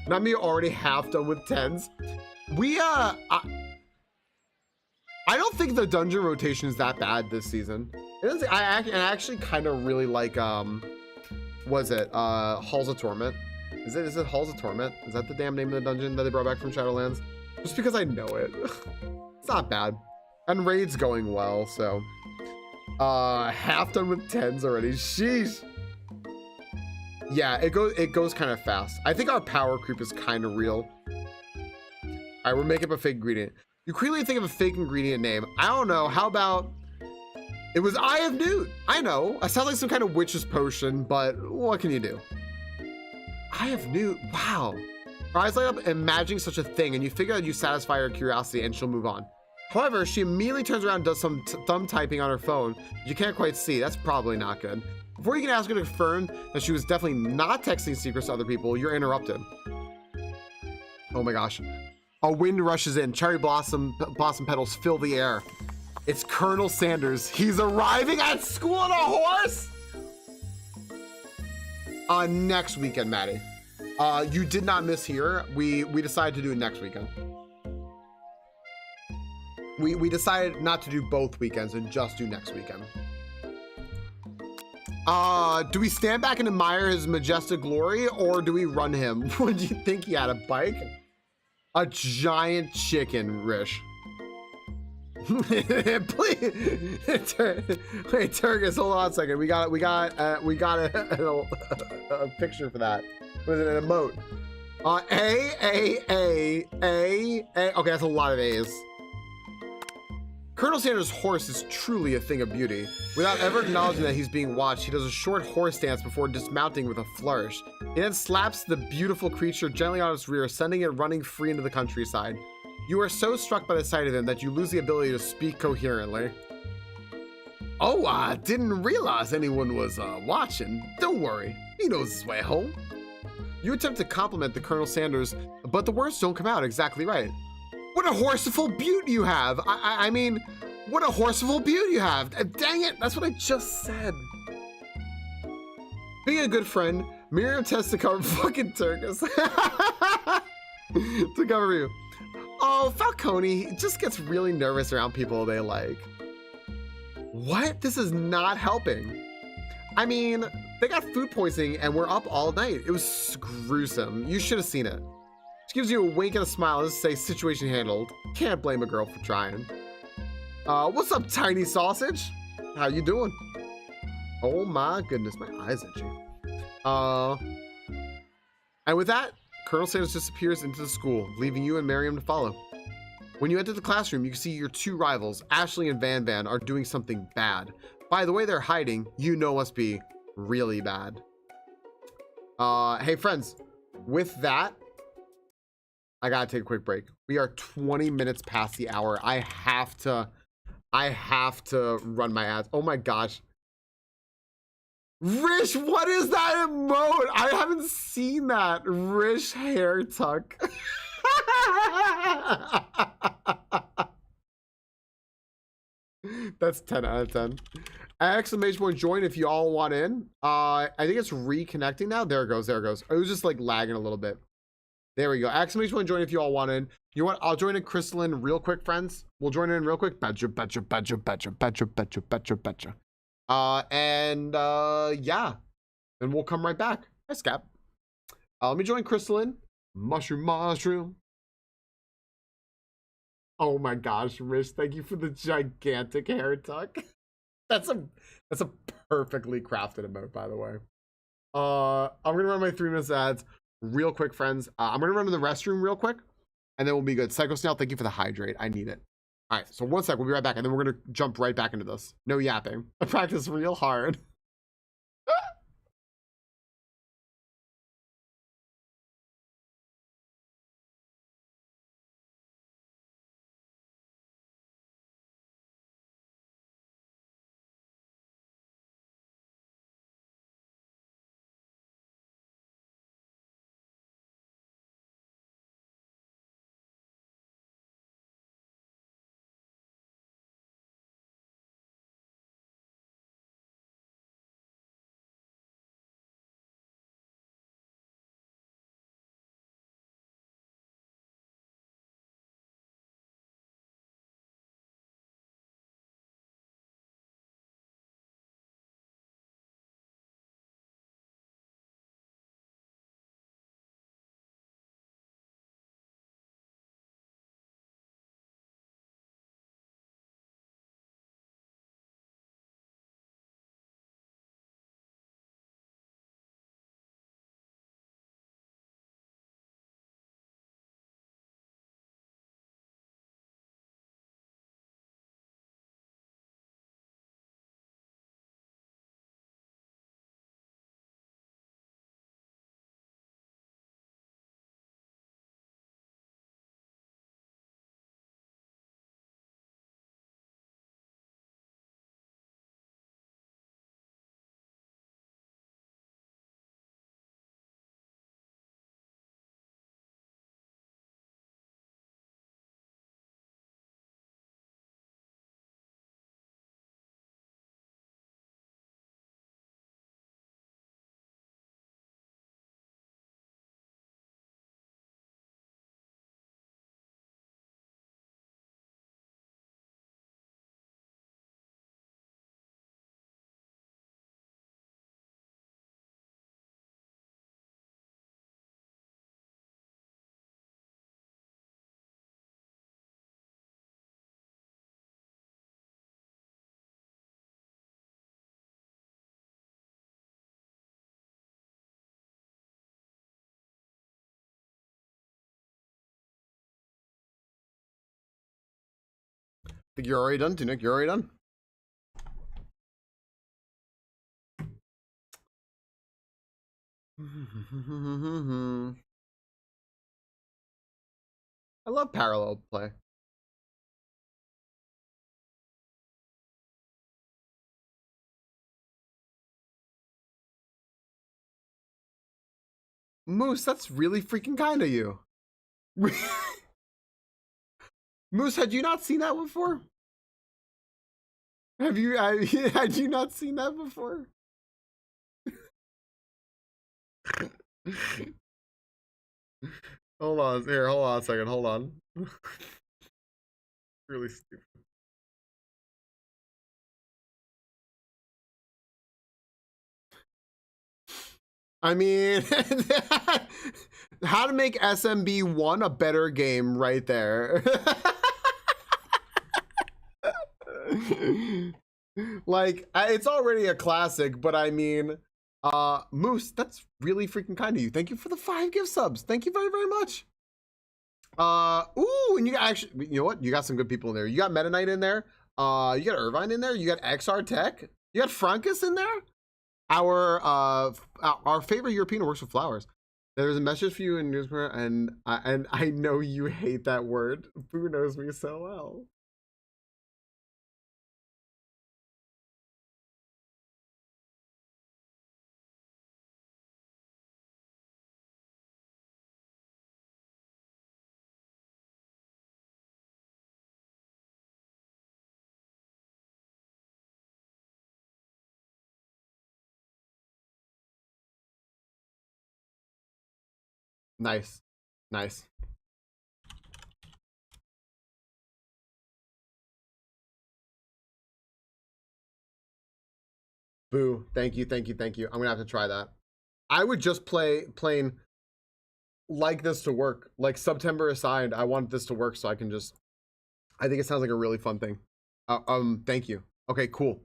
Not me already half done with 10s. We I don't think the dungeon rotation is that bad this season. I actually kind of really like was it Halls of Torment? Is it Halls of Torment? Is that the damn name of the dungeon that they brought back from Shadowlands? Just because I know it. It's not bad. And raid's going well, so half done with 10s already. Sheesh. Yeah, it goes kind of fast. I think our power creep is kind of real. All right, we're making up a fake ingredient. You clearly think of a fake ingredient name. I don't know. How about it was Eye of Newt? I know. I sound like some kind of witch's potion, but what can you do? Eye of Newt. Wow. Her eyes light up imagining such a thing, and you figure that you satisfy her curiosity and she'll move on. However, she immediately turns around and does some thumb typing on her phone. You can't quite see. That's probably not good. Before you can ask her to confirm that she was definitely not texting secrets to other people, you're interrupted. Oh my gosh. A wind rushes in. Cherry blossom petals fill the air. It's Colonel Sanders. He's arriving at school on a horse? Next weekend, Maddie. You did not miss here. We decided to do it next weekend. We decided not to do both weekends and just do next weekend. Do we stand back and admire his majestic glory, or do we run him? What do you think he had, a bike? A giant chicken, Rish. Please, wait, Turgus, hold on a second. We got a picture for that. What is it, an emote? A. Okay, that's a lot of A's. Colonel Sanders' horse is truly a thing of beauty. Without ever acknowledging that he's being watched, he does a short horse dance before dismounting with a flourish. He then slaps the beautiful creature gently on its rear, sending it running free into the countryside. You are so struck by the sight of him that you lose the ability to speak coherently. Oh, I didn't realize anyone was watching. Don't worry, he knows his way home. You attempt to compliment the Colonel Sanders, but the words don't come out exactly right. What a horseful beaut you have! I mean, what a horseful beaut you have! Dang it, that's what I just said. Being a good friend, Miriam tests to cover fucking Turkus. To cover you. Oh, Falcone just gets really nervous around people they like. What? This is not helping. I mean, they got food poisoning and we're up all night. It was gruesome. You should have seen it. She gives you a wink and a smile as to say situation handled. Can't blame a girl for trying. What's up, tiny sausage? How you doing? Oh my goodness, my eyes itchy. And with that, Colonel Sanders disappears into the school, leaving you and Miriam to follow. When you enter the classroom, you can see your two rivals, Ashley and Van Van, are doing something bad. By the way they're hiding, you know must be really bad. Hey friends, with that, I gotta take a quick break. We are 20 minutes past the hour. I have to run my ads. Oh my gosh. Rish, what is that emote? I haven't seen that. Rish hair tuck. That's 10 out of 10. Exclamation point join if you all want in. I think it's reconnecting now. There it goes. There it goes. It was just like lagging a little bit. There we go. Exclamation point join if you all want in. You know what? I'll join in Crystalline real quick, friends. We'll join in real quick. Betcha. Yeah. And we'll come right back. Hi, Scap. Let me join Crystalline. Mushroom. Oh my gosh, Rish, thank you for the gigantic hair tuck. That's a perfectly crafted emote, by the way. I'm gonna run my 3 minutes ads real quick, friends. I'm gonna run to the restroom real quick, and then we'll be good. Psycho Snail, thank you for the hydrate. I need it. All right, so 1 sec, we'll be right back, and then we're gonna jump right back into this. No yapping. I practice real hard. think you're already done, Tunic. You're already done. I love parallel play. Moose, that's really freaking kind of you. Moose, had you not seen that before? Had you not seen that before? Hold on, here, hold on a second, hold on. Really stupid. I mean, how to make SMB1 a better game right there. Like, it's already a classic, but I mean, Moose, that's really freaking kind of you. Thank you for the 5 gift subs. Thank you very, very much. Ooh, and you got actually, you know what? You got some good people in there. You got Meta Knight in there. You got Irvine in there. You got XR Tech. You got Frankus in there. Our favorite European who works with flowers. There's a message for you in newspaper, and I know you hate that word. Boo knows me so well. Nice. Nice. Boo. Thank you, thank you, thank you. I'm gonna have to try that. I would just plain like this to work. Like September aside, I want this to work so I can just, I think it sounds like a really fun thing. Thank you. Okay, cool.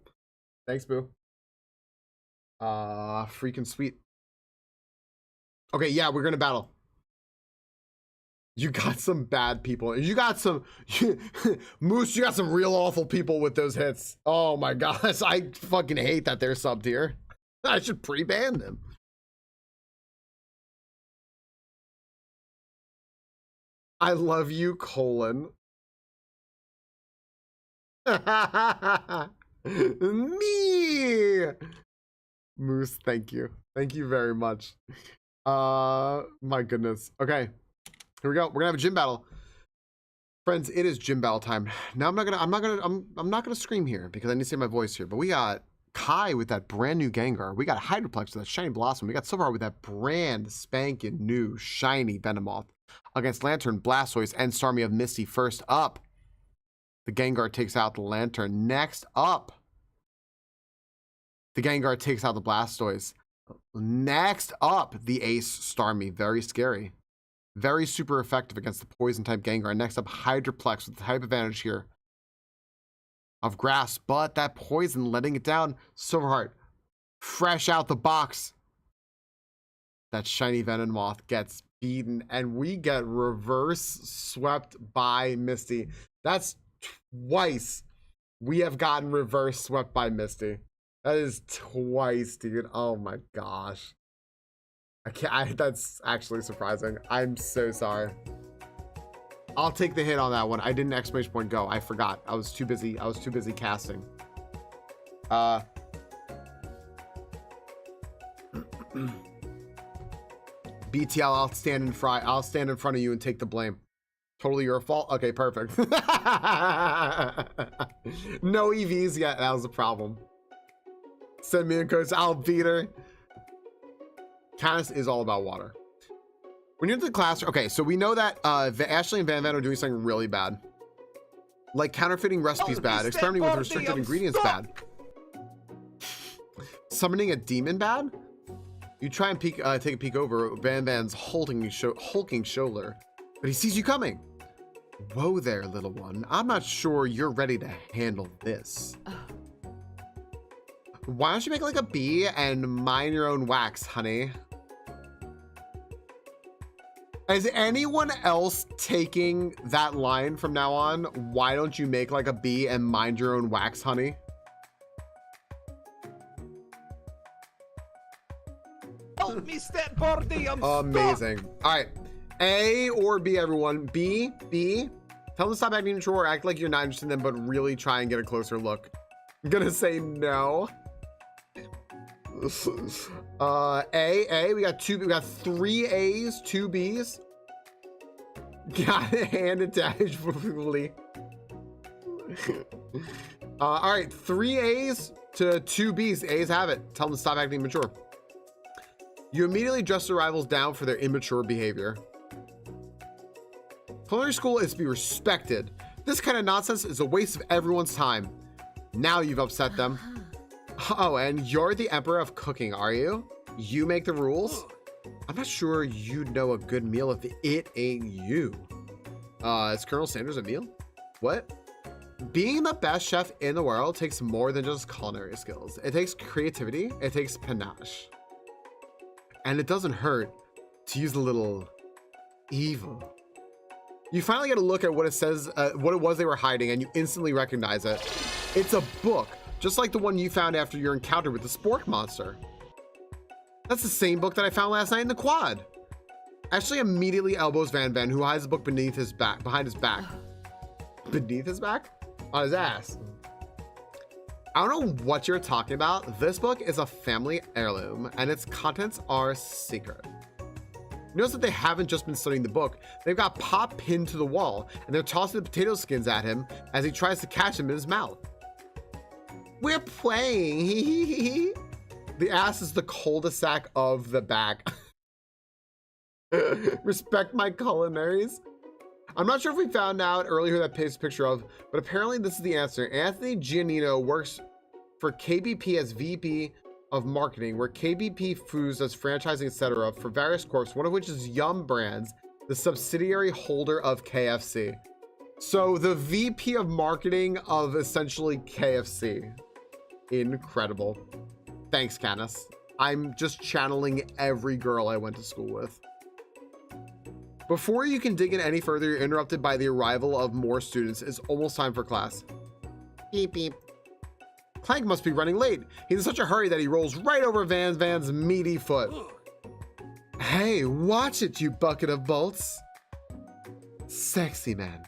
Thanks, Boo. Freaking sweet. Okay, yeah, we're gonna battle. You got some bad people. You got some Moose, you got some real awful people with those hits. Oh my gosh, I fucking hate that they're sub tier. I should pre-ban them. I love you, colon. Me. Moose, thank you. Thank you very much. My goodness. Okay. Here we go. We're gonna have a gym battle. Friends, it is gym battle time. Now I'm not gonna scream here because I need to save my voice here. But we got Kai with that brand new Gengar. We got Hydroplex with that shiny Blossom. We got Silverheart with that brand spanking new shiny Venomoth against Lantern, Blastoise, and Starmie of Misty. First up, the Gengar takes out the Lantern. Next up, the Gengar takes out the Blastoise. Next up, the Ace Starmie. Very scary. Very super effective against the Poison-type Gengar. Next up, Hydroplex with the type advantage here of Grass, but that Poison letting it down. Silverheart, fresh out the box. That shiny Venomoth gets beaten, and we get reverse swept by Misty. That's twice we have gotten reverse swept by Misty. That is twice, dude. Oh my gosh. That's actually surprising. I'm so sorry. I'll take the hit on that one. I didn't exclamation point go. I forgot. I was too busy casting. BTL, I'll stand in front of you and take the blame. Totally your fault. Okay, perfect. No EVs yet. That was a problem. Send me a coach. I'll beat her. Canis is all about water. When you're in the class, okay, so we know that Ashley and Van are doing something really bad. Like counterfeiting recipes bad, experimenting with restricted ingredients bad. Summoning a demon bad? You try and take a peek over Van's hulking shoulder, but he sees you coming. Whoa there, little one. I'm not sure you're ready to handle this. Why don't you make like a bee and mine your own wax, honey? Is anyone else taking that line from now on? Why don't you make like a bee and mind your own wax, honey? Help me, step birdie. I'm amazing. stuck. All right, A or B, everyone. B. Tell them to stop acting mature or act like you're not interested in them, but really try and get a closer look. I'm gonna say no. A. We got 3 A's, 2 B's. Got it handed to all right, 3 A's to 2 B's. A's have it. Tell them to stop acting mature. You immediately dress the rivals down for their immature behavior. Culinary school is to be respected. This kind of nonsense is a waste of everyone's time. Now you've upset them. Oh, and you're the emperor of cooking, are you? You make the rules? I'm not sure you'd know a good meal if it ain't you. Is Colonel Sanders a meal? What? Being the best chef in the world takes more than just culinary skills. It takes creativity, it takes panache. And it doesn't hurt to use a little evil. You finally get a look at what it says, what it was they were hiding, and you instantly recognize it. It's a book, just like the one you found after your encounter with the spork monster. That's the same book that I found last night in the quad. Ashley immediately elbows Van, who hides the book beneath his back, behind his back. Beneath his back? On his ass. I don't know what you're talking about. This book is a family heirloom, and its contents are secret. Notice that they haven't just been studying the book. They've got Pop pinned to the wall, and they're tossing the potato skins at him as he tries to catch them in his mouth. We're playing. The ass is the cul-de-sac of the back. Respect my culinaries. I'm not sure if we found out earlier who that pastes a picture of, but apparently this is the answer. Anthony Giannino works for KBP as VP of Marketing, where KBP Foods does franchising, etc. for various corps, one of which is Yum Brands, the subsidiary holder of KFC. So the VP of Marketing of essentially KFC. Incredible. Thanks, Canis. I'm just channeling every girl I went to school with. Before you can dig in any further, you're interrupted by the arrival of more students. It's almost time for class. Beep, beep. Clank must be running late. He's in such a hurry that he rolls right over Van's meaty foot. Hey, watch it, you bucket of bolts. Sexy man.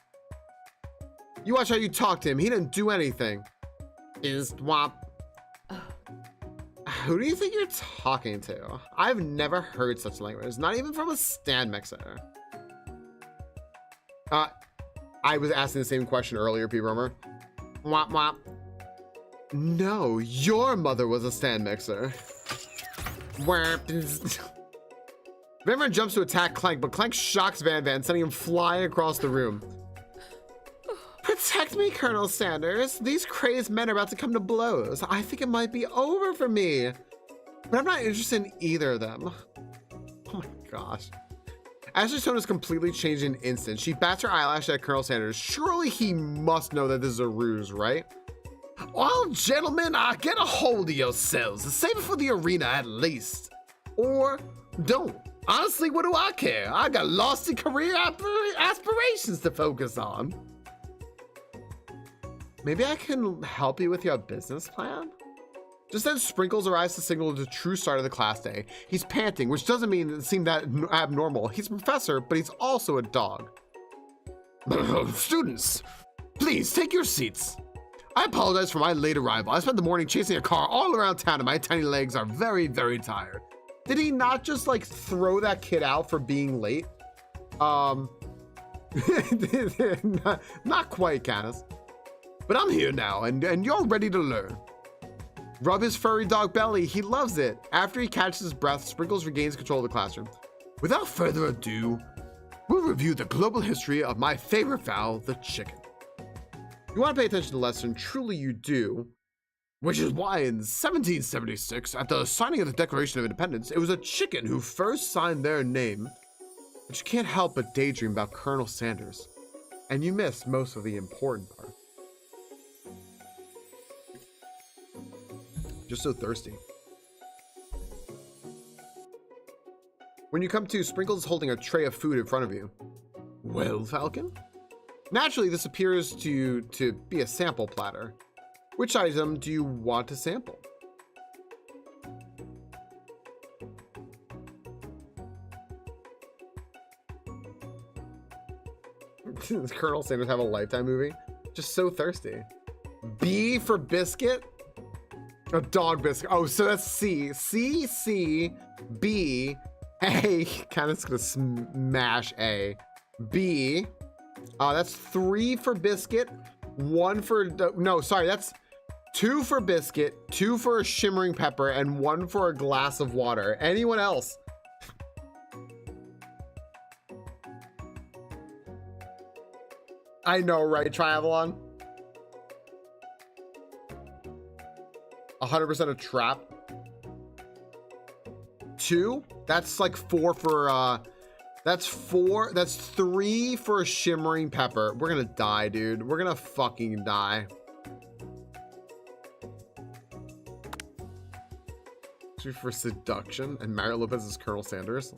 You watch how you talk to him. He didn't do anything. Is womp. Who do you think you're talking to? I've never heard such language, not even from a stand mixer. I was asking the same question earlier, P. Romer. Womp womp. No, your mother was a stand mixer. Van jumps to attack Clank, but Clank shocks Van, sending him flying across the room. Protect me, Colonel Sanders. These crazed men are about to come to blows. I think it might be over for me. But I'm not interested in either of them. Oh my gosh. Ashley's tone has completely changed in an instant. She bats her eyelash at Colonel Sanders. Surely he must know that this is a ruse, right? Well, gentlemen, get a hold of yourselves. Save it for the arena at least. Or don't. Honestly, what do I care? I got lost in career aspirations to focus on. Maybe I can help you with your business plan? Just then sprinkles her eyes to signal the true start of the class day. He's panting, which doesn't seem that abnormal. He's a professor, but he's also a dog. Students, please take your seats. I apologize for my late arrival. I spent the morning chasing a car all around town and my tiny legs are very, very tired. Did he not just like throw that kid out for being late? Not quite, Canis. But I'm here now, and you're ready to learn. Rub his furry dog belly. He loves it. After he catches his breath, Sprinkles regains control of the classroom. Without further ado, we'll review the global history of my favorite fowl, the chicken. You want to pay attention to the lesson, truly you do, which is why in 1776, at the signing of the Declaration of Independence, it was a chicken who first signed their name. But you can't help but daydream about Colonel Sanders, and you miss most of the important part. Just so thirsty. When you come to, Sprinkles is holding a tray of food in front of you. Well, Falcon? Naturally, this appears to be a sample platter. Which item do you want to sample? Does Colonel Sanders have a Lifetime movie? Just so thirsty. B for biscuit? A dog biscuit. Oh, so that's C. C, C, B, A. Kind of gonna smash A. B. That's 3 for biscuit, 1 for, no, sorry, that's 2 for biscuit, 2 for a shimmering pepper, and 1 for a glass of water. Anyone else? I know, right, Triathlon? 100% a trap. 2? That's like 4 for, that's 3 for a shimmering pepper. We're gonna die, dude. We're gonna fucking die. 2 for seduction, and Mario Lopez is Colonel Sanders.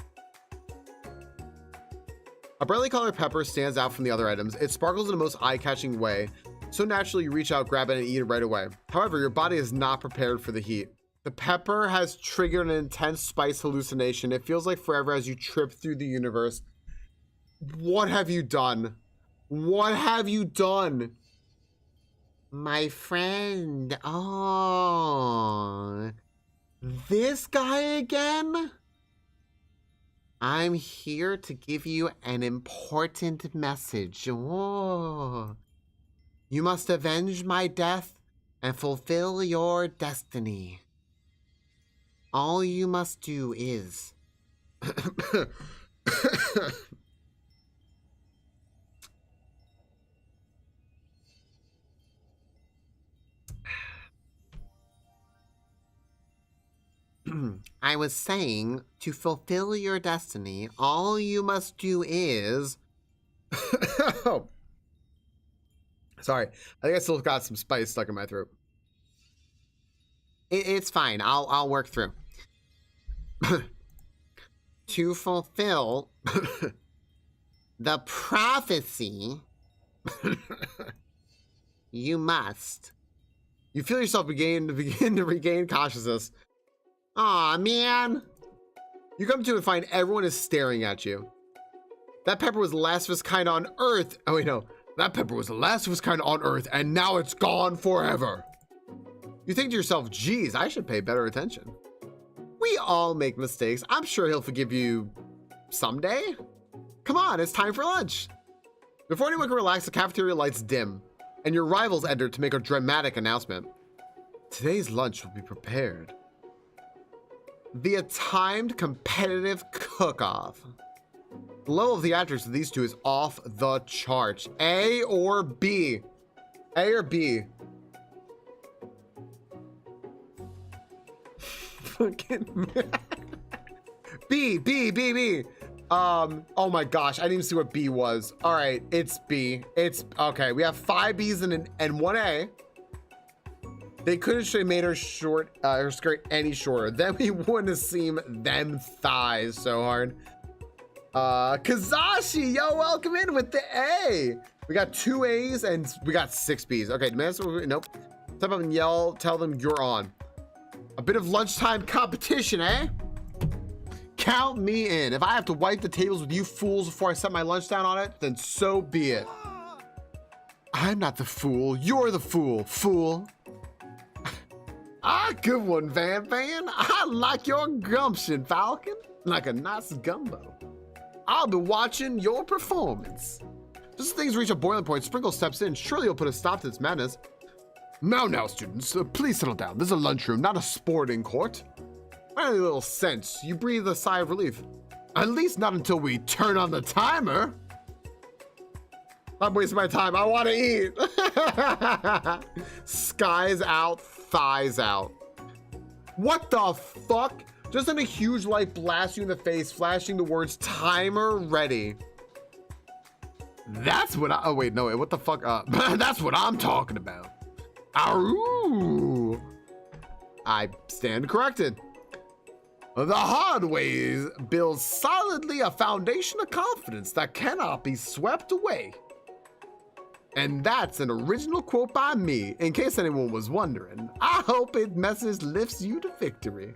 A brightly colored pepper stands out from the other items. It sparkles in the most eye-catching way, so naturally you reach out, grab it, and eat it right away. However, your body is not prepared for the heat. The pepper has triggered an intense spice hallucination. It feels like forever as you trip through the universe. What have you done? What have you done? My friend. Oh. This guy again? I'm here to give you an important message. Oh. You must avenge my death and fulfill your destiny. All you must do is... I was saying, to fulfill your destiny, all you must do is... Oh. Sorry, I think I still got some spice stuck in my throat. It's fine, I'll work through. To fulfill the prophecy, you must. You feel yourself begin to regain consciousness. Aw, man. You come to and find everyone is staring at you. That pepper was the last of its kind on Earth. Oh, wait, no. That pepper was the last of its kind on Earth, and now it's gone forever. You think to yourself, geez, I should pay better attention. We all make mistakes. I'm sure he'll forgive you someday. Come on, it's time for lunch. Before anyone can relax, the cafeteria lights dim, and your rivals enter to make a dramatic announcement. Today's lunch will be prepared via timed competitive cook-off. The level of theatrics of these two is off the charts. A or B? A or B? Fucking B. Oh my gosh, I didn't even see what B was. All right, it's B. It's okay. We have 5 B's and 1 A. They couldn't have made her short, her skirt any shorter. Then we wouldn't have seen them thighs so hard. Kazashi, yo, welcome in with the A. We got 2 A's and we got 6 B's. Okay, nope. Step up and yell, tell them you're on. A bit of lunchtime competition, eh? Count me in. If I have to wipe the tables with you fools before I set my lunch down on it, then so be it. I'm not the fool. You're the fool, fool. Ah, good one, Van. I like your gumption, Falcon. Like a nice gumbo. I'll be watching your performance. Just as things reach a boiling point, Sprinkle steps in. Surely he'll put a stop to this madness. Now, students, please settle down. This is a lunchroom, not a sporting court. Any little sense, you breathe a sigh of relief. At least not until we turn on the timer. I'm wasting my time. I want to eat. Skies out, thighs out. What the fuck? Just then a huge light blasts you in the face, flashing the words timer ready. That's what I, oh wait, no, what the fuck? That's what I'm talking about. Aroo. I stand corrected. The hard way builds solidly a foundation of confidence that cannot be swept away. And that's an original quote by me, in case anyone was wondering. I hope it message lifts you to victory.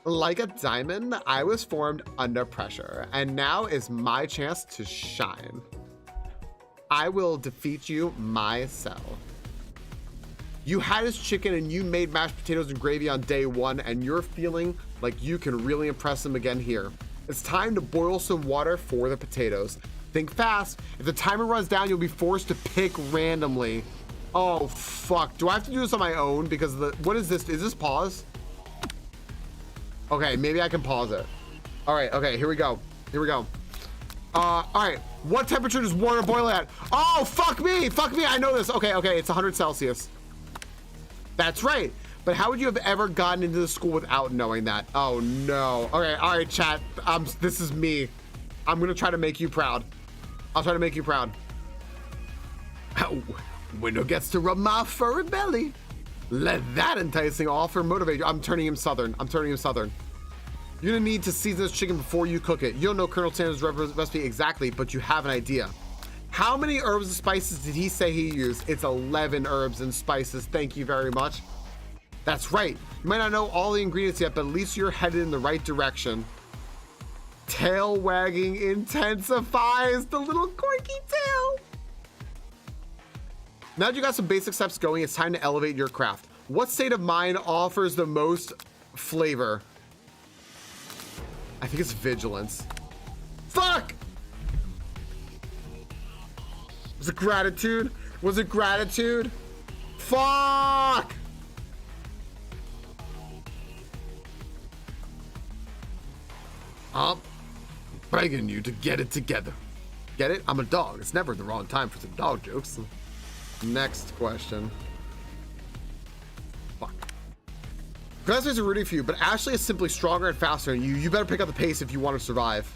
Like a diamond, I was formed under pressure, and now is my chance to shine. I will defeat you myself. You had his chicken and you made mashed potatoes and gravy on day one, and you're feeling like you can really impress him again here. It's time to boil some water for the potatoes. Think fast. If the timer runs down, you'll be forced to pick randomly. Oh, fuck. Do I have to do this on my own? Because what is this? Is this pause? Okay, maybe I can pause it. All right, okay, here we go. Here we go. All right, what temperature does water boil at? Oh, fuck me, I know this. Okay, it's 100 Celsius. That's right, but how would you have ever gotten into the school without knowing that? Oh no, okay, all right, chat, this is me. I'm gonna try to make you proud. I'll try to make you proud. Window gets to rub my furry belly. Let that enticing offer motivate you. I'm turning him southern. You're gonna need to season this chicken before you cook it. You don't know Colonel Sanders' recipe exactly, but you have an idea. How many herbs and spices did he say he used? It's 11 herbs and spices. Thank you very much. That's right. You might not know all the ingredients yet, but at least you're headed in the right direction. Tail wagging intensifies the little quirky tail. Now that you got some basic steps going, it's time to elevate your craft. What state of mind offers the most flavor? I think it's vigilance. Fuck! Was it gratitude? Was it gratitude? Fuck! I'm begging you to get it together. Get it? I'm a dog. It's never the wrong time for some dog jokes. Next question. Fuck. Classmates are rooting for you, but Ashley is simply stronger and faster than you. You better pick up the pace if you want to survive.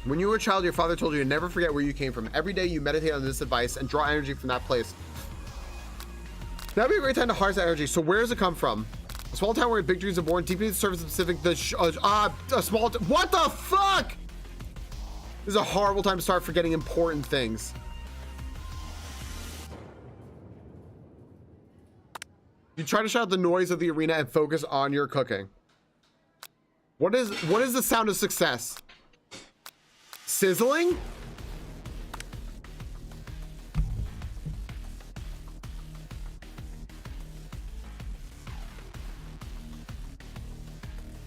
When you were a child, your father told you to never forget where you came from. Every day you meditate on this advice and draw energy from that place. That'd be a great time to harness that energy. So where does it come from? A small town where big dreams are born, deep beneath the surface of the Pacific, a small what the fuck? This is a horrible time to start forgetting important things. You try to shut out the noise of the arena and focus on your cooking. What is the sound of success? Sizzling?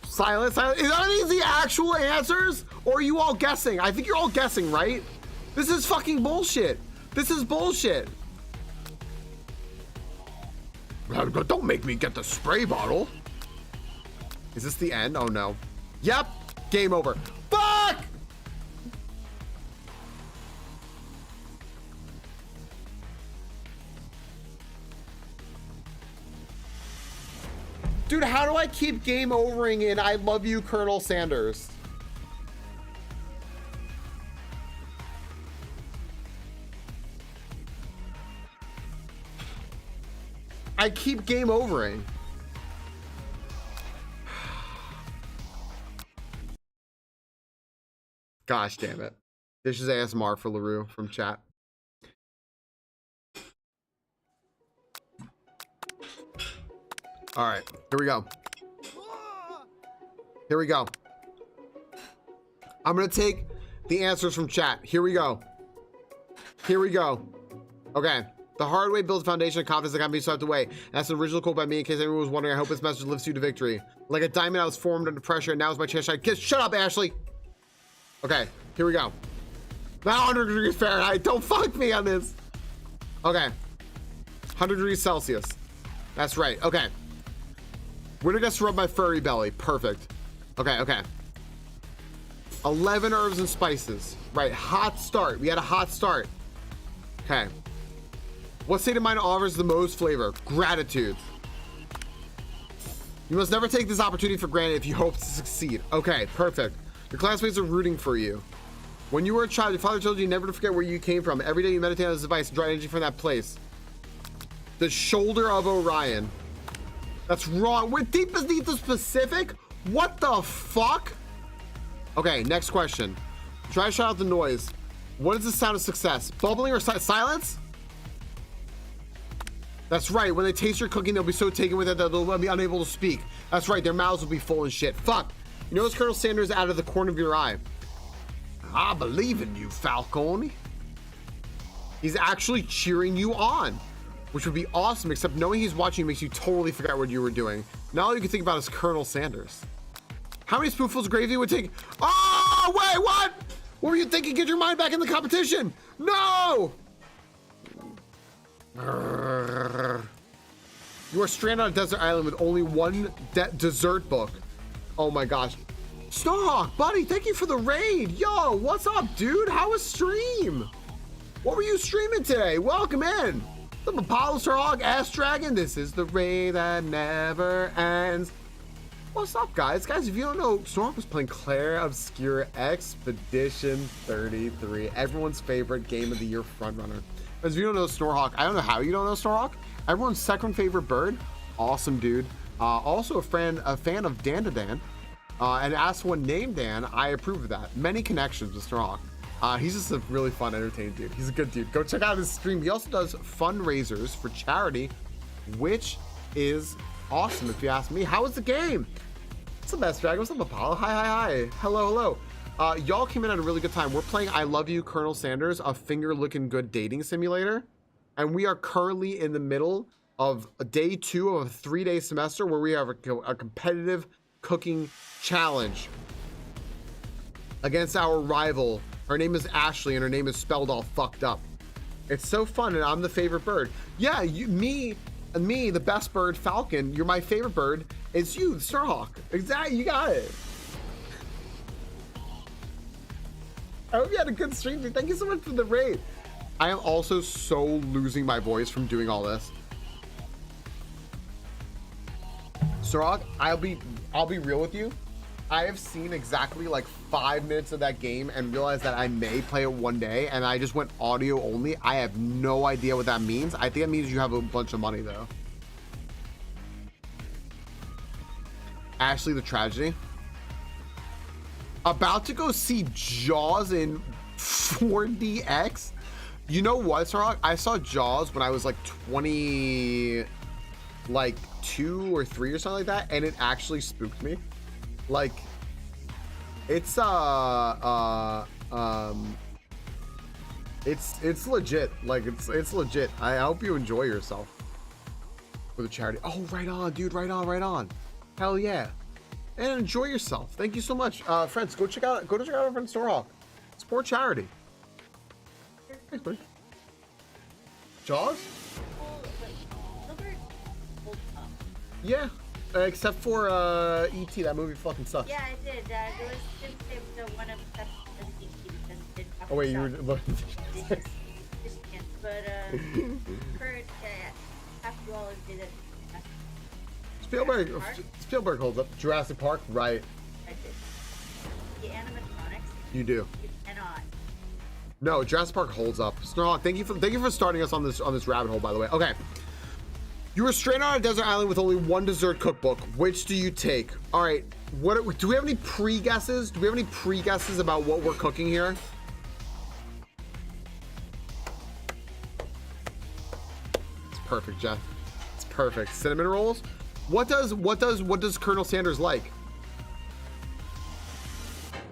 Silence. Are these the actual answers? Or are you all guessing? I think you're all guessing, right? This is fucking bullshit. This is bullshit. Don't make me get the spray bottle. Is this the end? Oh no. Yep. Game over. Fuck! Dude, how do I keep game overing in I love you, Colonel Sanders? I keep game overing. Gosh damn it. This is ASMR for LaRue from chat. All right, here we go. Here we go. I'm gonna take the answers from chat. Here we go. Here we go. Okay. The hard way builds a foundation of confidence that can't be swept away. That's an original quote by me in case anyone was wondering. I hope this message lifts you to victory. Like a diamond, I was formed under pressure, and now is my chance to shine. Shut up, Ashley. Okay, here we go. Now 100 degrees Fahrenheit. Don't fuck me on this. Okay. 100 degrees Celsius. That's right. Okay. Winter gets to rub my furry belly. Perfect. Okay, okay. 11 herbs and spices. Right, hot start. We had a hot start. Okay. What state of mind offers the most flavor? Gratitude. You must never take this opportunity for granted if you hope to succeed. Okay, perfect. Your classmates are rooting for you. When you were a child, your father told you never to forget where you came from. Every day you meditate on this device and draw energy from that place. The shoulder of Orion. That's wrong. We're deep beneath the Pacific? What the fuck? Okay, next question. Try to shut out the noise. What is the sound of success? Bubbling or silence? That's right. When they taste your cooking, they'll be so taken with it that they'll be unable to speak. That's right. Their mouths will be full and shit. Fuck. You notice Colonel Sanders out of the corner of your eye. I believe in you, Falcone. He's actually cheering you on, which would be awesome, except knowing he's watching makes you totally forget what you were doing. Now all you can think about is Colonel Sanders. How many spoonfuls of gravy would take? Oh, wait, what? What were you thinking? Get your mind back in the competition. No! You are stranded on a desert island with only one dessert book. Oh my gosh. Starhawk, buddy, thank you for the raid. Yo, what's up, dude? How was stream? What were you streaming today? Welcome in. The Apollo Starhawk, Ass Dragon. This is the raid that never ends. What's up, guys? Guys, if you don't know, Starhawk was playing Claire Obscura Expedition 33, everyone's favorite game of the year frontrunner. As if you don't know Snorhawk, I don't know how you don't know Snorhawk. Everyone's second favorite bird. Awesome dude. Also a fan of Dan to Dan. And as one named Dan, I approve of that. Many connections with Snorhawk. He's just a really fun, entertaining dude. He's a good dude. Go check out his stream. He also does fundraisers for charity, which is awesome if you ask me. How was the game? What's up, Best Dragon? What's up, Apollo? Hi. Hello. Y'all came in at a really good time. We're playing I Love You, Colonel Sanders, a finger-looking good dating simulator. And we are currently in the middle of day 2 of a 3-day semester where we have a competitive cooking challenge against our rival. Her name is Ashley, and her name is spelled all fucked up. It's so fun, and I'm the favorite bird. Yeah, me, the best bird, Falcon. You're my favorite bird. It's you, Starhawk. Exactly, you got it. I hope you had a good stream. Thank you so much for the raid. I am also so losing my voice from doing all this. Starhawk, I'll be real with you. I have seen exactly like 5 minutes of that game and realized that I may play it one day, and I just went audio only. I have no idea what that means. I think it means you have a bunch of money though. Ashley the Tragedy. About to go see Jaws in 4DX. You know what, Starhawk? I saw Jaws when I was like 22 or 3 or something like that, and it actually spooked me. Like, it's it's legit. Like, it's legit. I hope you enjoy yourself for the charity. Oh, right on, dude. Right on. Hell yeah. And enjoy yourself. Thank you so much. Friends, go check out our friend Starhawk. Support charity. Thanks, buddy. Jaws? Yeah. Except for E.T., that movie fucking sucks. Yeah, I did. There was just the one of the oh wait, you were looking. But Kurt, have to always do that. Spielberg holds up. Jurassic Park, right? I did. The animatronics. You do. You cannot. No, Jurassic Park holds up. Snarl, thank you for starting us on this rabbit hole, by the way. Okay. You were stranded on a desert island with only one dessert cookbook. Which do you take? All right. Do we have any pre-guesses? Do we have any pre-guesses about what we're cooking here? It's perfect, Jeff. It's perfect. Cinnamon rolls. What does Colonel Sanders like?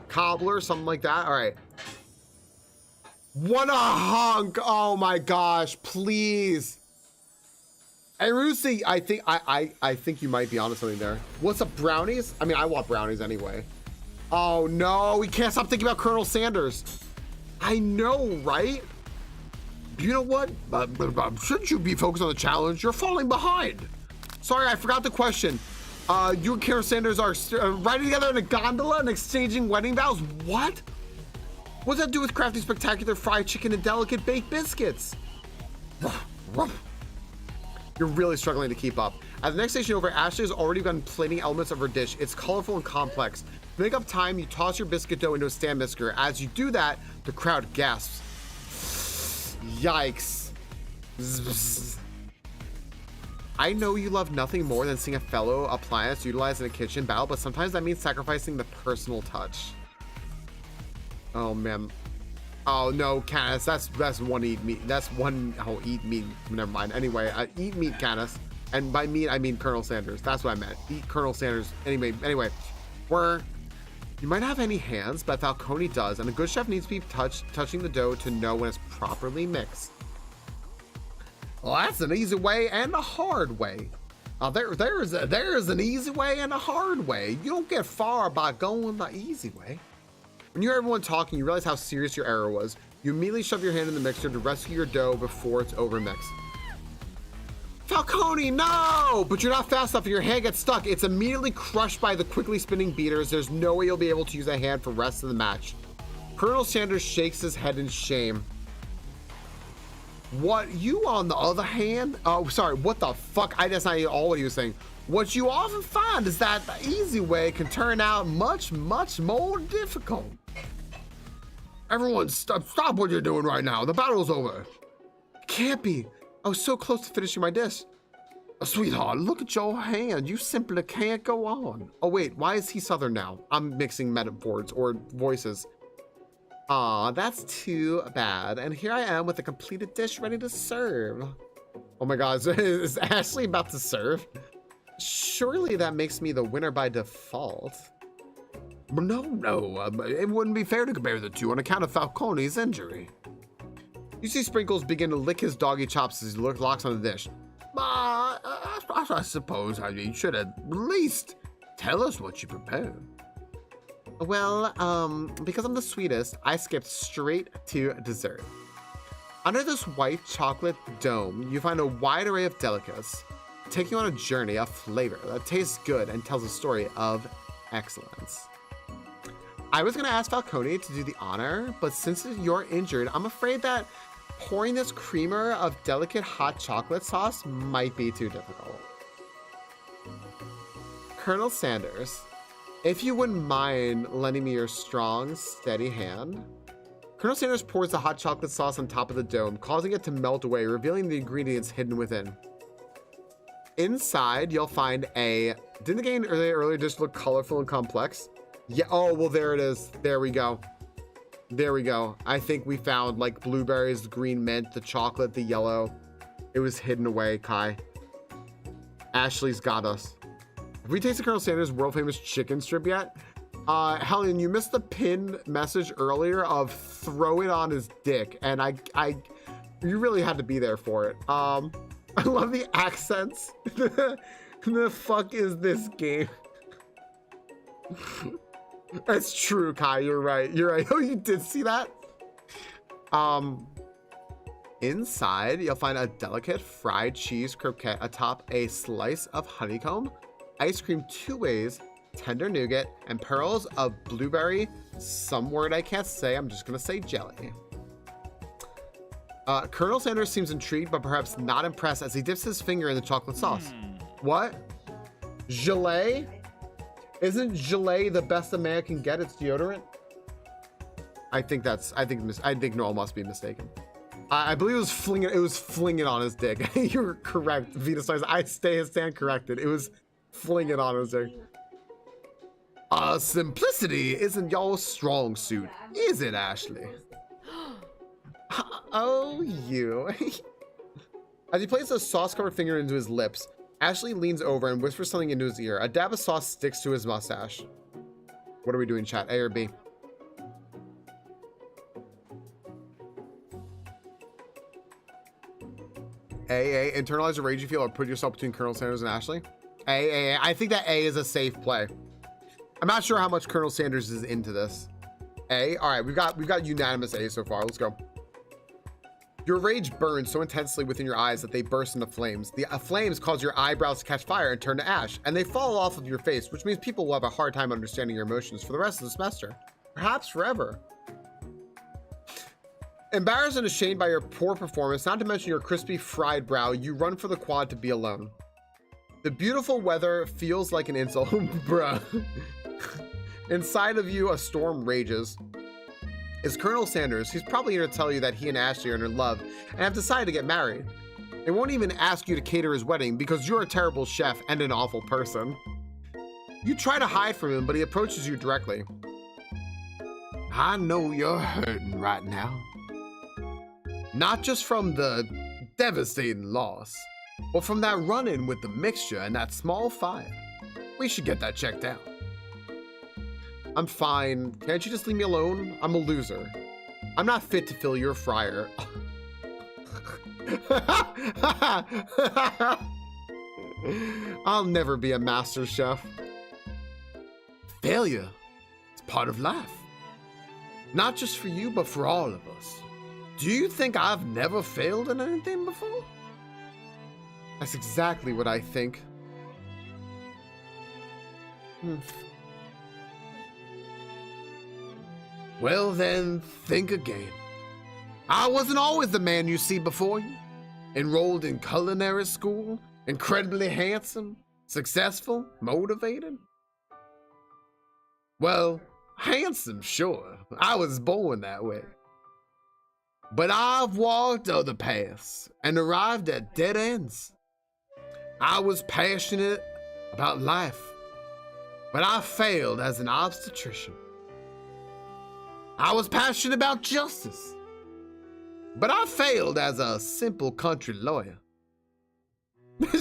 Cobbler, something like that. All right. What a hunk! Oh my gosh! Please. Hey, Rusi, I think you might be onto something there. What's up, brownies? I mean, I want brownies anyway. Oh no, we can't stop thinking about Colonel Sanders. I know, right? You know what? Shouldn't you be focused on the challenge? You're falling behind. Sorry, I forgot the question. You and Colonel Sanders are riding together in a gondola and exchanging wedding vows. What? What does that do with crafting spectacular fried chicken and delicate baked biscuits? You're really struggling to keep up. At the next station over, Ashley has already begun plating elements of her dish. It's colorful and complex. To make up time, you toss your biscuit dough into a stand mixer. As you do that, the crowd gasps. Yikes. I know you love nothing more than seeing a fellow appliance utilized in a kitchen battle, but sometimes that means sacrificing the personal touch. Oh man. Oh no, Canis, that's one eat meat. That's one eat meat. Never mind. Anyway, eat meat, Canis, and by meat I mean Colonel Sanders. That's what I meant. Eat Colonel Sanders. Anyway, you might not have any hands, but Falcone does, and a good chef needs to be touching the dough to know when it's properly mixed. Well, that's an easy way and a hard way. There's an easy way and a hard way. You don't get far by going the easy way. When you hear everyone talking, you realize how serious your error was. You immediately shove your hand in the mixer to rescue your dough before it's overmixed. Falcone, no! But you're not fast enough and your hand gets stuck. It's immediately crushed by the quickly spinning beaters. There's no way you'll be able to use a hand for the rest of the match. Colonel Sanders shakes his head in shame. What you, on the other hand, oh, sorry, what the fuck? That's not all what he was saying. What you often find is that the easy way can turn out much, much more difficult. Everyone, stop what you're doing right now. The battle's over. Can't be. I was so close to finishing my dish. Oh, sweetheart, look at your hand. You simply can't go on. Oh, wait, why is he Southern now? I'm mixing metaphors or voices. Aw, that's too bad. And here I am with a completed dish ready to serve. Oh my God, is Ashley about to serve? Surely that makes me the winner by default. No, it wouldn't be fair to compare the two on account of Falcone's injury. You see Sprinkles begin to lick his doggy chops as he locks on the dish. I suppose you should at least tell us what you prepared. Well, because I'm the sweetest, I skipped straight to dessert. Under this white chocolate dome, you find a wide array of delicacies, taking you on a journey of flavor that tastes good and tells a story of excellence. I was gonna ask Falcone to do the honor, but since you're injured, I'm afraid that pouring this creamer of delicate hot chocolate sauce might be too difficult. Colonel Sanders, if you wouldn't mind lending me your strong, steady hand. Colonel Sanders pours the hot chocolate sauce on top of the dome, causing it to melt away, revealing the ingredients hidden within. Inside, you'll find didn't the game earlier just look colorful and complex? Yeah, oh, well, there it is. There we go. There we go. I think we found like blueberries, the green mint, the chocolate, the yellow. It was hidden away, Kai. Ashley's got us. Have we tasted Colonel Sanders' world famous chicken strip yet? Helen, you missed the pinned message earlier of throw it on his dick. And you really had to be there for it. I love the accents. The fuck is this game? That's true, Kai. You're right. You're right. Oh, you did see that? Inside, you'll find a delicate fried cheese croquette atop a slice of honeycomb, ice cream 2 ways, tender nougat, and pearls of blueberry. Some word I can't say. I'm just gonna say jelly. Colonel Sanders seems intrigued, but perhaps not impressed as he dips his finger in the chocolate sauce. What? Gelée? Isn't Gelée the best a man can get? It's deodorant. I think Noel must be mistaken. I believe it was fling it on his dick. You're correct, Vita Stars. I stand corrected. It was fling it on his dick. Simplicity isn't your strong suit, is it, Ashley? Oh, you. As he places a sauce-covered finger into his lips, Ashley leans over and whispers something into his ear. A dab of sauce sticks to his mustache. What are we doing, chat? A or B? A. Internalize the rage you feel or put yourself between Colonel Sanders and Ashley. A. I think that A is a safe play. I'm not sure how much Colonel Sanders is into this. A. All right, we've got unanimous A so far. Let's go. Your rage burns so intensely within your eyes that they burst into flames. The flames cause your eyebrows to catch fire and turn to ash, and they fall off of your face, which means people will have a hard time understanding your emotions for the rest of the semester. Perhaps forever. Embarrassed and ashamed by your poor performance, not to mention your crispy fried brow, you run for the quad to be alone. The beautiful weather feels like an insult. Bruh. Inside of you, a storm rages. It's Colonel Sanders. He's probably here to tell you that he and Ashley are in love and have decided to get married. They won't even ask you to cater his wedding because you're a terrible chef and an awful person. You try to hide from him, but he approaches you directly. I know you're hurting right now. Not just from the devastating loss, but from that run-in with the mixture and that small fire. We should get that checked out. I'm fine. Can't you just leave me alone? I'm a loser. I'm not fit to fill your fryer. I'll never be a master chef. Failure is part of life. Not just for you, but for all of us. Do you think I've never failed in anything before? That's exactly what I think. Well then, think again. I wasn't always the man you see before you. Enrolled in culinary school, incredibly handsome, successful, motivated. Well, handsome, sure. I was born that way. But I've walked other paths and arrived at dead ends. I was passionate about life, but I failed as an obstetrician. I was passionate about justice, but I failed as a simple country lawyer.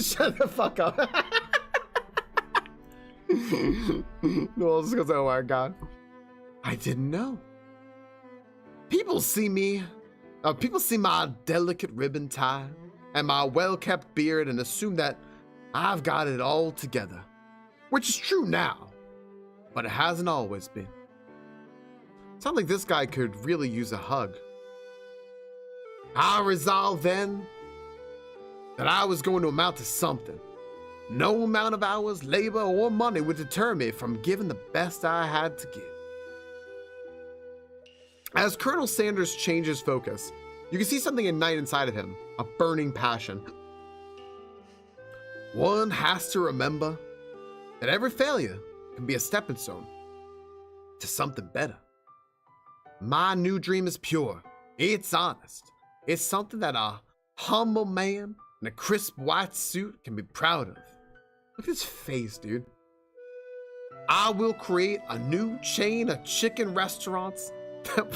Shut the fuck up. No, just goes, oh my God. I didn't know. People see my delicate ribbon tie and my well-kept beard and assume that I've got it all together, which is true now, but it hasn't always been. Sounds like this guy could really use a hug. I resolved then that I was going to amount to something. No amount of hours, labor, or money would deter me from giving the best I had to give. As Colonel Sanders changes focus, you can see something ignite inside of him, a burning passion. One has to remember that every failure can be a stepping stone to something better. My new dream is pure. It's honest. It's something that a humble man in a crisp white suit can be proud of. Look at his face, dude. I will create a new chain of chicken restaurants that...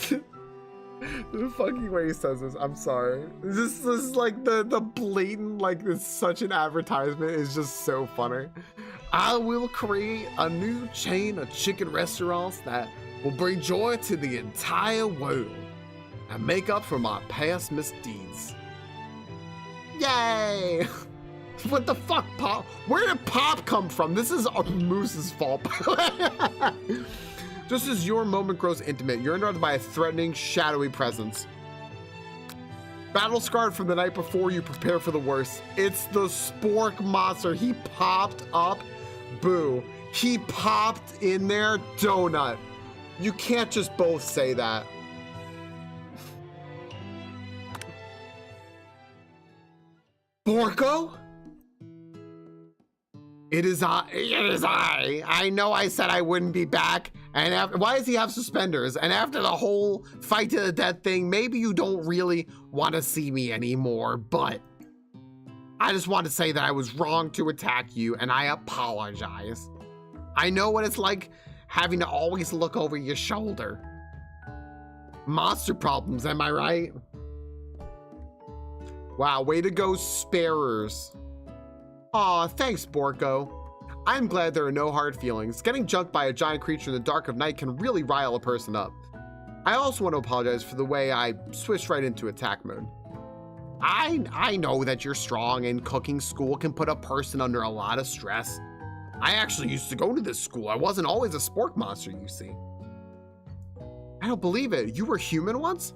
The fucking way he says this, I'm sorry. This is like the blatant, like it's such an advertisement, is just so funny. I will create a new chain of chicken restaurants that will bring joy to the entire world and make up for my past misdeeds. Yay! What the fuck, Pop? Where did Pop come from? This is Moose's fault. Just as your moment grows intimate, you're interrupted by a threatening, shadowy presence. Battle scarred from the night before, you prepare for the worst. It's the Spork monster. He popped up. Boo. He popped in there. Donut. You can't just both say that. Borko? It is I. It is I. I know I said I wouldn't be back. And after, why does he have suspenders? And after the whole fight to the death thing, maybe you don't really want to see me anymore, but I just want to say that I was wrong to attack you and I apologize. I know what it's like having to always look over your shoulder. Monster problems, am I right? Wow, way to go, sparers. Aw, thanks, Borko. I'm glad there are no hard feelings. Getting jumped by a giant creature in the dark of night can really rile a person up. I also want to apologize for the way I switched right into attack mode. I know that you're strong and cooking school can put a person under a lot of stress. I actually used to go to this school. I wasn't always a spork monster, you see. I don't believe it. You were human once?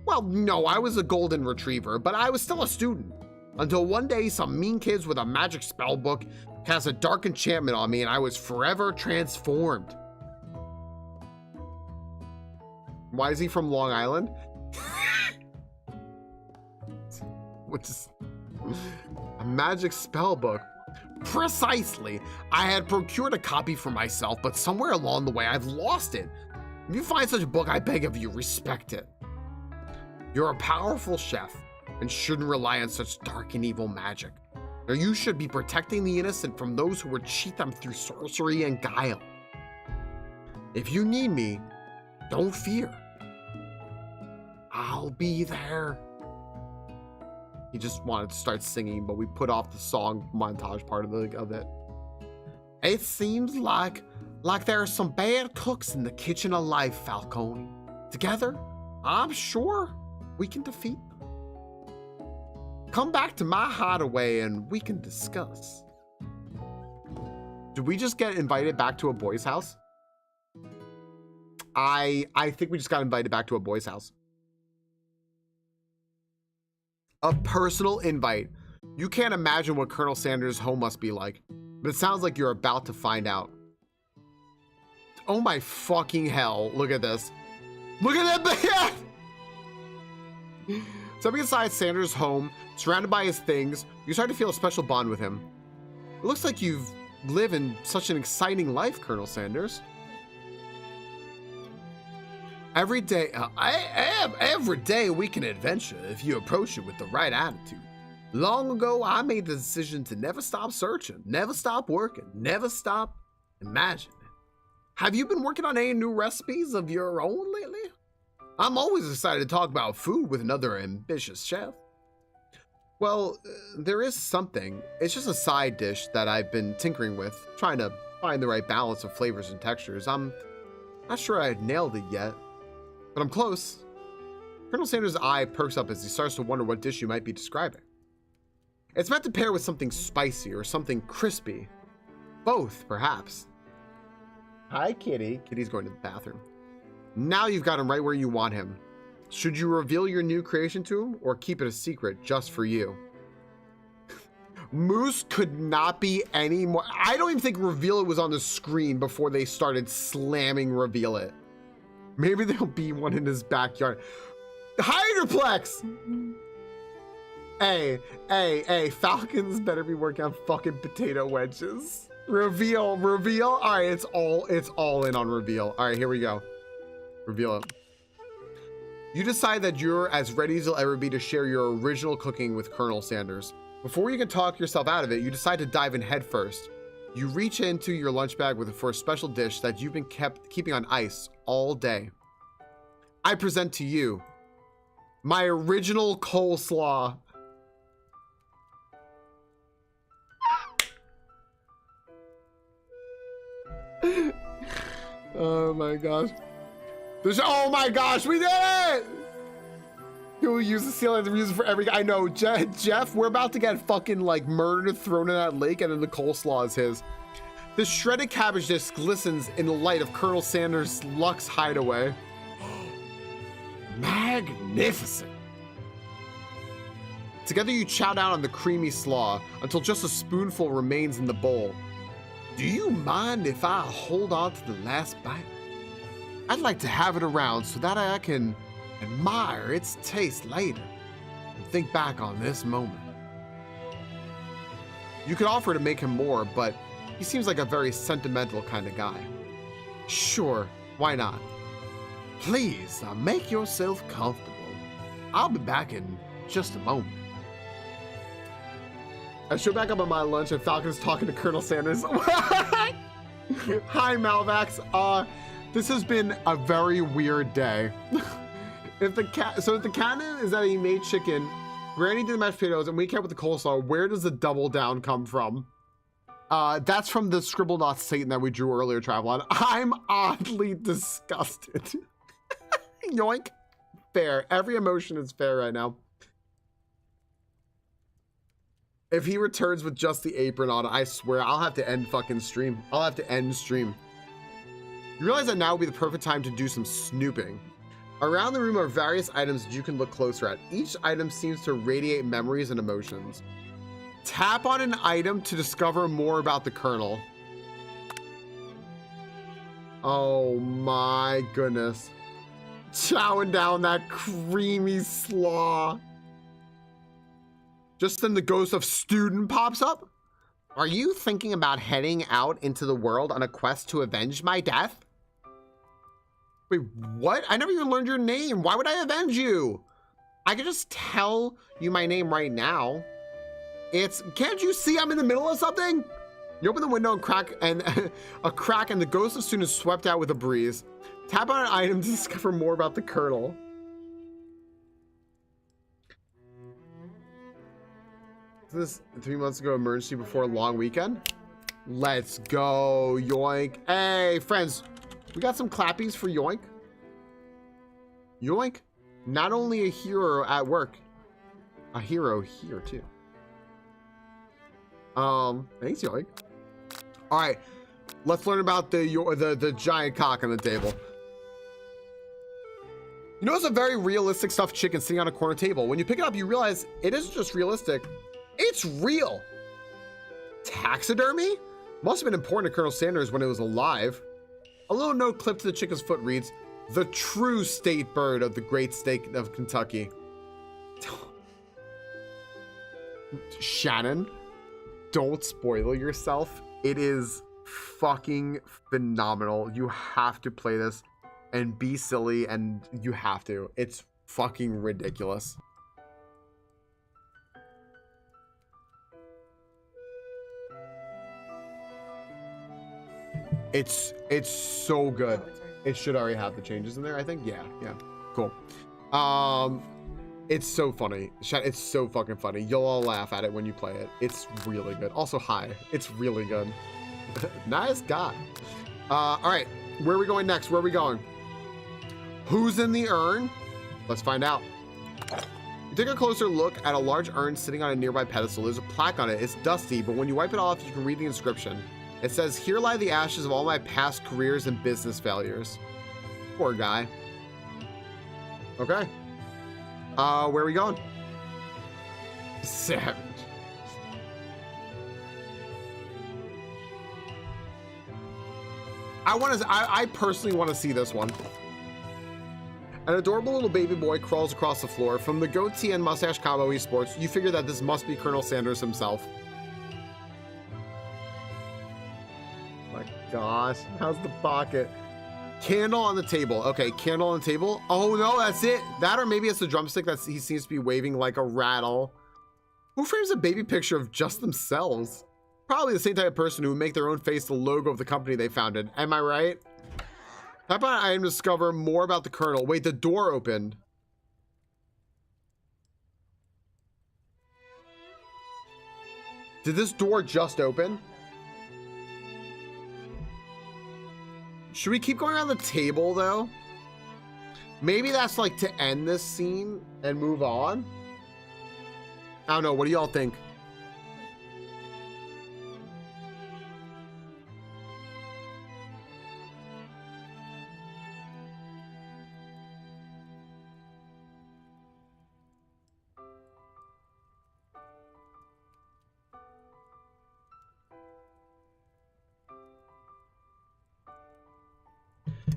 Well, no, I was a golden retriever, but I was still a student. Until one day, some mean kids with a magic spell book cast a dark enchantment on me and I was forever transformed. Why is he from Long Island? Which is a magic spell book. Precisely. I had procured a copy for myself, but somewhere along the way I've lost it. If you find such a book, I beg of you, respect it. You're a powerful chef, and shouldn't rely on such dark and evil magic. Now you should be protecting the innocent from those who would cheat them through sorcery and guile. If you need me, don't fear. I'll be there. He just wanted to start singing, but we put off the song montage part of it. It seems like there are some bad cooks in the kitchen of life, Falcone. Together, I'm sure we can defeat them. Come back to my hideaway and we can discuss. Did we just get invited back to a boy's house? I think we just got invited back to a boy's house. A personal invite. You can't imagine what Colonel Sanders' home must be like, but it sounds like you're about to find out. Oh my fucking hell. Look at this. Look at that man! Stepping inside Sanders' home, surrounded by his things, you start to feel a special bond with him. It looks like you've lived in such an exciting life, Colonel Sanders. Every day, every day we can adventure if you approach it with the right attitude. Long ago, I made the decision to never stop searching, never stop working, never stop imagining. Have you been working on any new recipes of your own lately? I'm always excited to talk about food with another ambitious chef. Well, there is something. It's just a side dish that I've been tinkering with, trying to find the right balance of flavors and textures. I'm not sure I nailed it yet, but I'm close. Colonel Sanders' eye perks up as he starts to wonder what dish you might be describing. It's meant to pair with something spicy or something crispy. Both, perhaps. Hi, Kitty. Kitty's going to the bathroom. Now you've got him right where you want him. Should you reveal your new creation to him or keep it a secret just for you? Moose could not be any more. I don't even think reveal it was on the screen before they started slamming reveal it. Maybe there'll be one in his backyard. Hydroplex! Hey, Falcons better be working on fucking potato wedges. Reveal. All right, it's all in on reveal. All right, here we go. Reveal it. You decide that you're as ready as you'll ever be to share your original cooking with Colonel Sanders. Before you can talk yourself out of it, you decide to dive in head first. You reach into your lunch bag for a special dish that you've been keeping on ice all day. I present to you my original coleslaw. Oh my gosh. Oh my gosh, we did it! You'll use the seal and use it for every. I know, Jeff, we're about to get fucking like murdered, thrown in that lake, and then the coleslaw is his. The shredded cabbage disc glistens in the light of Colonel Sanders' Lux hideaway. Magnificent. Together you chow down on the creamy slaw until just a spoonful remains in the bowl. Do you mind if I hold on to the last bite? I'd like to have it around so that I can admire its taste later and think back on this moment. You could offer to make him more, but he seems like a very sentimental kind of guy. Sure, why not? Please, make yourself comfortable. I'll be back in just a moment. I show back up on my lunch and Falcon's talking to Colonel Sanders. Hi, Malvax. This has been a very weird day. If the canon is that he made chicken, Granny did the mashed potatoes, and we kept with the coleslaw, where does the double down come from? That's from the scribbled out Satan that we drew earlier, Travelon. I'm oddly disgusted. Yoink. Fair. Every emotion is fair right now. If he returns with just the apron on, I swear I'll have to end fucking stream. I'll have to end stream. You realize that now would be the perfect time to do some snooping. Around the room are various items that you can look closer at. Each item seems to radiate memories and emotions. Tap on an item to discover more about the Colonel. Oh my goodness. Chowing down that creamy slaw. Just then the ghost of Student pops up. Are you thinking about heading out into the world on a quest to avenge my death? Wait, what? I never even learned your name. Why would I avenge you? I can just tell you my name right now. It's, can't you see I'm in the middle of something? You open the window and crack, and a crack, and the ghost of student is swept out with a breeze. Tap on an item to discover more about the Colonel. This 3 months ago emergency before a long weekend. Let's go, Yoink. Hey, friends, we got some clappies for Yoink. Yoink, not only a hero at work, a hero here too. Thanks, Yoink. All right, let's learn about the giant cock on the table. You know, it's a very realistic stuffed chicken sitting on a corner table. When you pick it up, you realize it isn't just realistic, it's real. Taxidermy? Must have been important to Colonel Sanders when it was alive. A little note clipped to the chicken's foot reads, "The true state bird of the great state of Kentucky." Shannon, don't spoil yourself. It is fucking phenomenal. You have to play this and be silly, and you have to. It's fucking ridiculous. It's so good. It should already have the changes in there, I think. Yeah, cool. It's so funny. It's so fucking funny. You'll all laugh at it when you play it. It's really good. Also, hi. It's really good. Nice guy. All right, where are we going next? Where are we going? Who's in the urn? Let's find out. You take a closer look at a large urn sitting on a nearby pedestal. There's a plaque on it. It's dusty, but when you wipe it off, you can read the inscription. It says, "Here lie the ashes of all my past careers and business failures." Poor guy. Okay. Where are we going? Savage. I personally want to see this one. An adorable little baby boy crawls across the floor. From the goatee and mustache combo he sports, you figure that this must be Colonel Sanders himself. My gosh, how's the pocket? Candle on the table. Okay, candle on the table. Oh no, that's it. That, or maybe it's the drumstick that he seems to be waving like a rattle. Who frames a baby picture of just themselves? Probably the same type of person who would make their own face the logo of the company they founded. Am I right? Tap on an item to discover more about the Colonel. Wait, the door opened. Did this door just open? Should we keep going around the table though? Maybe that's like to end this scene and move on. I don't know. What do y'all think?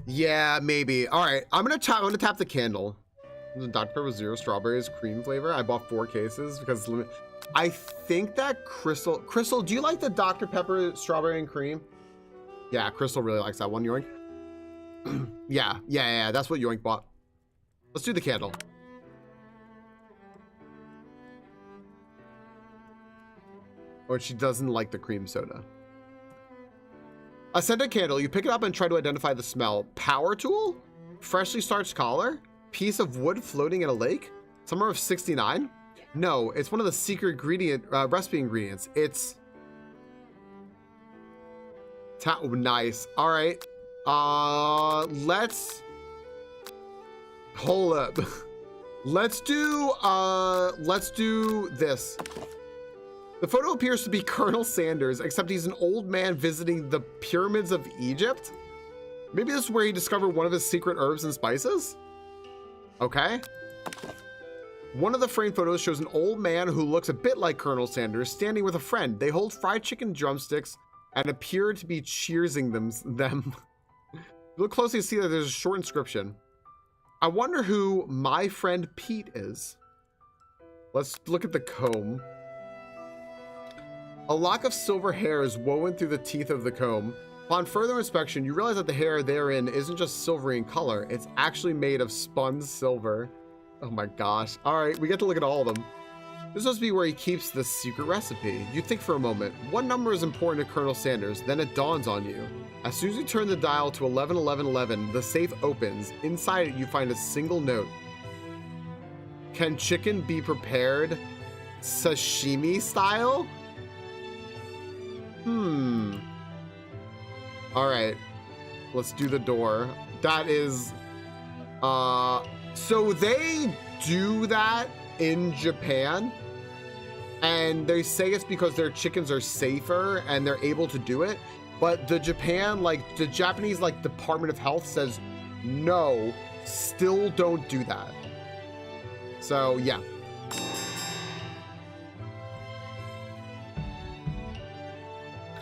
Yeah, maybe. All right, I'm gonna tap the candle. The Dr. Pepper Zero Strawberries cream flavor. I bought 4 cases because it's limited. I think that Crystal, do you like the Dr. Pepper Strawberry and Cream? Yeah, Crystal really likes that one, Yoink. yeah, that's what Yoink bought. Let's do the candle. Or she doesn't like the cream soda. A scented candle. You pick it up and try to identify the smell. Power tool? Freshly starched collar? Piece of wood floating in a lake? Summer of 69? No, it's one of the secret recipe ingredients. It's... nice. All right. Let's... Hold up. Let's do this. The photo appears to be Colonel Sanders, except he's an old man visiting the pyramids of Egypt. Maybe this is where he discovered one of his secret herbs and spices? Okay. One of the framed photos shows an old man who looks a bit like Colonel Sanders standing with a friend. They hold fried chicken drumsticks and appear to be cheersing them. Look closely to see that there's a short inscription. I wonder who my friend Pete is. Let's look at the comb. A lock of silver hair is woven through the teeth of the comb. Upon further inspection, you realize that the hair therein isn't just silvery in color, it's actually made of spun silver. Oh my gosh. All right, we get to look at all of them. This must be where he keeps the secret recipe. You think for a moment, what number is important to Colonel Sanders? Then it dawns on you. As soon as you turn the dial to 111111, the safe opens. Inside it, you find a single note. Can chicken be prepared sashimi style? All right, let's do the door. That is, so they do that in Japan, and they say it's because their chickens are safer and they're able to do it. But the Japanese Department of Health says, no, still don't do that. So yeah.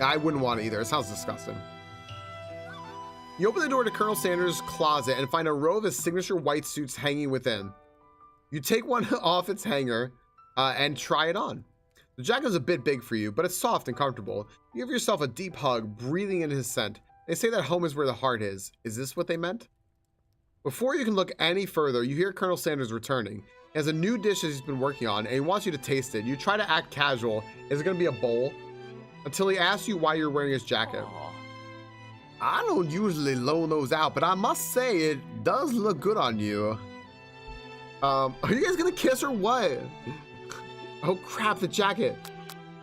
I wouldn't want it either. It sounds disgusting. You open the door to Colonel Sanders' closet and find a row of his signature white suits hanging within. You take one off its hanger and try it on. The jacket is a bit big for you, but it's soft and comfortable. You give yourself a deep hug, breathing in his scent. They say that home is where the heart is. Is this what they meant? Before you can look any further, you hear Colonel Sanders returning. He has a new dish that he's been working on, and he wants you to taste it. You try to act casual. Is it going to be a bowl? Until he asks you why you're wearing his jacket. I don't usually loan those out, but I must say it does look good on you. Are you guys gonna kiss or what? Oh crap, the jacket.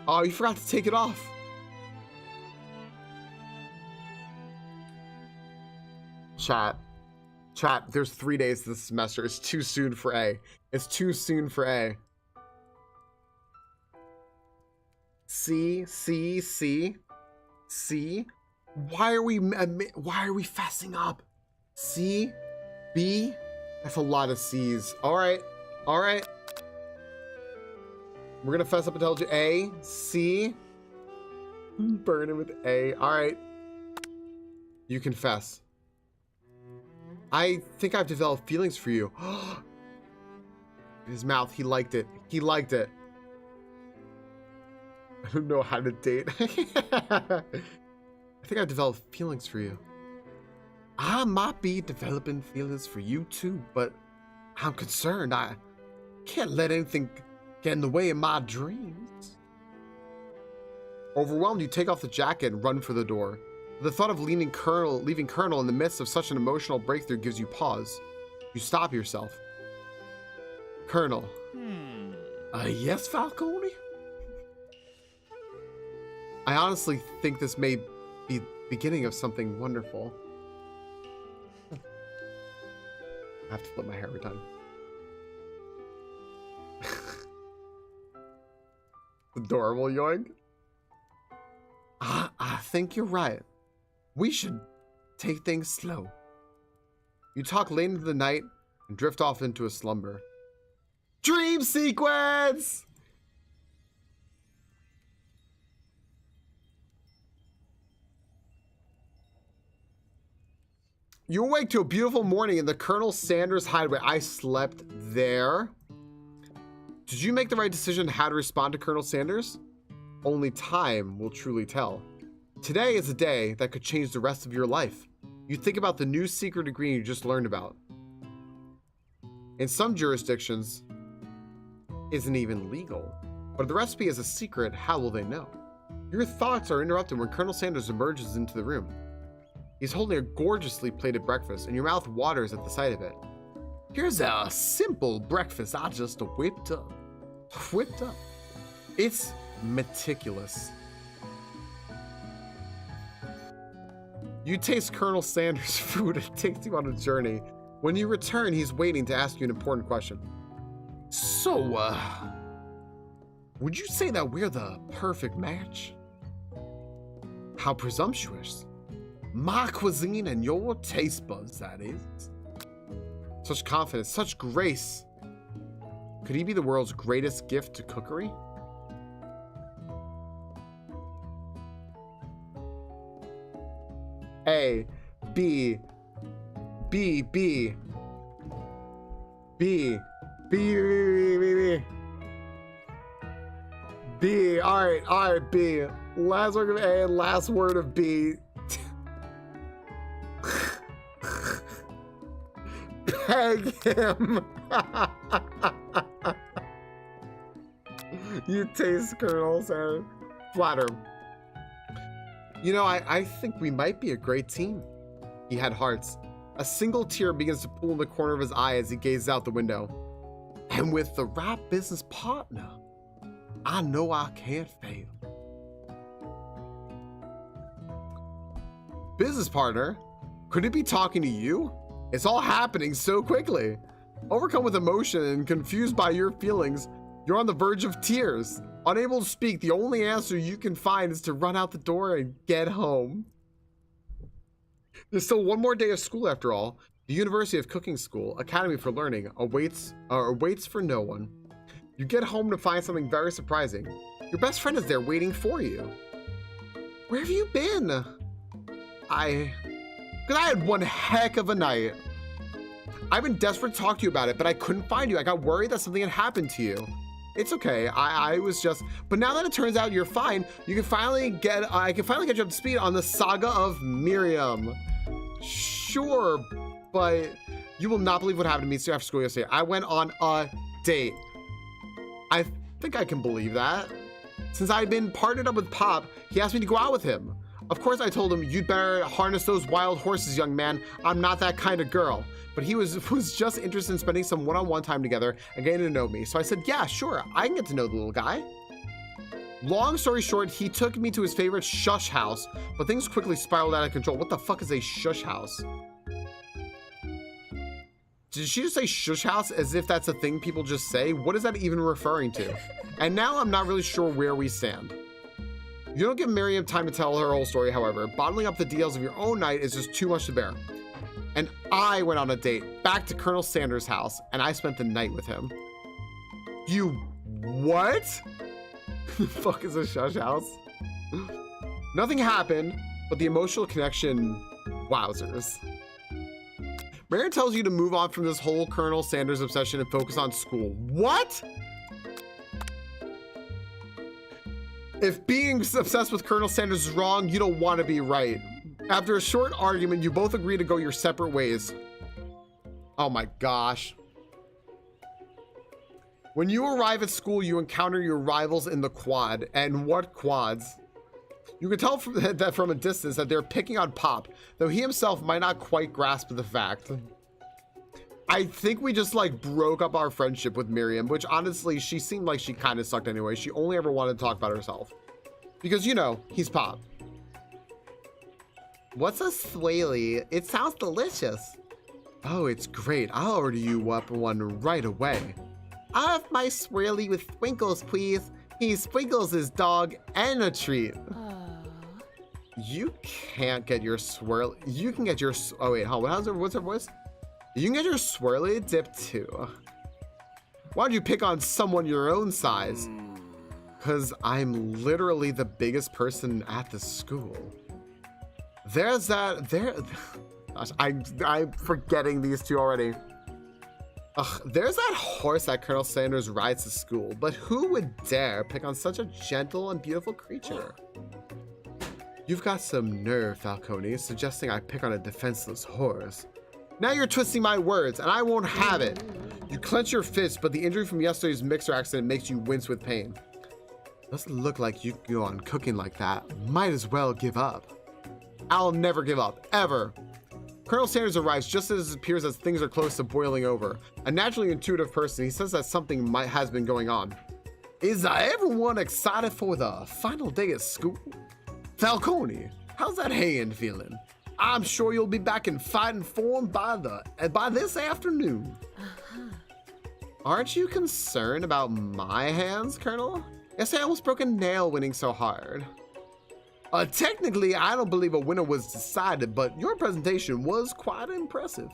Oh, you forgot to take it off. Chat, there's 3 days this semester. It's too soon for A. It's too soon for A. C. Why are we fessing up? C, B, that's a lot of C's. All right. We're gonna fess up and tell you A, C, burn it with A. All right, you confess. I think I've developed feelings for you. In his mouth, he liked it. I don't know how to date. I think I've developed feelings for you. I might be developing feelings for you too, but I'm concerned. I can't let anything get in the way of my dreams. Overwhelmed, you take off the jacket and run for the door. The thought of leaving Colonel in the midst of such an emotional breakthrough gives you pause. You stop yourself. Colonel. Yes, Falcone? I honestly think this may be the beginning of something wonderful. I have to flip my hair every time. Adorable, yoink. I think you're right. We should take things slow. You talk late into the night and drift off into a slumber. Dream sequence! You awake to a beautiful morning in the Colonel Sanders hideaway. I slept there. Did you make the right decision how to respond to Colonel Sanders? Only time will truly tell. Today is a day that could change the rest of your life. You think about the new secret ingredient you just learned about. In some jurisdictions, isn't even legal. But if the recipe is a secret, how will they know? Your thoughts are interrupted when Colonel Sanders emerges into the room. He's holding a gorgeously plated breakfast, and your mouth waters at the sight of it. Here's a simple breakfast I just whipped up. It's meticulous. You taste Colonel Sanders' food. It takes you on a journey. When you return, he's waiting to ask you an important question. So, would you say that we're the perfect match? How presumptuous. My cuisine and your taste buds, that is. Such confidence, such grace. Could he be the world's greatest gift to cookery? A, B, B, B, B, B, B, B, B, B. All right, B. Last word of A and last word of B. Peg him. You taste Colonel Sanders. Flatter. You know, I think we might be a great team. He had hearts. A single tear begins to pool in the corner of his eye as he gazes out the window. And with the right business partner, I know I can't fail. Business partner? Could it be talking to you? It's all happening so quickly. Overcome with emotion and confused by your feelings, you're on the verge of tears. Unable to speak, the only answer you can find is to run out the door and get home. There's still one more day of school after all. The University of Cooking School, Academy for Learning, awaits for no one. You get home to find something very surprising. Your best friend is there waiting for you. Where have you been? Because I had one heck of a night. I've been desperate to talk to you about it, but I couldn't find you. I got worried that something had happened to you. It's okay. I was just, but now that it turns out you're fine, I can finally get you up to speed on the saga of Miriam. Sure, but you will not believe what happened to me after school yesterday. I went on a date. I think I can believe that. Since I'd been partnered up with Pop, he asked me to go out with him. Of course, I told him, you'd better harness those wild horses, young man. I'm not that kind of girl. But he was just interested in spending some one-on-one time together and getting to know me. So I said, yeah, sure, I can get to know the little guy. Long story short, he took me to his favorite shush house, but things quickly spiraled out of control. What the fuck is a shush house? Did she just say shush house as if that's a thing people just say? What is that even referring to? And now I'm not really sure where we stand. You don't give Miriam time to tell her whole story, however. Bottling up the details of your own night is just too much to bear. And I went on a date back to Colonel Sanders' house, and I spent the night with him. You what? The fuck is a shush house? Nothing happened, but the emotional connection, wowzers. Marion tells you to move on from this whole Colonel Sanders obsession and focus on school. What? If being obsessed with Colonel Sanders is wrong, you don't want to be right. After a short argument, you both agree to go your separate ways. Oh my gosh. When you arrive at school, you encounter your rivals in the quad. And what quads? You can tell from a distance that they're picking on Pop, though he himself might not quite grasp the fact. I think we just like broke up our friendship with Miriam, which honestly, she seemed like she kind of sucked anyway. She only ever wanted to talk about herself. Because, you know, he's Pop. What's a swaley? It sounds delicious. Oh, it's great. I'll order you up one right away. I'll have my swirly with sprinkles, please. He sprinkles his dog and a treat. You can't get your swirl. You can get your. Oh wait, hold on. What's her voice? You can get your swirly dip too. Why don't you pick on someone your own size? Cause I'm literally the biggest person at the school. There's that. Gosh, I'm forgetting these two already. Ugh, there's that horse that Colonel Sanders rides to school, but who would dare pick on such a gentle and beautiful creature? You've got some nerve, Falcone, suggesting I pick on a defenseless horse. Now you're twisting my words, and I won't have it. You clench your fist, but the injury from yesterday's mixer accident makes you wince with pain. Doesn't look like you can go on cooking like that. Might as well give up. I'll never give up, ever. Colonel Sanders arrives just as it appears as things are close to boiling over. A naturally intuitive person, he says that something has been going on. Is everyone excited for the final day at school? Falcone, how's that hand feeling? I'm sure you'll be back in fighting form by this afternoon. Aren't you concerned about my hands, Colonel? Yesterday I almost broke a nail winning so hard. Technically, I don't believe a winner was decided, but your presentation was quite impressive.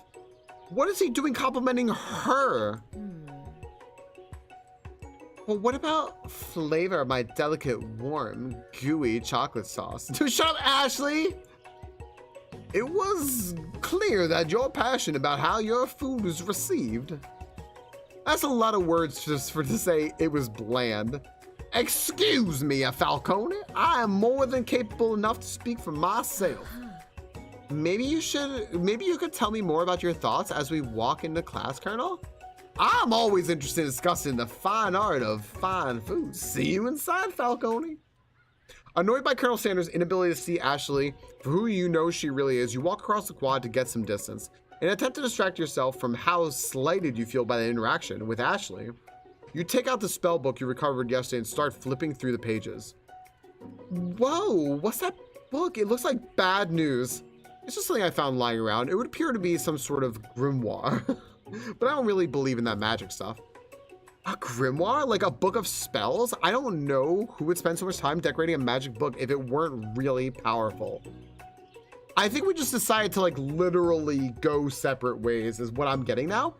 What is he doing complimenting her? Well, what about flavor of my delicate, warm, gooey chocolate sauce? Dude, shut up, Ashley! It was clear that you're passionate about how your food was received. That's a lot of words just to say it was bland. Excuse me, Falcone. I am more than capable enough to speak for myself. maybe you could tell me more about your thoughts as we walk into class, Colonel? I'm always interested in discussing the fine art of fine food. See you inside, Falcone. Annoyed by Colonel Sanders' inability to see Ashley for who you know she really is, you walk across the quad to get some distance. In an attempt to distract yourself from how slighted you feel by the interaction with Ashley, you take out the spell book you recovered yesterday and start flipping through the pages. Whoa, what's that book? It looks like bad news. It's just something I found lying around. It would appear to be some sort of grimoire, but I don't really believe in that magic stuff. A grimoire? Like a book of spells? I don't know who would spend so much time decorating a magic book if it weren't really powerful. I think we just decided to like literally go separate ways is what I'm getting now.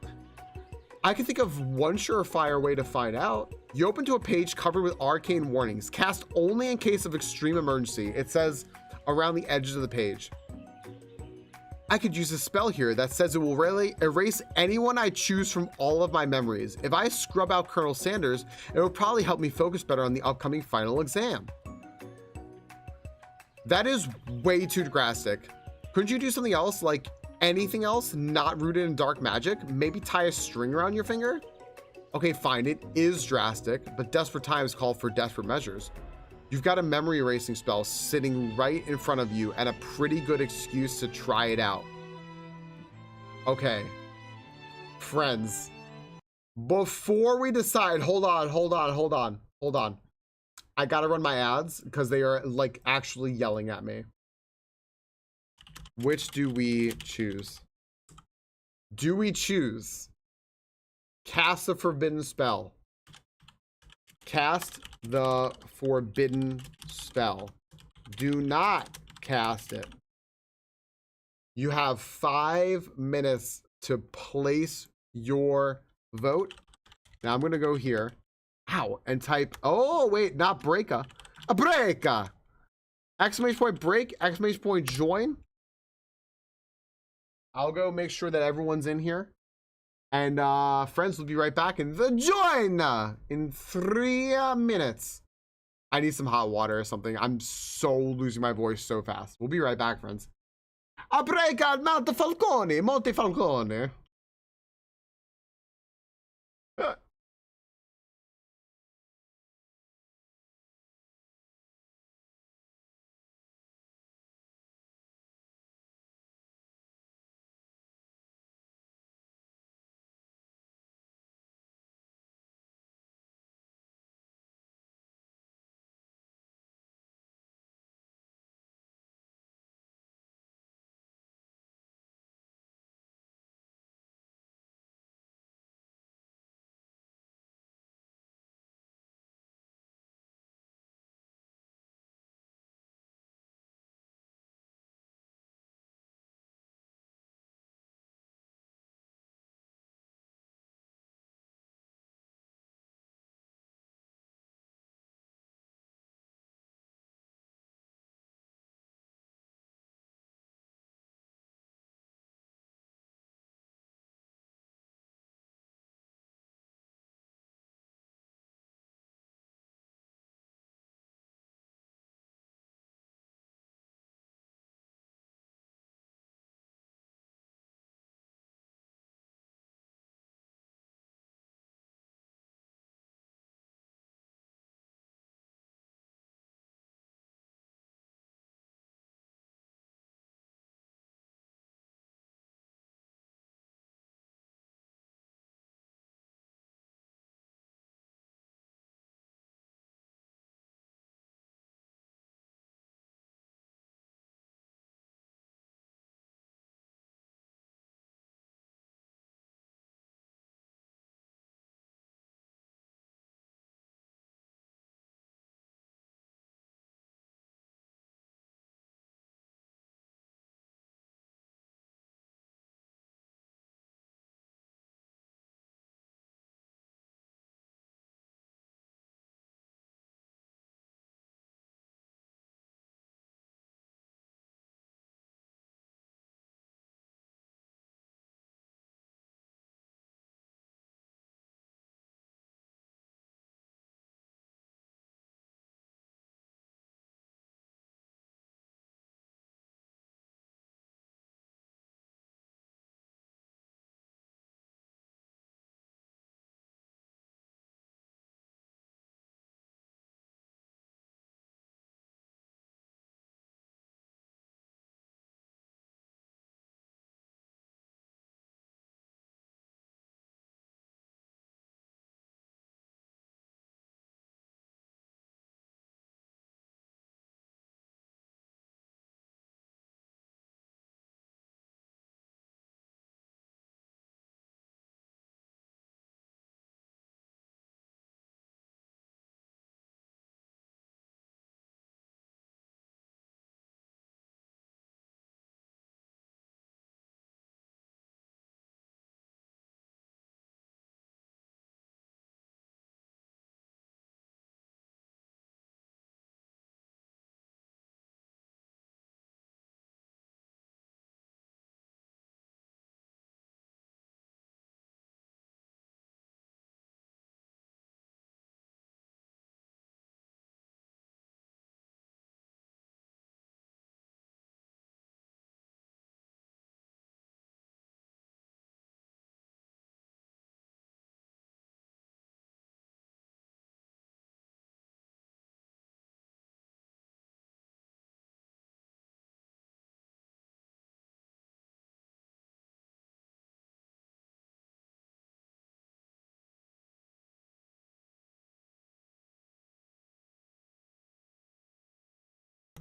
I can think of one surefire way to find out. You open to a page covered with arcane warnings, cast only in case of extreme emergency. It says around the edges of the page. I could use a spell here that says it will really erase anyone I choose from all of my memories. If I scrub out Colonel Sanders, it will probably help me focus better on the upcoming final exam. That is way too drastic. Couldn't you do something else, like anything else not rooted in dark magic? Maybe tie a string around your finger? Okay, fine, it is drastic, but desperate times call for desperate measures. You've got a memory erasing spell sitting right in front of you and a pretty good excuse to try it out. Okay. Friends, before we decide, hold on. I gotta run my ads because they are like actually yelling at me. Which do we choose? Do we choose cast the forbidden spell? Cast the forbidden spell. Do not cast it. You have 5 minutes to place your vote. Now I'm going to go here. Ow. And type, oh, wait, not breaka. A breaka. Exclamation point break, exclamation point join. I'll go make sure that everyone's in here. And friends, will be right back in the join in 3 minutes. I need some hot water or something. I'm so losing my voice so fast. We'll be right back, friends. A break at Monte Falcone.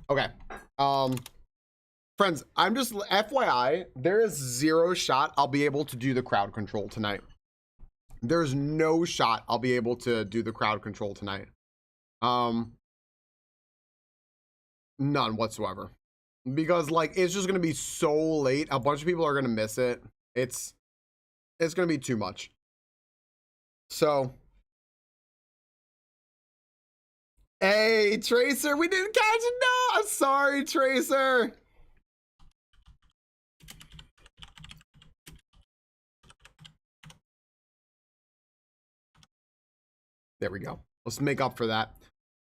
Okay. Friends, I'm just FYI, there is zero shot I'll be able to do the crowd control tonight. There's no shot I'll be able to do the crowd control tonight. None whatsoever. Because like it's just gonna be so late. A bunch of people are gonna miss it. It's gonna be too much. So hey Tracer, we didn't catch it. No, I'm sorry, Tracer. There we go. Let's make up for that.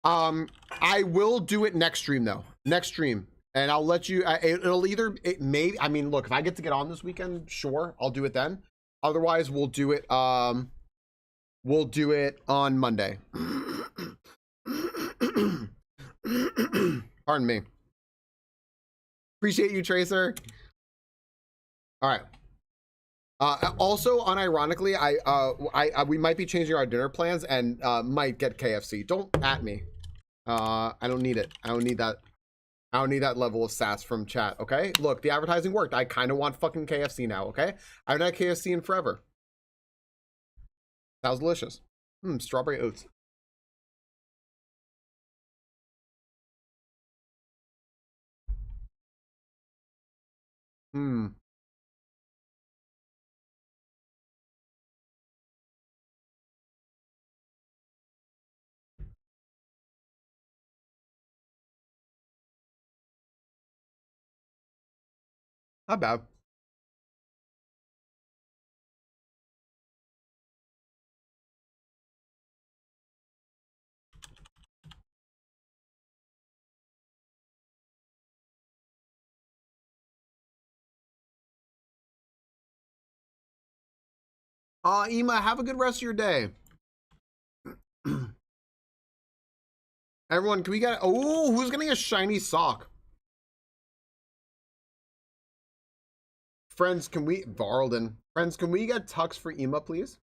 I will do it next stream though. Next stream. And I'll let you, it'll either, it may, I mean, look, if I get to get on this weekend, sure, I'll do it then. Otherwise, we'll do it on Monday. Pardon me. Appreciate you, Tracer. All right. Also, unironically, we might be changing our dinner plans and might get KFC. Don't at me. I don't need it. I don't need that. I don't need that level of sass from chat. Okay, look, the advertising worked. I kind of want fucking KFC now. Okay, I haven't had KFC in forever. That was delicious. Strawberry oats. Not bad. Ema, have a good rest of your day. Everyone, can we get, oh, who's getting a shiny sock? Friends, can we, Varlden, friends, can we get Tux for Ema, please?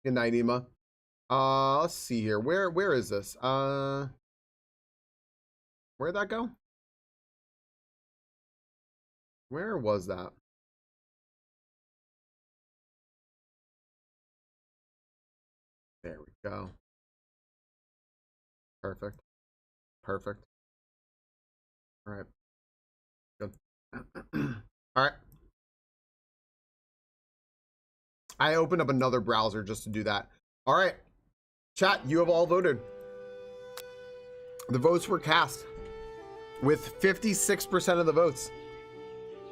Good night, Ema. Let's see here. Where is this? Where'd that go? Where was that? There we go. Perfect. Perfect. All right. Good. All right. I opened up another browser just to do that. All right. Chat, you have all voted. The votes were cast with 56% of the votes.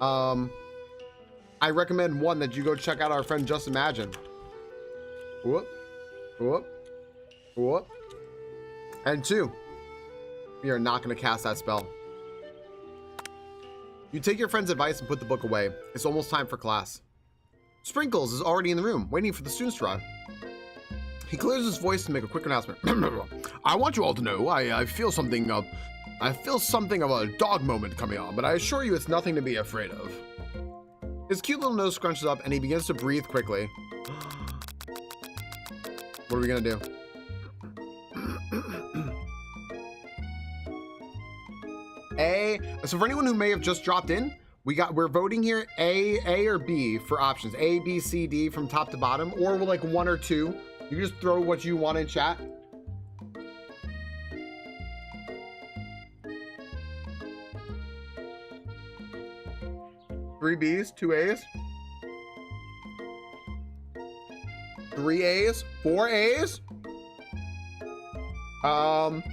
I recommend one that you go check out our friend Just Imagine. Whoop. Whoop. Whoop. And two, we are not going to cast that spell. You take your friend's advice and put the book away. It's almost time for class. Sprinkles is already in the room, waiting for the students to arrive. He clears his voice to make a quick announcement. I want you all to know I feel something of a dog moment coming on, but I assure you it's nothing to be afraid of. His cute little nose scrunches up and he begins to breathe quickly. What are we gonna do? So for anyone who may have just dropped in, we're voting here A or B for options. A, B, C, D from top to bottom, or we're like one or two. You can just throw what you want in chat. Three B's, 2 A's, 3 A's, 4 A's. 5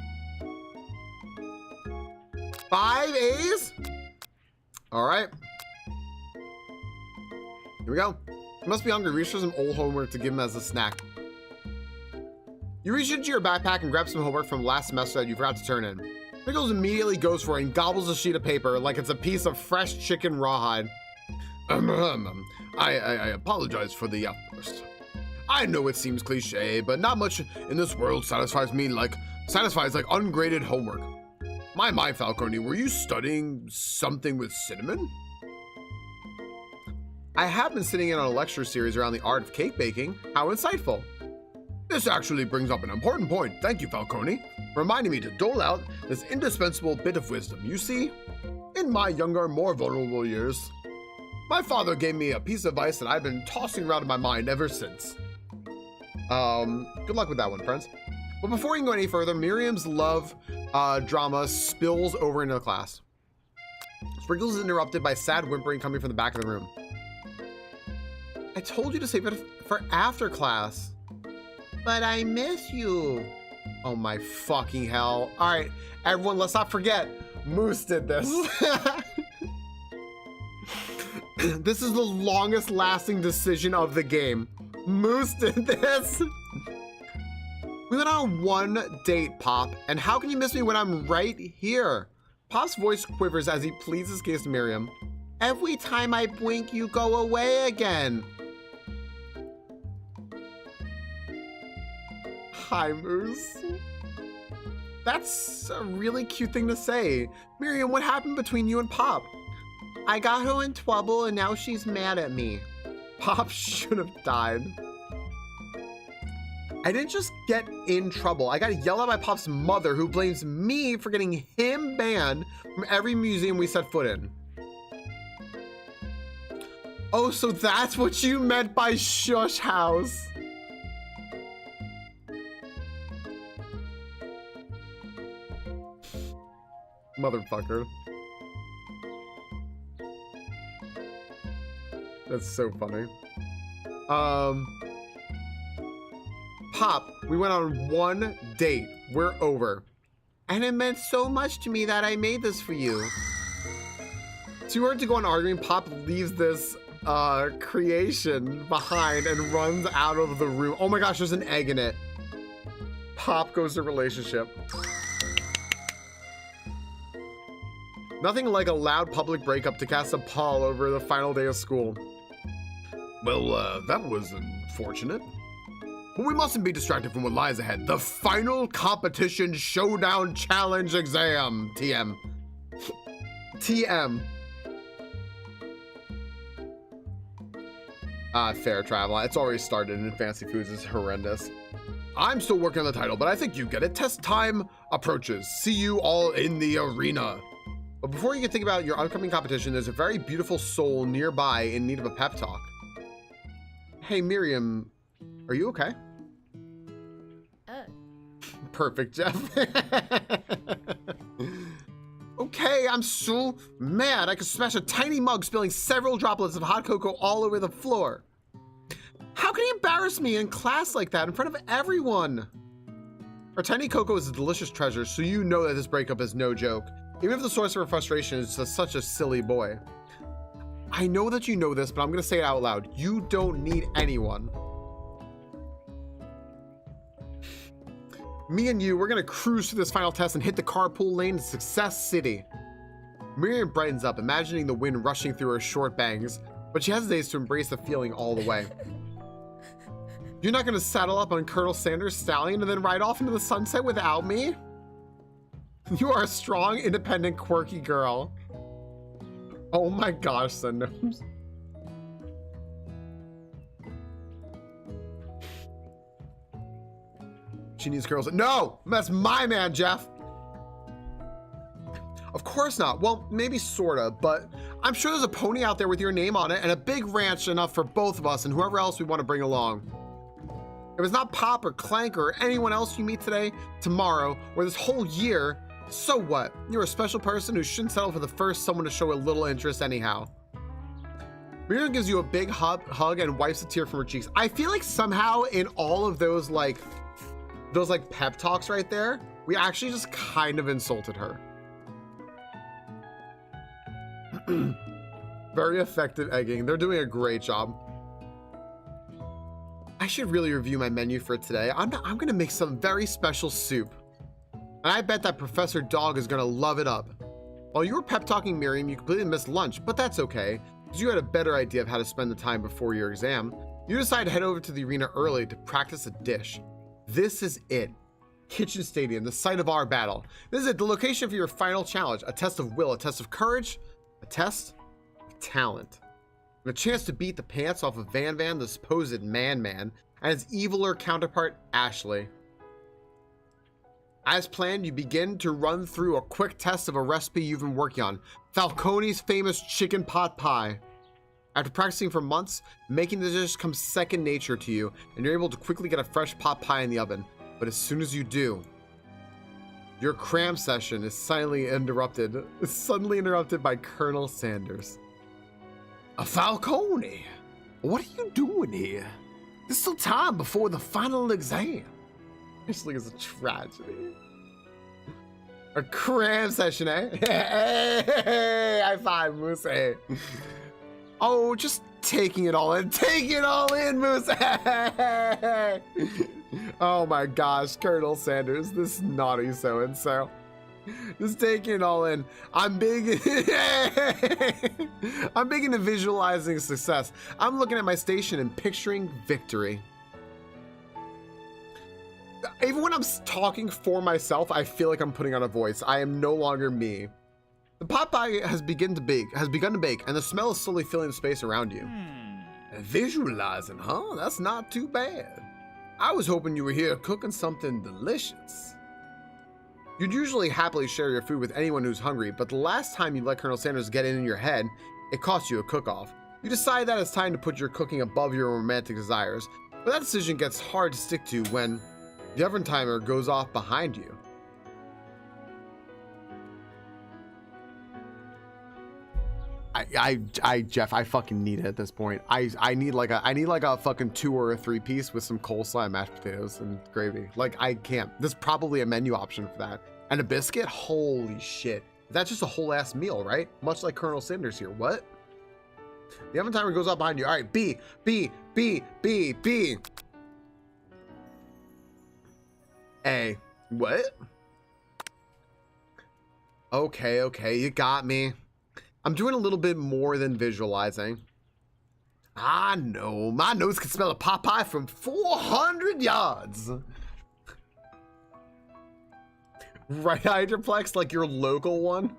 A's. All right. Here we go. He must be hungry. Reach for some old homework to give him as a snack. You reach into your backpack and grab some homework from last semester that you forgot to turn in. Pickles immediately goes for it and gobbles a sheet of paper like it's a piece of fresh chicken rawhide. I apologize for the outburst. I know it seems cliche, but not much in this world satisfies like ungraded homework. My, Falcone, were you studying something with cinnamon? I have been sitting in on a lecture series around the art of cake baking. How insightful. This actually brings up an important point. Thank you, Falcone. reminding me to dole out this indispensable bit of wisdom. You see, in my younger, more vulnerable years, my father gave me a piece of advice that I've been tossing around in my mind ever since. Good luck with that one, friends. But before we can go any further, Miriam's love drama spills over into the class. Sprinkles is interrupted by sad whimpering coming from the back of the room. I told you to save it for after class. But I miss you. Oh my fucking hell. All right, everyone, let's not forget, Moose did this. This is the longest lasting decision of the game. Moose did this. We went on one date, Pop, and how can you miss me when I'm right here? Pop's voice quivers as he pleads his case to Miriam. Every time I blink, you go away again. Hi, Moose. That's a really cute thing to say. Miriam, what happened between you and Pop? I got her in trouble and now she's mad at me. Pop should have died. I didn't just get in trouble. I got yelled at by Pop's mother, who blames me for getting him banned from every museum we set foot in. Oh, so that's what you meant by shush house. Motherfucker. That's so funny. Pop, we went on one date. We're over. And it meant so much to me that I made this for you. Too hard to go on arguing, Pop leaves this creation behind and runs out of the room. Oh my gosh, there's an egg in it. Pop goes to relationship. Nothing like a loud public breakup to cast a pall over the final day of school. Well, that was unfortunate. But we mustn't be distracted from what lies ahead. The final competition showdown challenge exam. TM. TM. Fair travel. It's already started and Fancy Foods is horrendous. I'm still working on the title, but I think you get it. Test time approaches. See you all in the arena. But before you can think about your upcoming competition, there's a very beautiful soul nearby in need of a pep talk. Hey, Miriam, are you okay? Perfect, Jeff. Okay, I'm so mad I could smash a tiny mug, spilling several droplets of hot cocoa all over the floor. How can you embarrass me in class like that in front of everyone? Our tiny cocoa is a delicious treasure, so you know that this breakup is no joke, even if the source of her frustration is just such a silly boy. I know that you know this, but I'm gonna say it out loud. You don't need anyone. Me and you, we're gonna cruise through this final test and hit the carpool lane to Success City. Miriam brightens up, imagining the wind rushing through her short bangs, but she hesitates to embrace the feeling all the way. You're not gonna saddle up on Colonel Sanders' stallion and then ride off into the sunset without me? You are a strong, independent, quirky girl. Oh my gosh, Sundomes. She needs girls. No, that's my man, Jeff. Of course not. Well, maybe sorta, but I'm sure there's a pony out there with your name on it and a big ranch enough for both of us and whoever else we want to bring along. If it's not Pop or Clank or anyone else you meet today, tomorrow, or this whole year, so what? You're a special person who shouldn't settle for the first someone to show a little interest anyhow. Miriam gives you a big hug and wipes a tear from her cheeks. I feel like somehow in all of those pep talks right there, we actually just kind of insulted her. Very effective egging. They're doing a great job. I should really review my menu for today. I'm gonna make some very special soup. And I bet that Professor Dog is gonna love it up. While you were pep talking Miriam, you completely missed lunch, but that's okay, because you had a better idea of how to spend the time before your exam. You decided to head over to the arena early to practice a dish. This is it. Kitchen Stadium, the site of our battle. This is it, the location for your final challenge. A test of will, a test of courage, a test of talent. And a chance to beat the pants off of Van, the supposed man, and his eviler counterpart, Ashley. As planned, you begin to run through a quick test of a recipe you've been working on, Falcone's famous chicken pot pie. After practicing for months, making the dish comes second nature to you, and you're able to quickly get a fresh pot pie in the oven. But as soon as you do, your cram session is suddenly interrupted by Colonel Sanders. A Falcone, what are you doing here? There's still time before the final exam. This thing is a tragedy. A cram session, eh? Hey, high five, Moose. Hey. Oh, just taking it all in. Take it all in, Moose. Hey. Oh my gosh, Colonel Sanders, this naughty so-and-so. Just taking it all in. I'm big I'm big into visualizing success. I'm looking at my station and picturing victory. Even when I'm talking for myself, I feel like I'm putting on a voice. I am no longer me. The pot pie has begun to bake, and the smell is slowly filling the space around you. Visualizing, huh? That's not too bad. I was hoping you were here cooking something delicious. You'd usually happily share your food with anyone who's hungry, but the last time you let Colonel Sanders get in your head, it cost you a cook-off. You decide that it's time to put your cooking above your romantic desires, but that decision gets hard to stick to when the oven timer goes off behind you. Jeff, I fucking need it at this point. I need like a fucking 2 or a 3 piece with some coleslaw and mashed potatoes and gravy. Like, I can't. There's probably a menu option for that. And a biscuit? Holy shit. That's just a whole ass meal, right? Much like Colonel Sanders here. What? The oven timer goes off behind you. All right, B. A. What? Okay, you got me. I'm doing a little bit more than visualizing. I know, my nose can smell a pot pie from 400 yards. Right, Hydroplex, like your local one?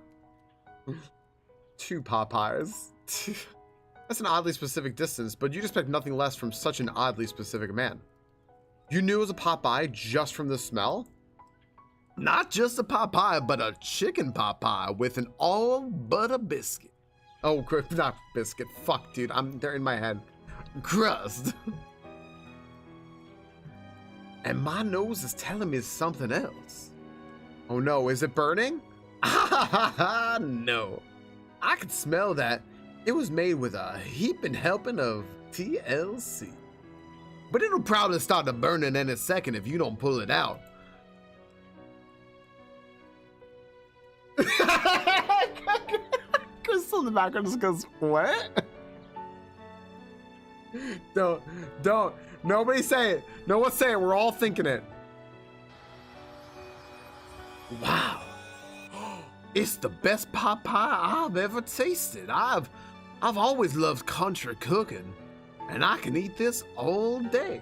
2 pot pies. That's an oddly specific distance, but you'd expect nothing less from such an oddly specific man. You knew it was a pot pie just from the smell? Not just a pot pie, but a chicken pot pie with an all butter biscuit. Oh, not biscuit. Fuck, dude. They're in my head. Crust. And my nose is telling me something else. Oh no, is it burning? No. I could smell that. It was made with a heaping helping of TLC. But it'll probably start to burn in any second if you don't pull it out. Crystal in the background just goes, what? Don't. Nobody say it. No one say it. We're all thinking it. Wow. It's the best pot pie I've ever tasted. I've always loved country cooking, and I can eat this all day.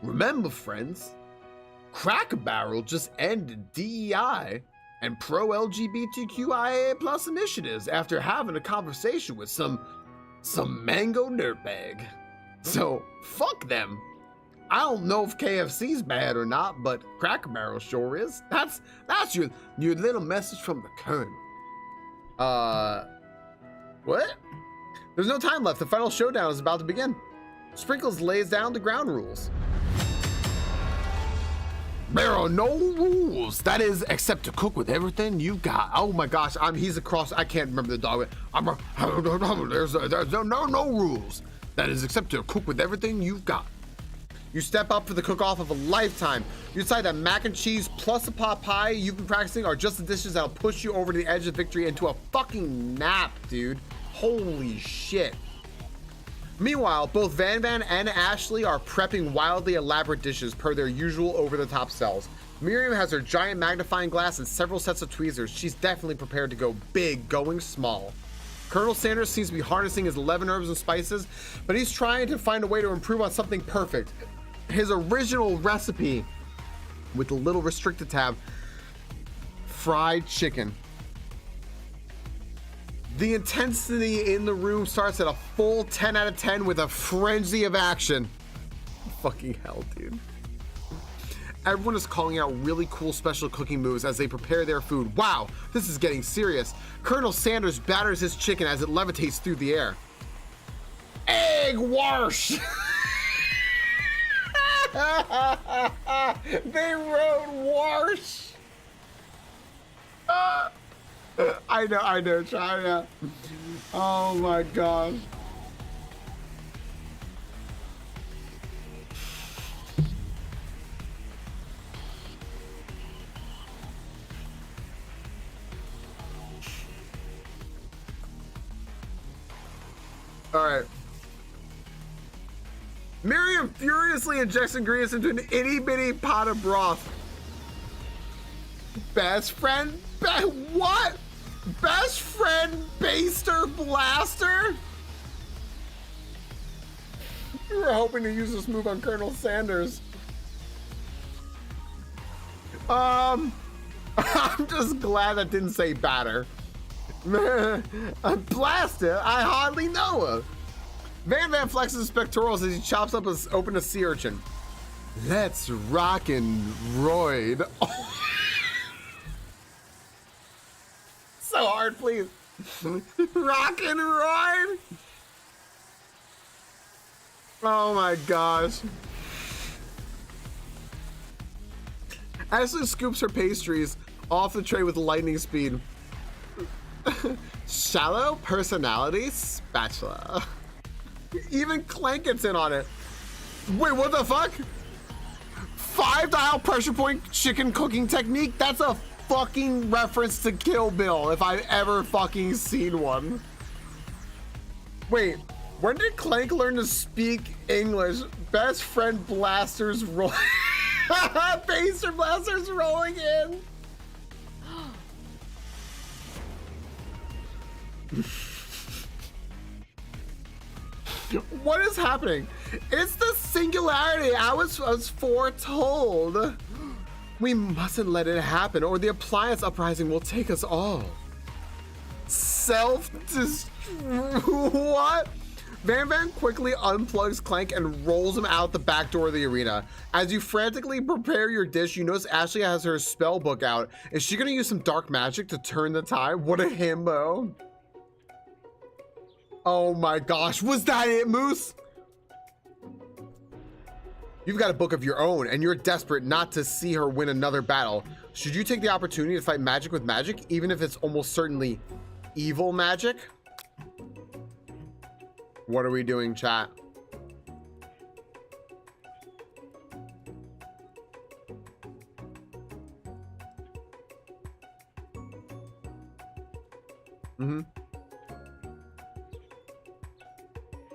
Remember, friends, Cracker Barrel just ended DEI and pro-LGBTQIA plus initiatives after having a conversation with some mango dirtbag. So, fuck them. I don't know if KFC's bad or not, but Cracker Barrel sure is. That's your little message from the Colonel. What? There's no time left. The final showdown is about to begin. Sprinkles lays down the ground rules. There are no rules. That is, except to cook with everything you got. Oh my gosh, he's across. I can't remember the dog. There's no rules. That is, except to cook with everything you've got. You step up for the cook-off of a lifetime. You decide that mac and cheese plus a pot pie you've been practicing are just the dishes that'll push you over to the edge of victory into a fucking nap, dude. Holy shit. Meanwhile, both Van and Ashley are prepping wildly elaborate dishes per their usual over-the-top selves. Miriam has her giant magnifying glass and several sets of tweezers. She's definitely prepared to go big, going small. Colonel Sanders seems to be harnessing his 11 herbs and spices, but he's trying to find a way to improve on something perfect. His original recipe with a little restricted tab, fried chicken. The intensity in the room starts at a full 10 out of 10 with a frenzy of action. Fucking hell, dude. Everyone is calling out really cool special cooking moves as they prepare their food. Wow, this is getting serious. Colonel Sanders batters his chicken as it levitates through the air. Egg wash! They wrote wash. I know, China. Oh my gosh. All right. Miriam furiously injects ingredients into an itty bitty pot of broth. Best friend? What? Best friend baster blaster? You were hoping to use this move on Colonel Sanders. I'm just glad that didn't say batter. Blaster? I hardly know her. Van flexes his pectorals as he chops up open a sea urchin. Let's rock and roid. So hard, please. Rock and roid. Oh my gosh. Ashley scoops her pastries off the tray with lightning speed. Shallow personality spatula. Even Clank gets in on it. Wait, what the fuck? 5-dial pressure point chicken cooking technique? That's a fucking reference to Kill Bill if I've ever fucking seen one. Wait, when did Clank learn to speak English? Best friend blasters roll. Baster blasters rolling in. What is happening? It's the singularity I was foretold. We mustn't let it happen or the appliance uprising will take us all. What? Van quickly unplugs Clank and rolls him out the back door of the arena. As you frantically prepare your dish, you notice Ashley has her spell book out. Is she gonna use some dark magic to turn the tide? What a himbo. Oh my gosh, was that it, Moose? You've got a book of your own, and you're desperate not to see her win another battle. Should you take the opportunity to fight magic with magic, even if it's almost certainly evil magic? What are we doing, chat?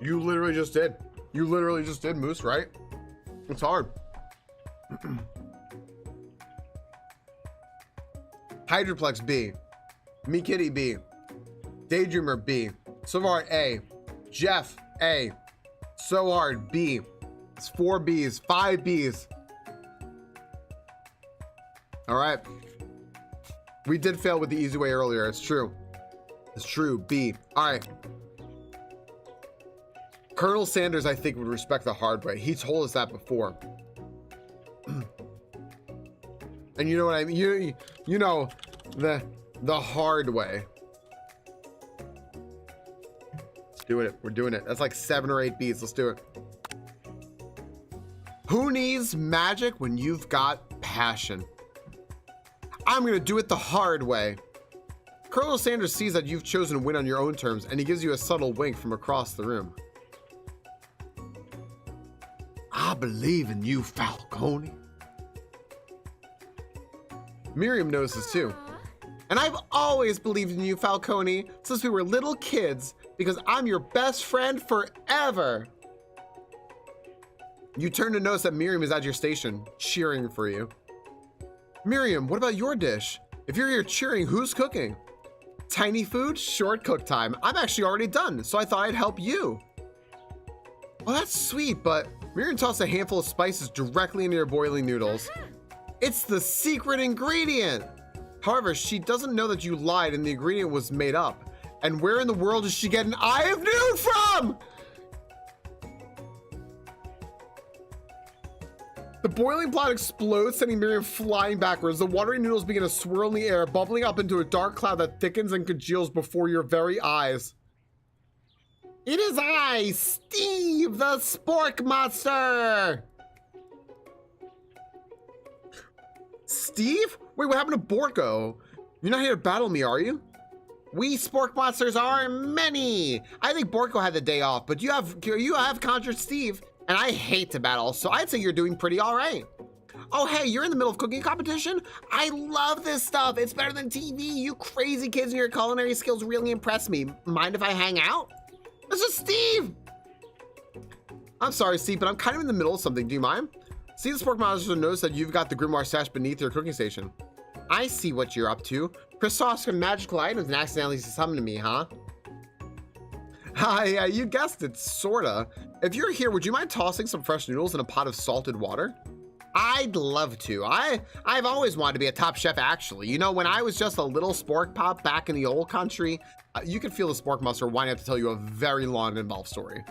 You literally just did. You literally just did, Moose, right? It's hard. Hydroplex B. Me Kitty B. Daydreamer B. So far A. Jeff A. So hard B. It's 4 B's, 5 B's. All right. We did fail with the easy way earlier. It's true. It's true. B. All right. Colonel Sanders, I think, would respect the hard way. He told us that before. And you know what I mean? You know, the hard way. Let's do it. We're doing it. That's like 7 or 8 beats. Let's do it. Who needs magic when you've got passion? I'm gonna do it the hard way. Colonel Sanders sees that you've chosen to win on your own terms, and he gives you a subtle wink from across the room. I believe in you, Falcone. Miriam knows this too. And I've always believed in you, Falcone, since we were little kids, because I'm your best friend forever. You turn to notice that Miriam is at your station, cheering for you. Miriam, what about your dish? If you're here cheering, who's cooking? Tiny food, short cook time. I'm actually already done, so I thought I'd help you. Well, that's sweet, but Miriam tossed a handful of spices directly into your boiling noodles. It's the secret ingredient. However, she doesn't know that you lied and the ingredient was made up. And where in the world does she get an eye of noon from? The boiling pot explodes, sending Miriam flying backwards. The watery noodles begin to swirl in the air, bubbling up into a dark cloud that thickens and congeals before your very eyes. It is I, Steve, the Spork Monster! Steve? Wait, what happened to Borko? You're not here to battle me, are you? We Spork Monsters are many! I think Borko had the day off, but you have conjured Steve, and I hate to battle, so I'd say you're doing pretty all right. Oh, hey, you're in the middle of cooking competition? I love this stuff. It's better than TV. You crazy kids and your culinary skills really impress me. Mind if I hang out? This is Steve! I'm sorry, Steve, but I'm kind of in the middle of something. Do you mind? See, the Spork Monster notice that you've got the grimoire stashed beneath your cooking station. I see what you're up to. Chris saw some magical items and accidentally summoned me, huh? Hi, you guessed it, sorta. If you're here, would you mind tossing some fresh noodles in a pot of salted water? I'd love to. I've always wanted to be a top chef, actually. You know, when I was just a little spork pop back in the old country, you could feel the Spork Monster wanting to tell you a very long and involved story.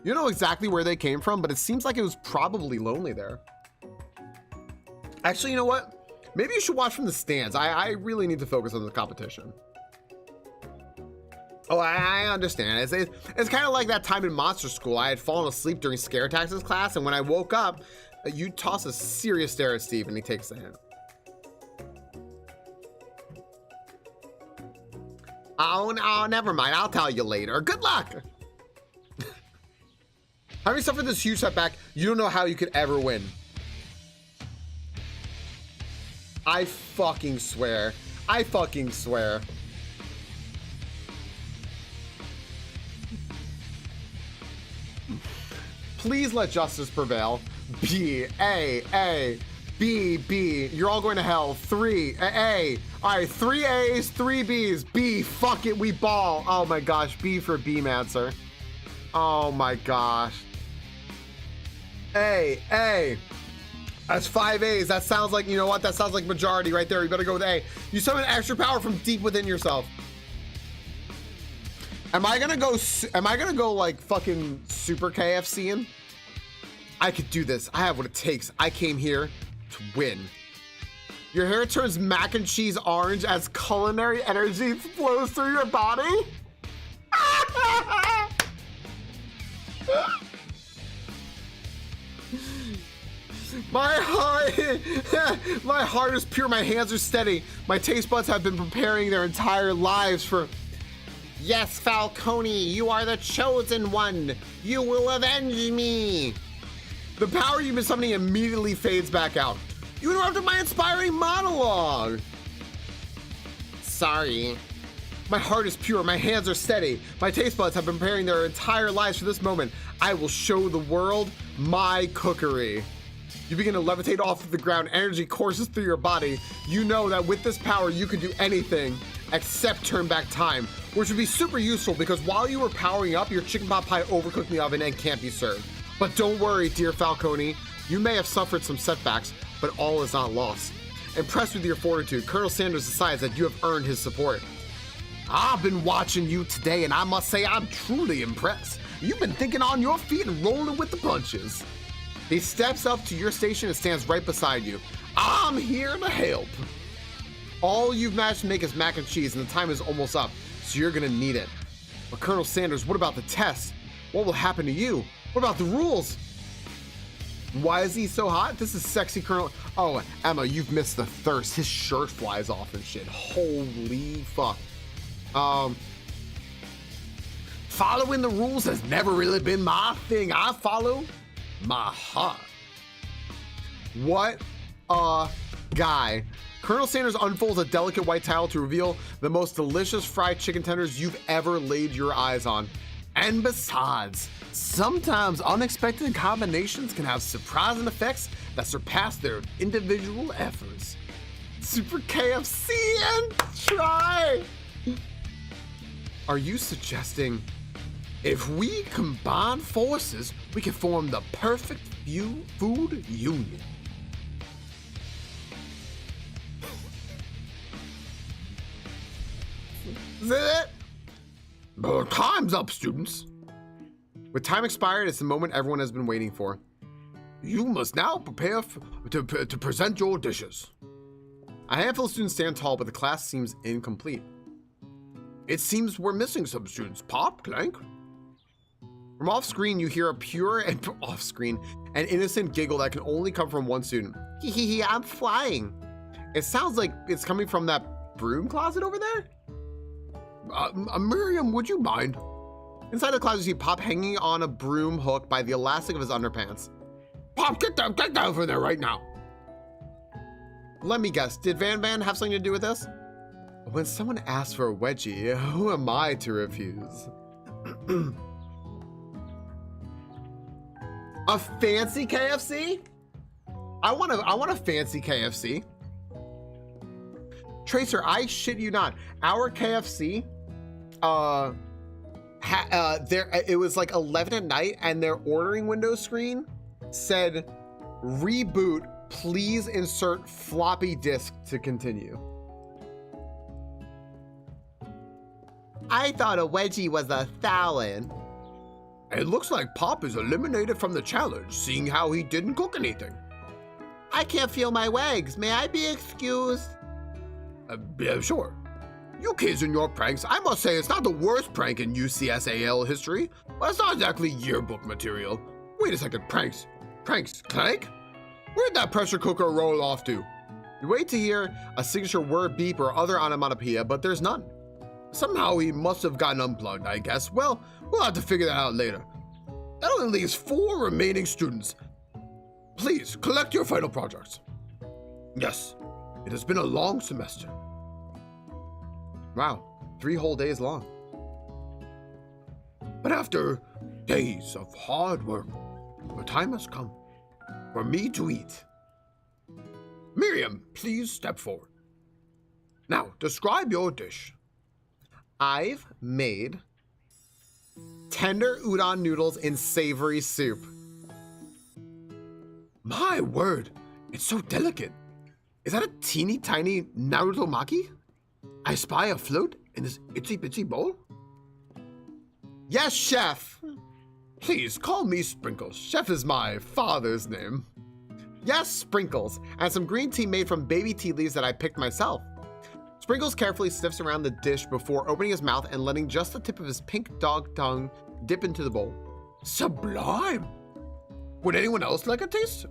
You don't know exactly where they came from, but it seems like it was probably lonely there. Actually, you know what? Maybe you should watch from the stands. I really need to focus on the competition. Oh, I understand. It's kind of like that time in monster school. I had fallen asleep during scare tactics class, and when I woke up, you toss a serious stare at Steve, and he takes the hint. Oh, no, never mind. I'll tell you later. Good luck! Having suffered this huge setback, you don't know how you could ever win. I fucking swear. I fucking swear. Please let justice prevail. B, A, B, B. You're all going to hell. 3, A. All right, 3 A's, 3 B's. B, fuck it, we ball. Oh my gosh, B for Beamancer. Oh my gosh. A. That's 5 A's. That sounds like, you know what? That sounds like majority right there. You better go with A. You summon extra power from deep within yourself. Am I gonna go like fucking super KFCing? I could do this. I have what it takes. I came here to win. Your hair turns mac and cheese orange as culinary energy flows through your body. My heart is pure, my hands are steady. My taste buds have been preparing their entire lives for... Yes, Falcone, you are the chosen one. You will avenge me. The power you've been summoning immediately fades back out. You interrupted my inspiring monologue. Sorry. My heart is pure, my hands are steady. My taste buds have been preparing their entire lives for this moment. I will show the world my cookery. You begin to levitate off the ground. Energy courses through your body. You know that with this power, you can do anything except turn back time, which would be super useful because while you were powering up, your chicken pot pie overcooked in the oven and can't be served. But don't worry, dear Falcone. You may have suffered some setbacks, but all is not lost. Impressed with your fortitude, Colonel Sanders decides that you have earned his support. I've been watching you today, and I must say I'm truly impressed. You've been thinking on your feet and rolling with the punches. He steps up to your station and stands right beside you. I'm here to help. All you've managed to make is mac and cheese, and the time is almost up, so you're gonna need it. But Colonel Sanders, what about the test? What will happen to you? What about the rules? Why is he so hot? This is sexy Colonel. Oh, Emma, you've missed the thirst. His shirt flies off and shit. Holy fuck. Following the rules has never really been my thing. I follow my heart. What a guy. Colonel Sanders unfolds a delicate white towel to reveal the most delicious fried chicken tenders you've ever laid your eyes on. And besides, sometimes unexpected combinations can have surprising effects that surpass their individual efforts. Super KFC and try! Are you suggesting if we combine forces, we can form the perfect food union? Is that it? Well, time's up, students. With time expired, it's the moment everyone has been waiting for. You must now prepare to present your dishes. A handful of students stand tall, but the class seems incomplete. It seems we're missing some students. Pop, Clank. From off-screen, you hear a pure and off-screen, an innocent giggle that can only come from one student. Hee hee hee, I'm flying. It sounds like it's coming from that broom closet over there. Miriam, would you mind? Inside the closet, you see Pop hanging on a broom hook by the elastic of his underpants. Pop, get down from there right now. Let me guess, did Van Van have something to do with this? When someone asks for a wedgie, who am I to refuse? A fancy KFC? I want a fancy KFC. Tracer, I shit you not. Our KFC, it was like 11 at night, and their ordering window screen said, "Reboot. Please insert floppy disk to continue." I thought a wedgie was $1,000. It looks like Pop is eliminated from the challenge, seeing how he didn't cook anything. I can't feel my legs. May I be excused? Yeah, sure. You kids and your pranks, I must say it's not the worst prank in UCSAL history, but it's not exactly yearbook material. Wait a second, pranks, Clank? Where'd that pressure cooker roll off to? You wait to hear a signature word beep or other onomatopoeia, but there's none. Somehow he must have gotten unplugged, I guess. Well, we'll have to figure that out later. That only leaves 4 remaining students. Please, collect your final projects. Yes, it has been a long semester. Wow, 3 whole days long. But after days of hard work, the time has come for me to eat. Miriam, please step forward. Now, describe your dish. I've made tender udon noodles in savory soup. My word, it's so delicate. Is that a teeny tiny Naruto Maki? I spy a float in this itsy bitsy bowl? Yes, chef. Please call me Sprinkles. Chef is my father's name. Yes, Sprinkles, and some green tea made from baby tea leaves that I picked myself. Sprinkles carefully sniffs around the dish before opening his mouth and letting just the tip of his pink dog tongue dip into the bowl. Sublime! Would anyone else like a taste?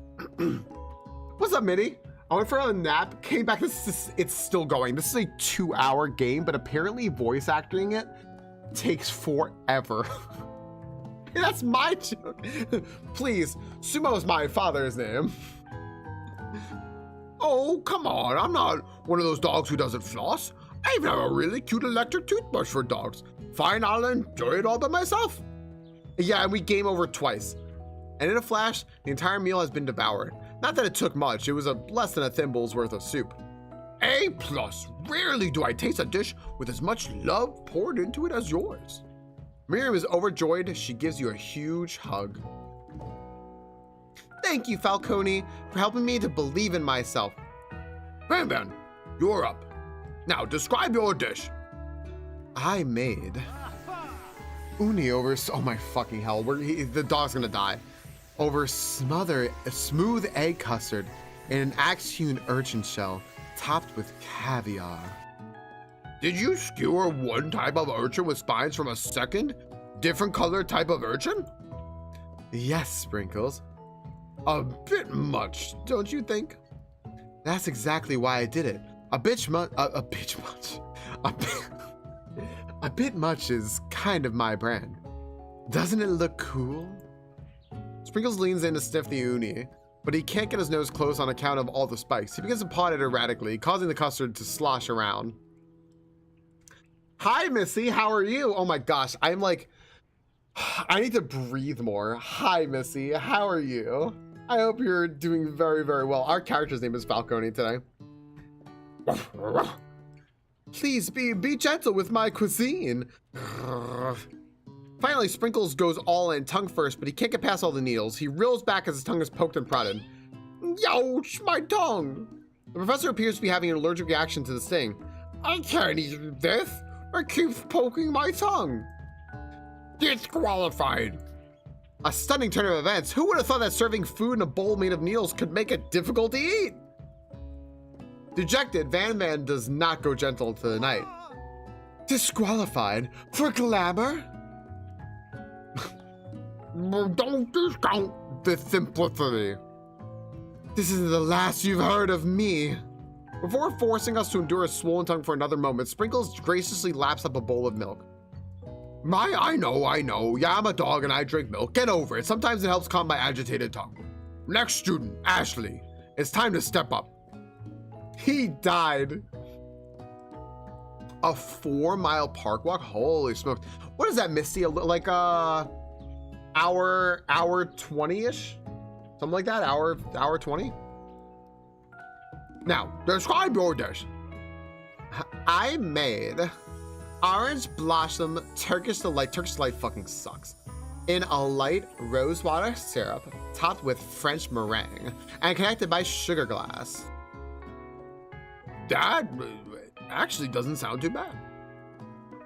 What's up, Minnie? I went for a nap, came back, it's still going. This is a 2-hour game, but apparently voice acting it takes forever. That's my joke. Please, Sumo is my father's name. Oh, come on, I'm not one of those dogs who doesn't floss. I even have a really cute electric toothbrush for dogs. Fine, I'll enjoy it all by myself. Yeah, and we game over twice. And in a flash, the entire meal has been devoured. Not that it took much, it was less than a thimble's worth of soup. A+, rarely do I taste a dish with as much love poured into it as yours. Miriam is overjoyed, she gives you a huge hug. Thank you, Falcone, for helping me to believe in myself. Van Van, you're up. Now, describe your dish. I made uni over, oh my fucking hell, the dog's gonna die. Over smooth egg custard in an axe-hewn urchin shell topped with caviar. Did you skewer one type of urchin with spines from a second, different color type of urchin? Yes, Sprinkles. A bit much, don't you think? That's exactly why I did it. A bit much is kind of my brand. Doesn't it look cool? Sprinkles leans in to sniff the uni, but he can't get his nose close on account of all the spikes. He begins to paw it erratically, causing the custard to slosh around. Hi, Missy, how are you? Oh my gosh, I'm like, I need to breathe more. Hi, Missy, how are you? I hope you're doing very, very well. Our character's name is Falcone today. Please be gentle with my cuisine. Finally, Sprinkles goes all in, tongue first, but he can't get past all the needles. He reels back as his tongue is poked and prodded. Ouch, my tongue! The professor appears to be having an allergic reaction to the sting. I can't eat this. It keeps poking my tongue. Disqualified. A stunning turn of events. Who would have thought that serving food in a bowl made of needles could make it difficult to eat? Dejected, Van does not go gentle into the night. Disqualified for glamour? Don't discount the simplicity. This is the last you've heard of me. Before forcing us to endure a swollen tongue for another moment, Sprinkles graciously laps up a bowl of milk. I know. Yeah, I'm a dog and I drink milk. Get over it. Sometimes it helps calm my agitated tongue. Next student, Ashley. It's time to step up. He died. A 4-mile park walk? Holy smokes. What is that, Misty? Like hour 20-ish? Something like that? Hour 20? Now, describe your dish. I made orange blossom Turkish delight. Turkish delight fucking sucks. In a light rosewater syrup topped with French meringue and connected by sugar glass. That actually doesn't sound too bad.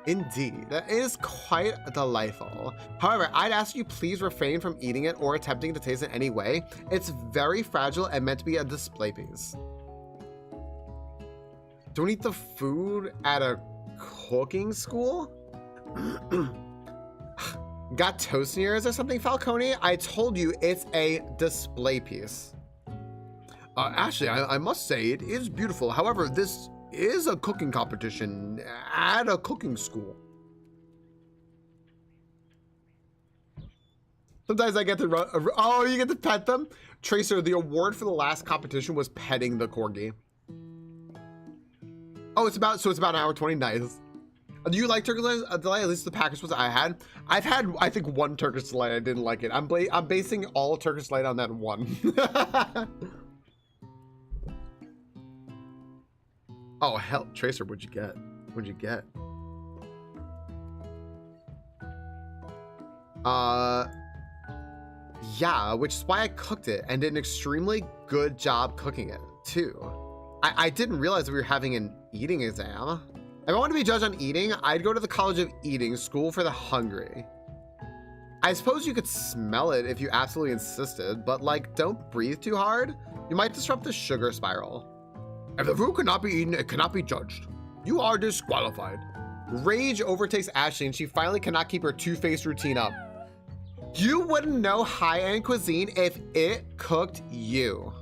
Indeed, it is quite delightful. However, I'd ask you please refrain from eating it or attempting to taste it in any way. It's very fragile and meant to be a display piece. Don't eat the food at a cooking school? Got toast in your ears or something, Falcone? I told you it's a display piece. Ashley, I must say it is beautiful. However, this is a cooking competition at a cooking school. Sometimes I get to run. Oh, you get to pet them? Tracer, the award for the last competition was petting the corgi. Oh, it's about an hour 20. Nice. Do you like Turkish delight? At least the package was I had. I've had, I think, one Turkish delight. I didn't like it. I'm basing all Turkish delight on that one. Oh hell, Tracer, what'd you get? What'd you get? Yeah, which is why I cooked it and did an extremely good job cooking it too. I didn't realize we were having an eating exam. If I want to be judged on eating, I'd go to the College of Eating, School for the Hungry. I suppose you could smell it if you absolutely insisted, but like, don't breathe too hard. You might disrupt the sugar spiral. If the food cannot be eaten, it cannot be judged. You are disqualified. Rage overtakes Ashley and she finally cannot keep her two-faced routine up. You wouldn't know high-end cuisine if it cooked you.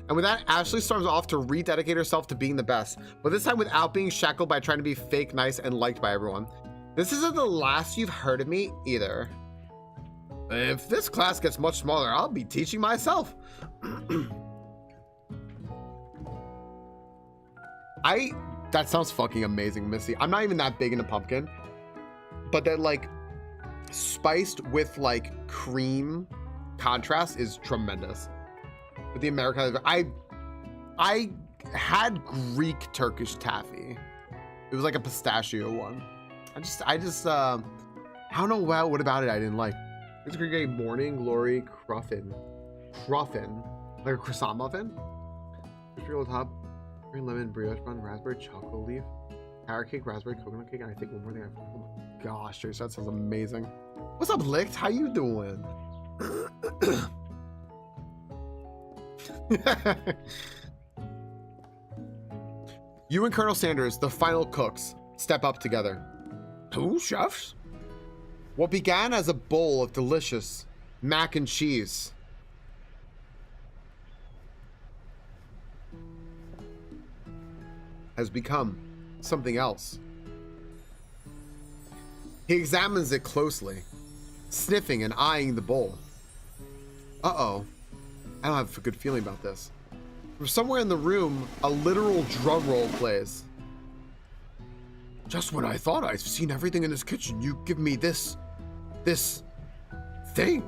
And with that, Ashley storms off to rededicate herself to being the best, but this time without being shackled by trying to be fake nice and liked by everyone. This isn't the last you've heard of me either. If this class gets much smaller, I'll be teaching myself. That sounds fucking amazing, Missy. I'm not even that big into pumpkin, but that like spiced with like cream contrast is tremendous. With the American, I had Greek Turkish taffy. It was like a pistachio one. I don't know what about it I didn't like. It's a morning glory cruffin, like a croissant muffin. Cereal top, green lemon brioche bun, raspberry chocolate leaf, carrot cake, raspberry coconut cake, and I think one more thing. Oh my gosh, Trace, that sounds amazing. What's up, Licked? How you doing? You and Colonel Sanders, the final cooks, step up together. 2 chefs? What began as a bowl of delicious mac and cheese has become something else. He examines it closely, sniffing and eyeing the bowl. Uh-oh. I don't have a good feeling about this. From somewhere in the room, a literal drum roll plays. Just when I thought I've seen everything in this kitchen, you give me this thing.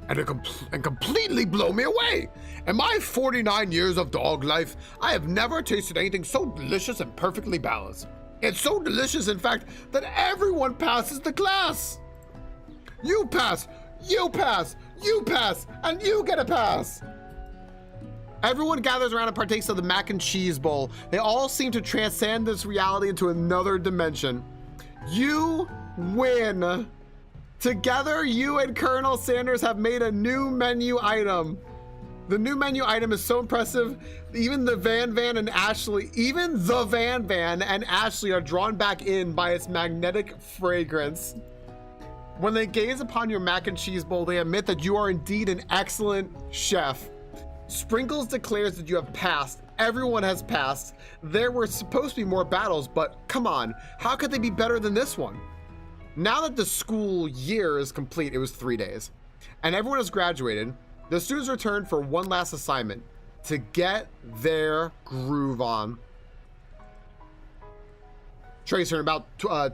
And completely blow me away. In my 49 years of dog life, I have never tasted anything so delicious and perfectly balanced. It's so delicious, in fact, that everyone passes the class. You pass, you pass, you pass, and you get a pass. Everyone gathers around and partakes of the mac and cheese bowl. They all seem to transcend this reality into another dimension. You win Together, you and Colonel Sanders have made a new menu item. The new menu item is so impressive. Even the Van and Ashley are drawn back in by its magnetic fragrance. When they gaze upon your mac and cheese bowl, they admit that you are indeed an excellent chef. Sprinkles declares that you have passed. Everyone has passed. There were supposed to be more battles, but come on, how could they be better than this one? Now that the school year is complete, it was 3 days, and everyone has graduated, the students return for one last assignment, to get their groove on. Tracer, in about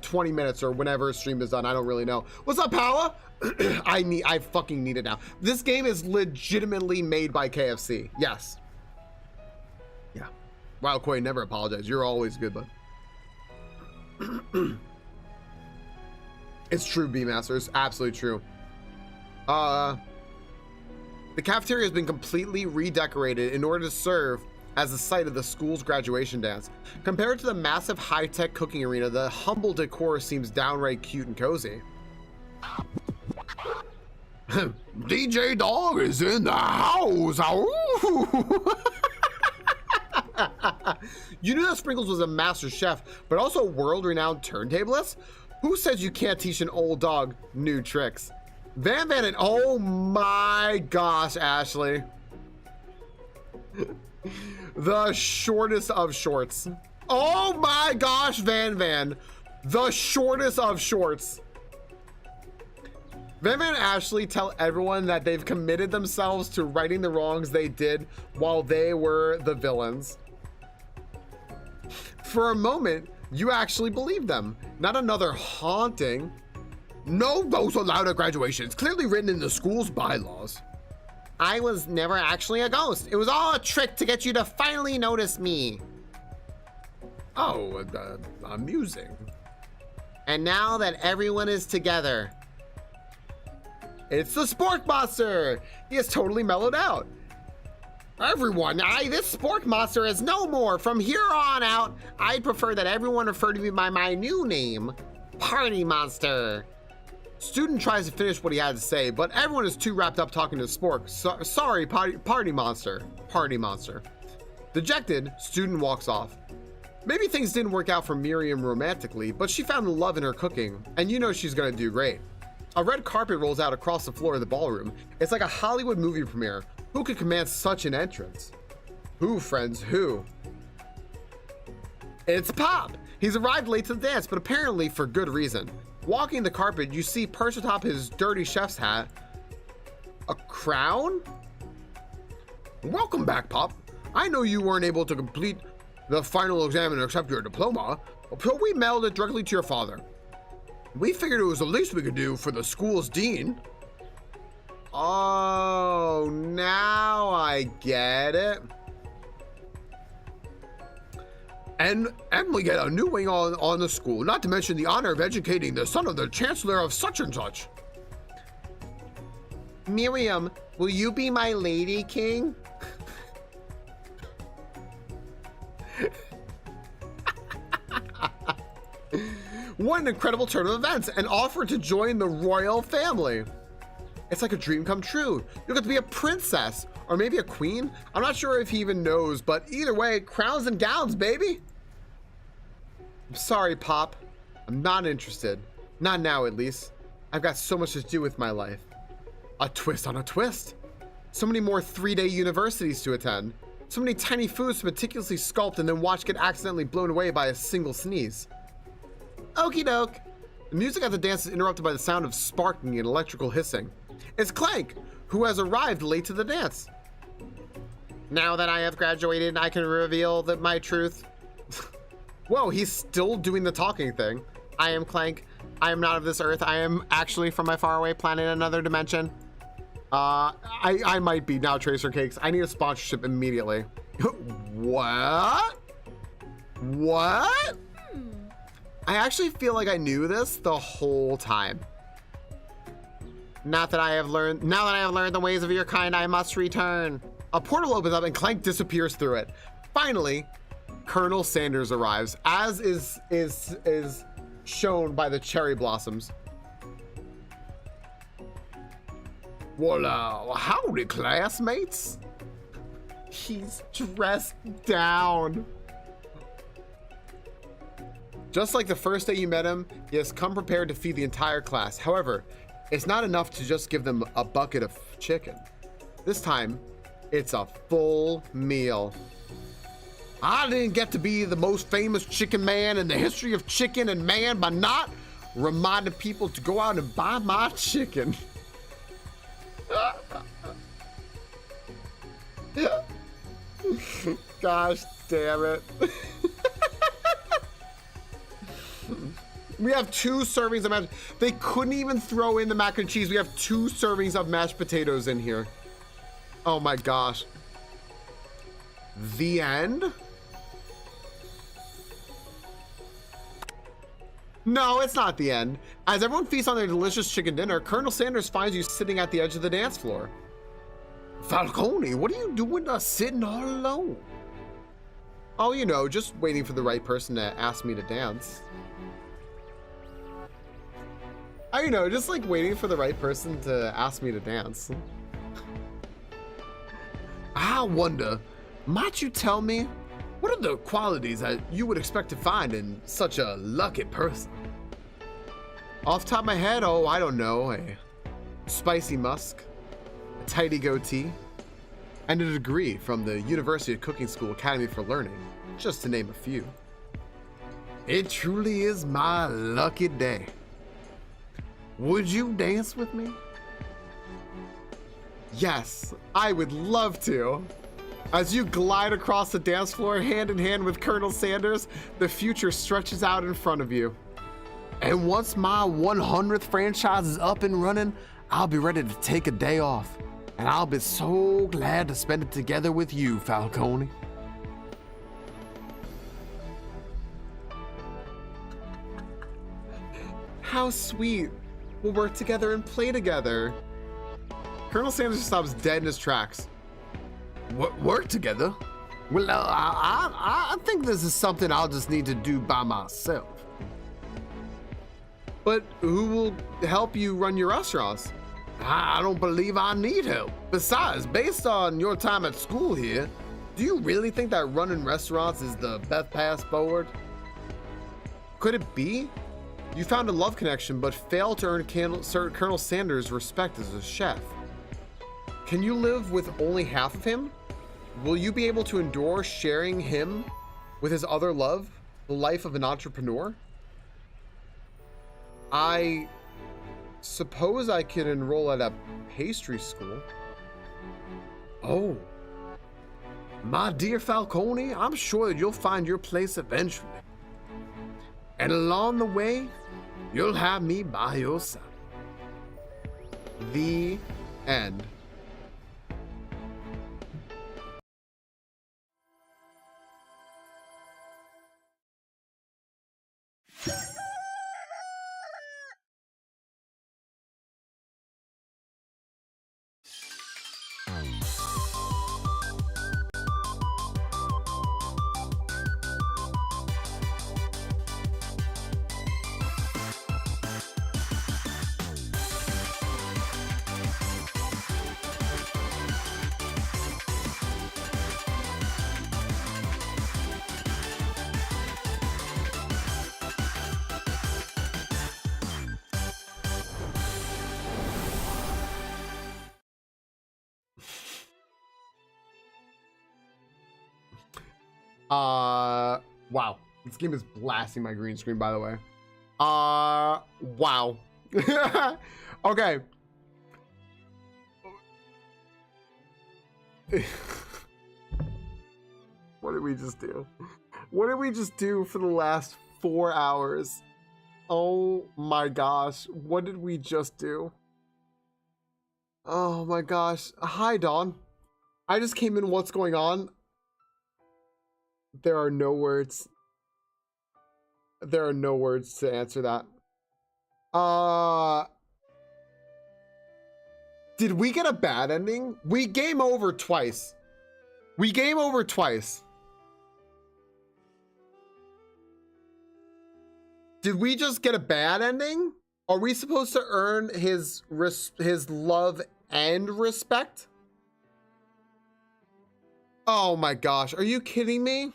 20 minutes or whenever stream is done, I don't really know. What's up, Paula? I fucking need it now. This game is legitimately made by KFC. Yes. Yeah. Wow, Quay, never apologize. You're always good, bud. It's true, B-Master. It's absolutely true. The cafeteria has been completely redecorated in order to serve as the site of the school's graduation dance. Compared to the massive high-tech cooking arena, the humble decor seems downright cute and cozy. DJ Dog is in the house. You knew that Sprinkles was a master chef, but also a world-renowned turntablist? Who says you can't teach an old dog new tricks? Van and oh my gosh, Ashley. The shortest of shorts. Oh my gosh, Van. The shortest of shorts. Van and Ashley tell everyone that they've committed themselves to righting the wrongs they did while they were the villains. For a moment, you actually believe them. Not another haunting. No ghosts allowed at graduation. It's clearly written in the school's bylaws. I was never actually a ghost. It was all a trick to get you to finally notice me. Oh, amusing. And now that everyone is together, it's the Spork Monster. He has totally mellowed out. Everyone, this Spork Monster is no more. From here on out, I'd prefer that everyone refer to me by my new name, Party Monster. Student tries to finish what he had to say, but everyone is too wrapped up talking to Spork. Sorry, Party Monster. Party Monster. Dejected, Student walks off. Maybe things didn't work out for Miriam romantically, but she found love in her cooking, and you know she's gonna do great. A red carpet rolls out across the floor of the ballroom. It's like a Hollywood movie premiere. Who could command such an entrance? Who, friends, who? It's Pop! He's arrived late to the dance, but apparently for good reason. Walking the carpet, you see perched atop his dirty chef's hat, a crown? Welcome back, Pop. I know you weren't able to complete the final exam and accept your diploma, so we mailed it directly to your father. We figured it was the least we could do for the school's dean. Oh, now I get it. And we get a new wing on the school, not to mention the honor of educating the son of the chancellor of such and such. Miriam, will you be my lady king? What an incredible turn of events, and offer to join the royal family. It's like a dream come true. You'll get to be a princess, or maybe a queen. I'm not sure if he even knows, but either way, crowns and gowns, baby. I'm sorry, Pop. I'm not interested. Not now, at least. I've got so much to do with my life. A twist on a twist. So many more 3-day universities to attend. So many tiny foods to meticulously sculpt and then watch get accidentally blown away by a single sneeze. Okie doke. The music at the dance is interrupted by the sound of sparking and electrical hissing. It's Clank, who has arrived late to the dance. Now that I have graduated, I can reveal my truth. Whoa, he's still doing the talking thing. I am Clank. I am not of this earth. I am actually from my faraway planet, another dimension. I might be now, Tracer Cakes. I need a sponsorship immediately. What? What? I actually feel like I knew this the whole time. Now that I have learned the ways of your kind, I must return. A portal opens up and Clank disappears through it. Finally, Colonel Sanders arrives, as is shown by the cherry blossoms. Well, howdy, classmates. He's dressed down. Just like the first day you met him, he has come prepared to feed the entire class. However, it's not enough to just give them a bucket of chicken. This time, it's a full meal. I didn't get to be the most famous chicken man in the history of chicken and man by not reminding people to go out and buy my chicken. Gosh damn it. We have 2 servings of mashed. They couldn't even throw in the mac and cheese. We have 2 servings of mashed potatoes in here. Oh my gosh. The end? No, it's not the end. As everyone feasts on their delicious chicken dinner, Colonel Sanders finds you sitting at the edge of the dance floor. Falcone, what are you doing sitting all alone? Oh, you know, just waiting for the right person to ask me to dance. Oh, you know, just like waiting for the right person to ask me to dance. I wonder, might you tell me, what are the qualities that you would expect to find in such a lucky person? Off the top of my head, oh, I don't know, a spicy musk, a tidy goatee, and a degree from the University of Cooking School Academy for Learning, just to name a few. It truly is my lucky day. Would you dance with me? Yes, I would love to. As you glide across the dance floor hand in hand with Colonel Sanders, the future stretches out in front of you. And once my 100th franchise is up and running, I'll be ready to take a day off. And I'll be so glad to spend it together with you, Falcone. How sweet. We'll work together and play together. Colonel Sanders stops dead in his tracks. What, work together? Well, I think this is something I'll just need to do by myself. But who will help you run your restaurants? I don't believe I need help. Besides, based on your time at school here, do you really think that running restaurants is the best path forward? Could it be? You found a love connection, but failed to earn Colonel Sanders' respect as a chef. Can you live with only half of him? Will you be able to endure sharing him with his other love, the life of an entrepreneur? I suppose I could enroll at a pastry school. Oh, my dear Falcone, I'm sure that you'll find your place eventually. And along the way, you'll have me by your side. The end. Wow. This game is blasting my green screen, by the way. Wow. Okay. What did we just do? What did we just do for the last 4 hours? Oh my gosh. What did we just do? Oh my gosh. Hi, Dawn. I just came in. What's going on? There are no words. There are no words to answer that. Did we get a bad ending? We game over twice. We game over twice. Did we just get a bad ending? Are we supposed to earn his love and respect? Oh my gosh, are you kidding me?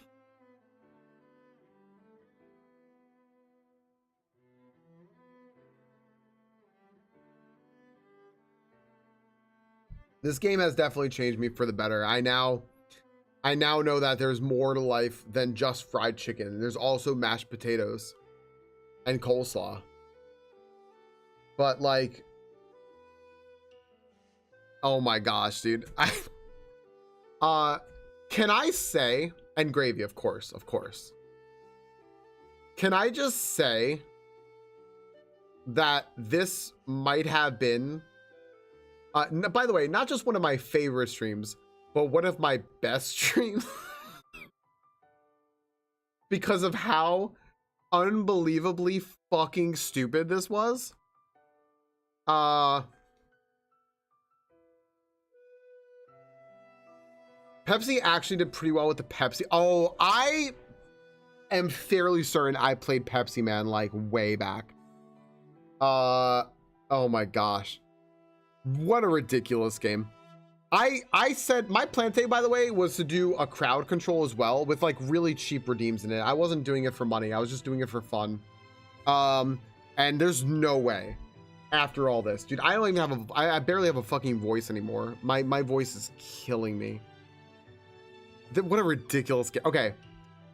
This game has definitely changed me for the better. I now know that there's more to life than just fried chicken. There's also mashed potatoes and coleslaw. But like, oh my gosh, dude. Can I say, and gravy, of course. Can I just say that this might have been, by the way, not just one of my favorite streams, but one of my best streams because of how unbelievably fucking stupid this was. Pepsi actually did pretty well with the Pepsi. Oh, I am fairly certain I played Pepsi Man like way back. Oh my gosh. What a ridiculous game. I said my plan today, by the way, was to do a crowd control as well with like really cheap redeems in it. I wasn't doing it for money. I was just doing it for fun. And there's no way after all this, dude, I don't even have I barely have a fucking voice anymore. My voice is killing me. What a ridiculous game. Okay,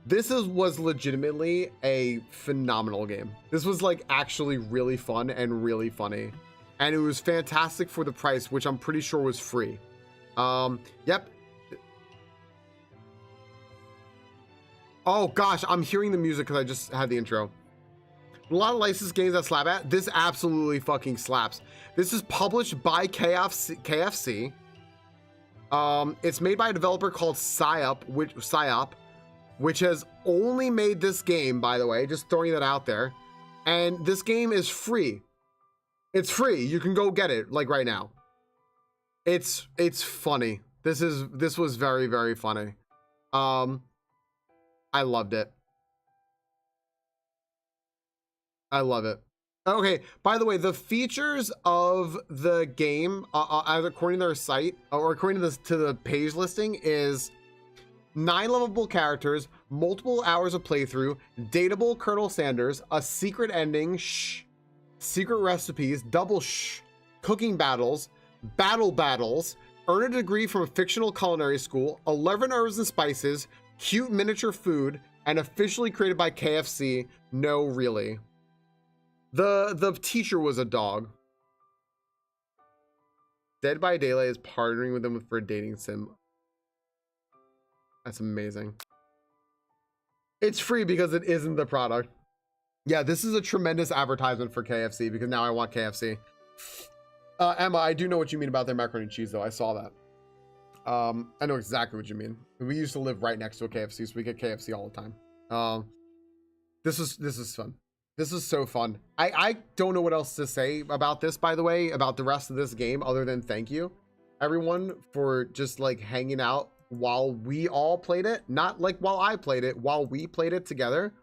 this was legitimately a phenomenal game. This was like actually really fun and really funny, and it was fantastic for the price, which I'm pretty sure was free. Yep. Oh gosh, I'm hearing the music because I just had the intro. A lot of licensed games that slap at. This absolutely fucking slaps. This is published by KFC. It's made by a developer called Psyop, which has only made this game, by the way, just throwing that out there. And this game is free. It's free. You can go get it like right now. It's funny. This was very, very funny. I loved it. I love it. Okay, by the way, the features of the game, according to their site, or according to the page listing, is 9 lovable characters, multiple hours of playthrough, dateable Colonel Sanders, a secret ending, secret recipes, double cooking battles, battles, earn a degree from a fictional culinary school, 11 herbs and spices, cute miniature food, and officially created by KFC. No, really. The teacher was a dog. Dead by Daylight is partnering with them for a dating sim. That's amazing. It's free because it isn't the product. Yeah, this is a tremendous advertisement for KFC because now I want KFC. Emma, I do know what you mean about their macaroni and cheese though. I saw that. I know exactly what you mean. We used to live right next to a KFC, so we get KFC all the time. This is fun. This is so fun. I don't know what else to say about this, by the way, about the rest of this game, other than thank you, everyone, for just like hanging out while we all played it. Not like while I played it, while we played it together.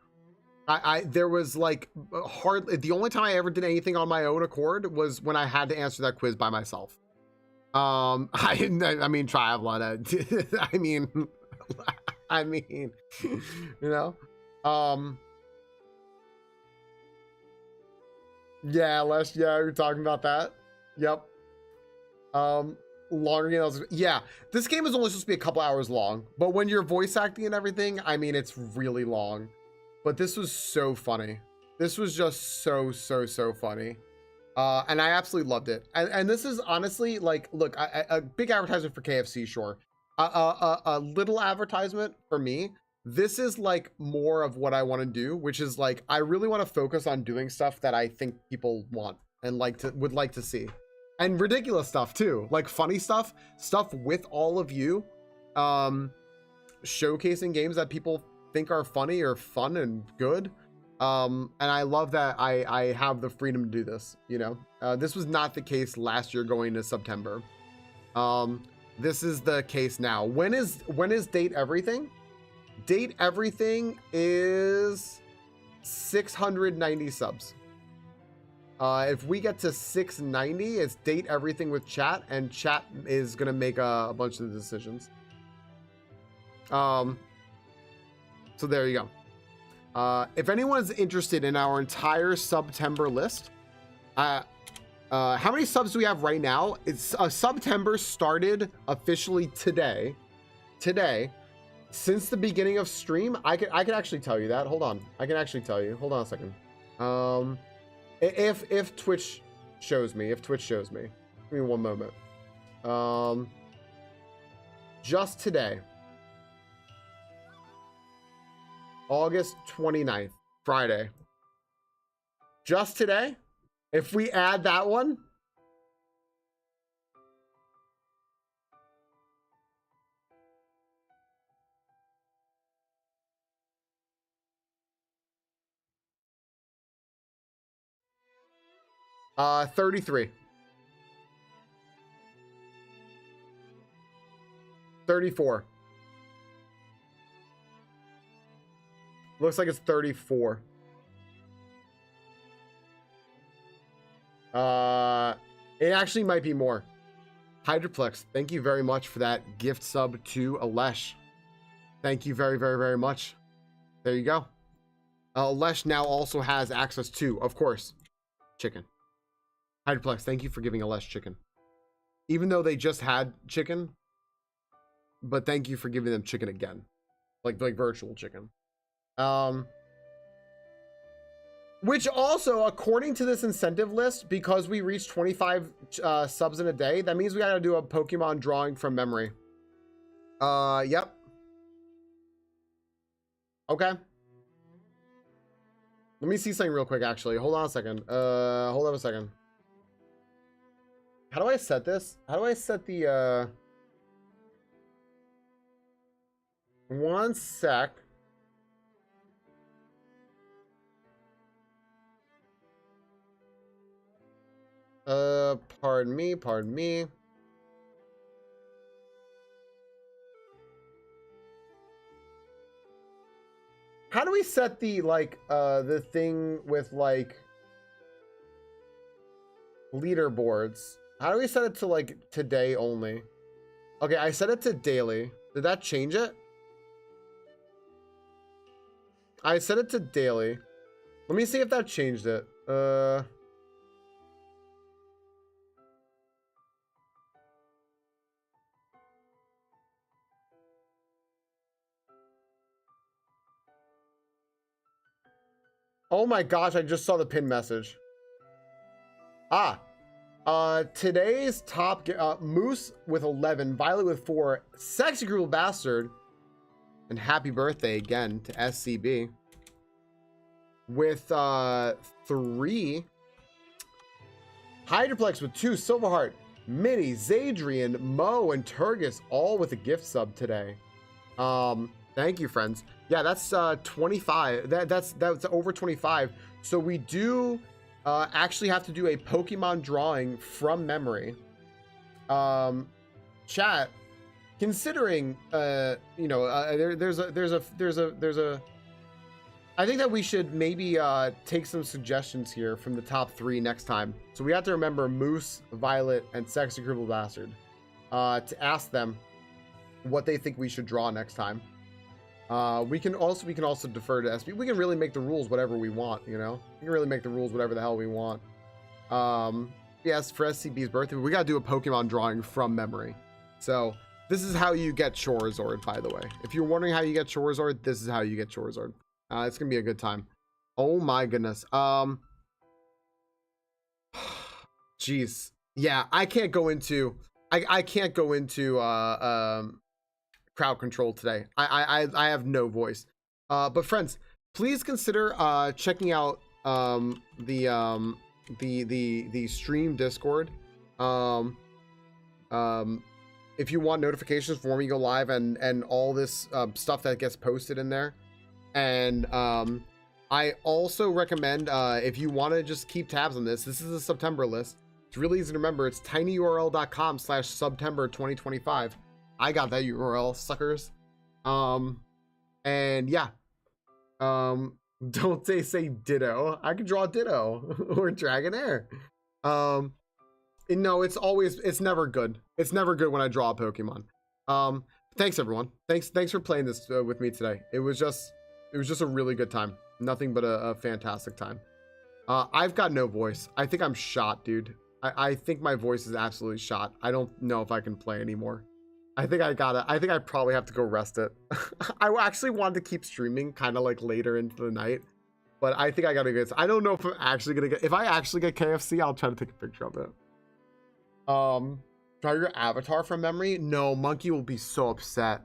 There was like hardly, the only time I ever did anything on my own accord was when I had to answer that quiz by myself. I mean, triathlon. I mean, you know, yeah, you're talking about that. Yep. Longer games. Yeah, this game is only supposed to be a couple hours long, but when you're voice acting and everything, I mean, it's really long. But this was so funny. This was just so funny. And I absolutely loved it. And this is honestly like, look, a big advertisement for KFC, sure. A little advertisement for me. This is like more of what I want to do, which is like, I really want to focus on doing stuff that I think people want and would like to see. And ridiculous stuff too, like funny stuff with all of you, showcasing games that people think are funny or fun and good. And I love that I have the freedom to do this, you know. This was not the case last year going to September. This is the case now. When is Date Everything? Date Everything is 690 subs. If we get to 690, it's date everything with chat, and chat is gonna make a bunch of the decisions. So there you go. If anyone's interested in our entire September list, how many subs do we have right now? It's September started officially today. Since the beginning of stream, I can actually tell you that. Hold on, I can actually tell you. Hold on a second. If Twitch shows me, give me one moment. Just today, August 29th, Friday. Just today, if we add that one, uh, 33. 34. Looks like it's 34. It actually might be more. Hydroplex, thank you very much for that gift sub to Alesh. Thank you very, very, very much. There you go. Alesh now also has access to, of course, chicken. Hydroplex, thank you for giving Alesh chicken. Even though they just had chicken, but thank you for giving them chicken again. Like virtual chicken. Which also, according to this incentive list, because we reached 25 subs in a day, that means we gotta do a Pokemon drawing from memory. Yep. Okay. Let me see something real quick, actually. Hold on a second. Hold on a second. How do I set this? How do I set the, one sec. Pardon me. How do we set the, like, the thing with, like, leaderboards? How do we set it to, like, today only? Okay, I set it to daily. Did that change it? I set it to daily. Let me see if that changed it. Oh my gosh, I just saw the pin message. Today's top, Moose with 11, Violet with 4, Sexy Cruel Bastard, and happy birthday again to SCB with 3, Hydroplex with 2, Silverheart, Minnie, Zadrian, Mo, and Turgis all with a gift sub today. Thank you, friends. Yeah, that's 25. That's over 25. So we do actually have to do a Pokemon drawing from memory. Chat, considering you know, there's a I think that we should maybe take some suggestions here from the top 3 next time. So we have to remember Moose, Violet, and Sexy Cripple Bastard to ask them what they think we should draw next time. We can also defer to SB. We can really make the rules whatever we want, you know? We can really make the rules whatever the hell we want. Yes, for SCB's birthday, we gotta do a Pokemon drawing from memory. So this is how you get Charizard, by the way. If you're wondering how you get Charizard, this is how you get Charizard. It's gonna be a good time. Oh my goodness. Jeez. Yeah, I can't go into crowd control today. I have no voice. But friends, please consider checking out the stream Discord. If you want notifications for when we go live and all this stuff that gets posted in there. And I also recommend if you want to just keep tabs on this is a September list. It's really easy to remember. It's tinyurl.com/September2025. I got that URL, suckers. And yeah. Don't say Ditto. I can draw Ditto or Dragonair. No, it's never good. It's never good when I draw a Pokemon. Thanks everyone. Thanks for playing this with me today. It was just a really good time. Nothing but a fantastic time. I've got no voice. I think I'm shot, dude. I think my voice is absolutely shot. I don't know if I can play anymore. I think I probably have to go rest it. I actually wanted to keep streaming kind of like later into the night, but I think I gotta get, I don't know if I'm actually gonna get, if I actually get KFC, I'll try to take a picture of it. Try your avatar from memory. No, Monkey will be so upset.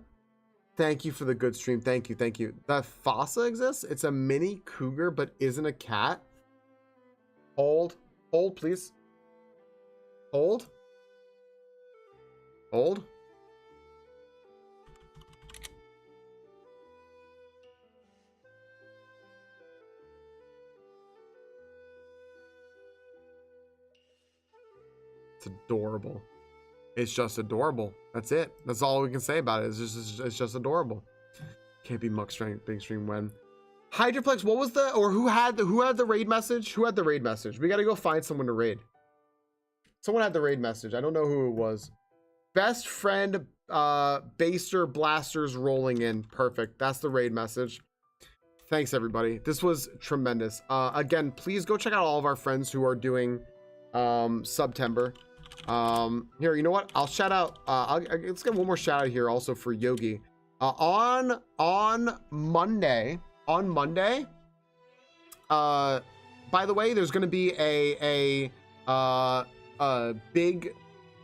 Thank you for the good stream. Thank you. That Fossa exists. It's a mini cougar, but isn't a cat. Hold, please. Hold. It's adorable. It's just adorable. That's it. That's all we can say about it. It's just adorable. Can't be muck strength big stream when. Hydroplex, what was the, or who had the raid message? Who had the raid message? We got to go find someone to raid. Someone had the raid message. I don't know who it was. Best friend, Baster Blasters rolling in. Perfect. That's the raid message. Thanks everybody. This was tremendous. Again, please go check out all of our friends who are doing September. Here, you know what? I'll shout out. Let's get one more shout out here also for Yogi. On Monday. By the way, there's going to be a big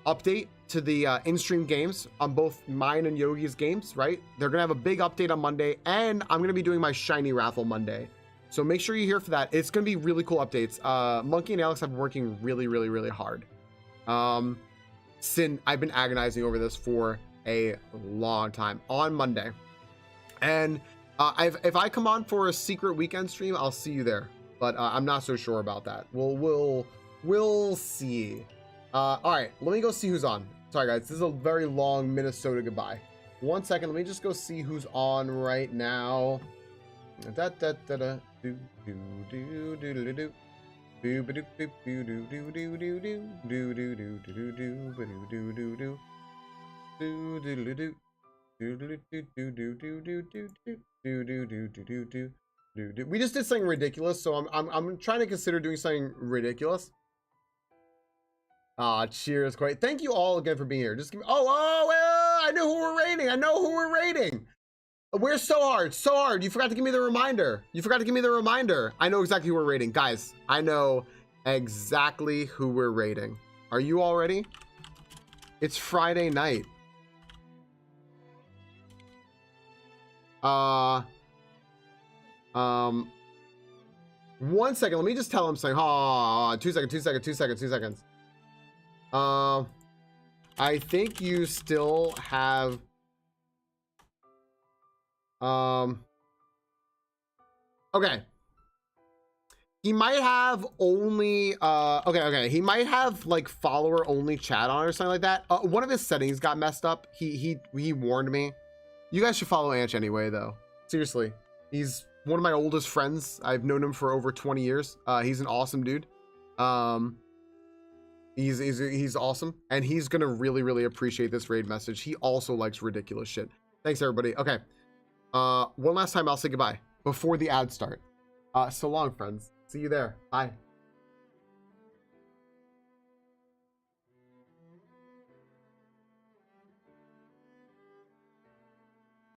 update to the in-stream games on both mine and Yogi's games, right? They're going to have a big update on Monday, and I'm going to be doing my shiny raffle Monday. So make sure you're here for that. It's going to be really cool updates. Monkey and Alex have been working really hard. Sin, I've been agonizing over this for a long time on Monday. And if I come on for a secret weekend stream, I'll see you there. But I'm not so sure about that. We'll see. All right, let me go see who's on. Sorry guys, this is a very long Minnesota goodbye. 1 second, let me just go see who's on right now. We just did something ridiculous, so I'm trying to consider doing something ridiculous. Cheers, Quite. Thank you all again for being here. Just give me, I know who we're rating. We're so hard. You forgot to give me the reminder. I know exactly who we're rating. Guys, I know exactly who we're rating. Are you all ready? It's Friday night. 1 second. Let me just tell him something. 2 seconds. I think you still have okay. He might have only okay. He might have like follower only chat on or something like that. One of his settings got messed up. He warned me. You guys should follow Anch anyway though. Seriously. He's one of my oldest friends. I've known him for over 20 years. He's an awesome dude. He's awesome, and he's gonna really appreciate this raid message. He also likes ridiculous shit. Thanks everybody. Okay, one last time I'll say goodbye before the ads start. So long, friends. See you there. Bye.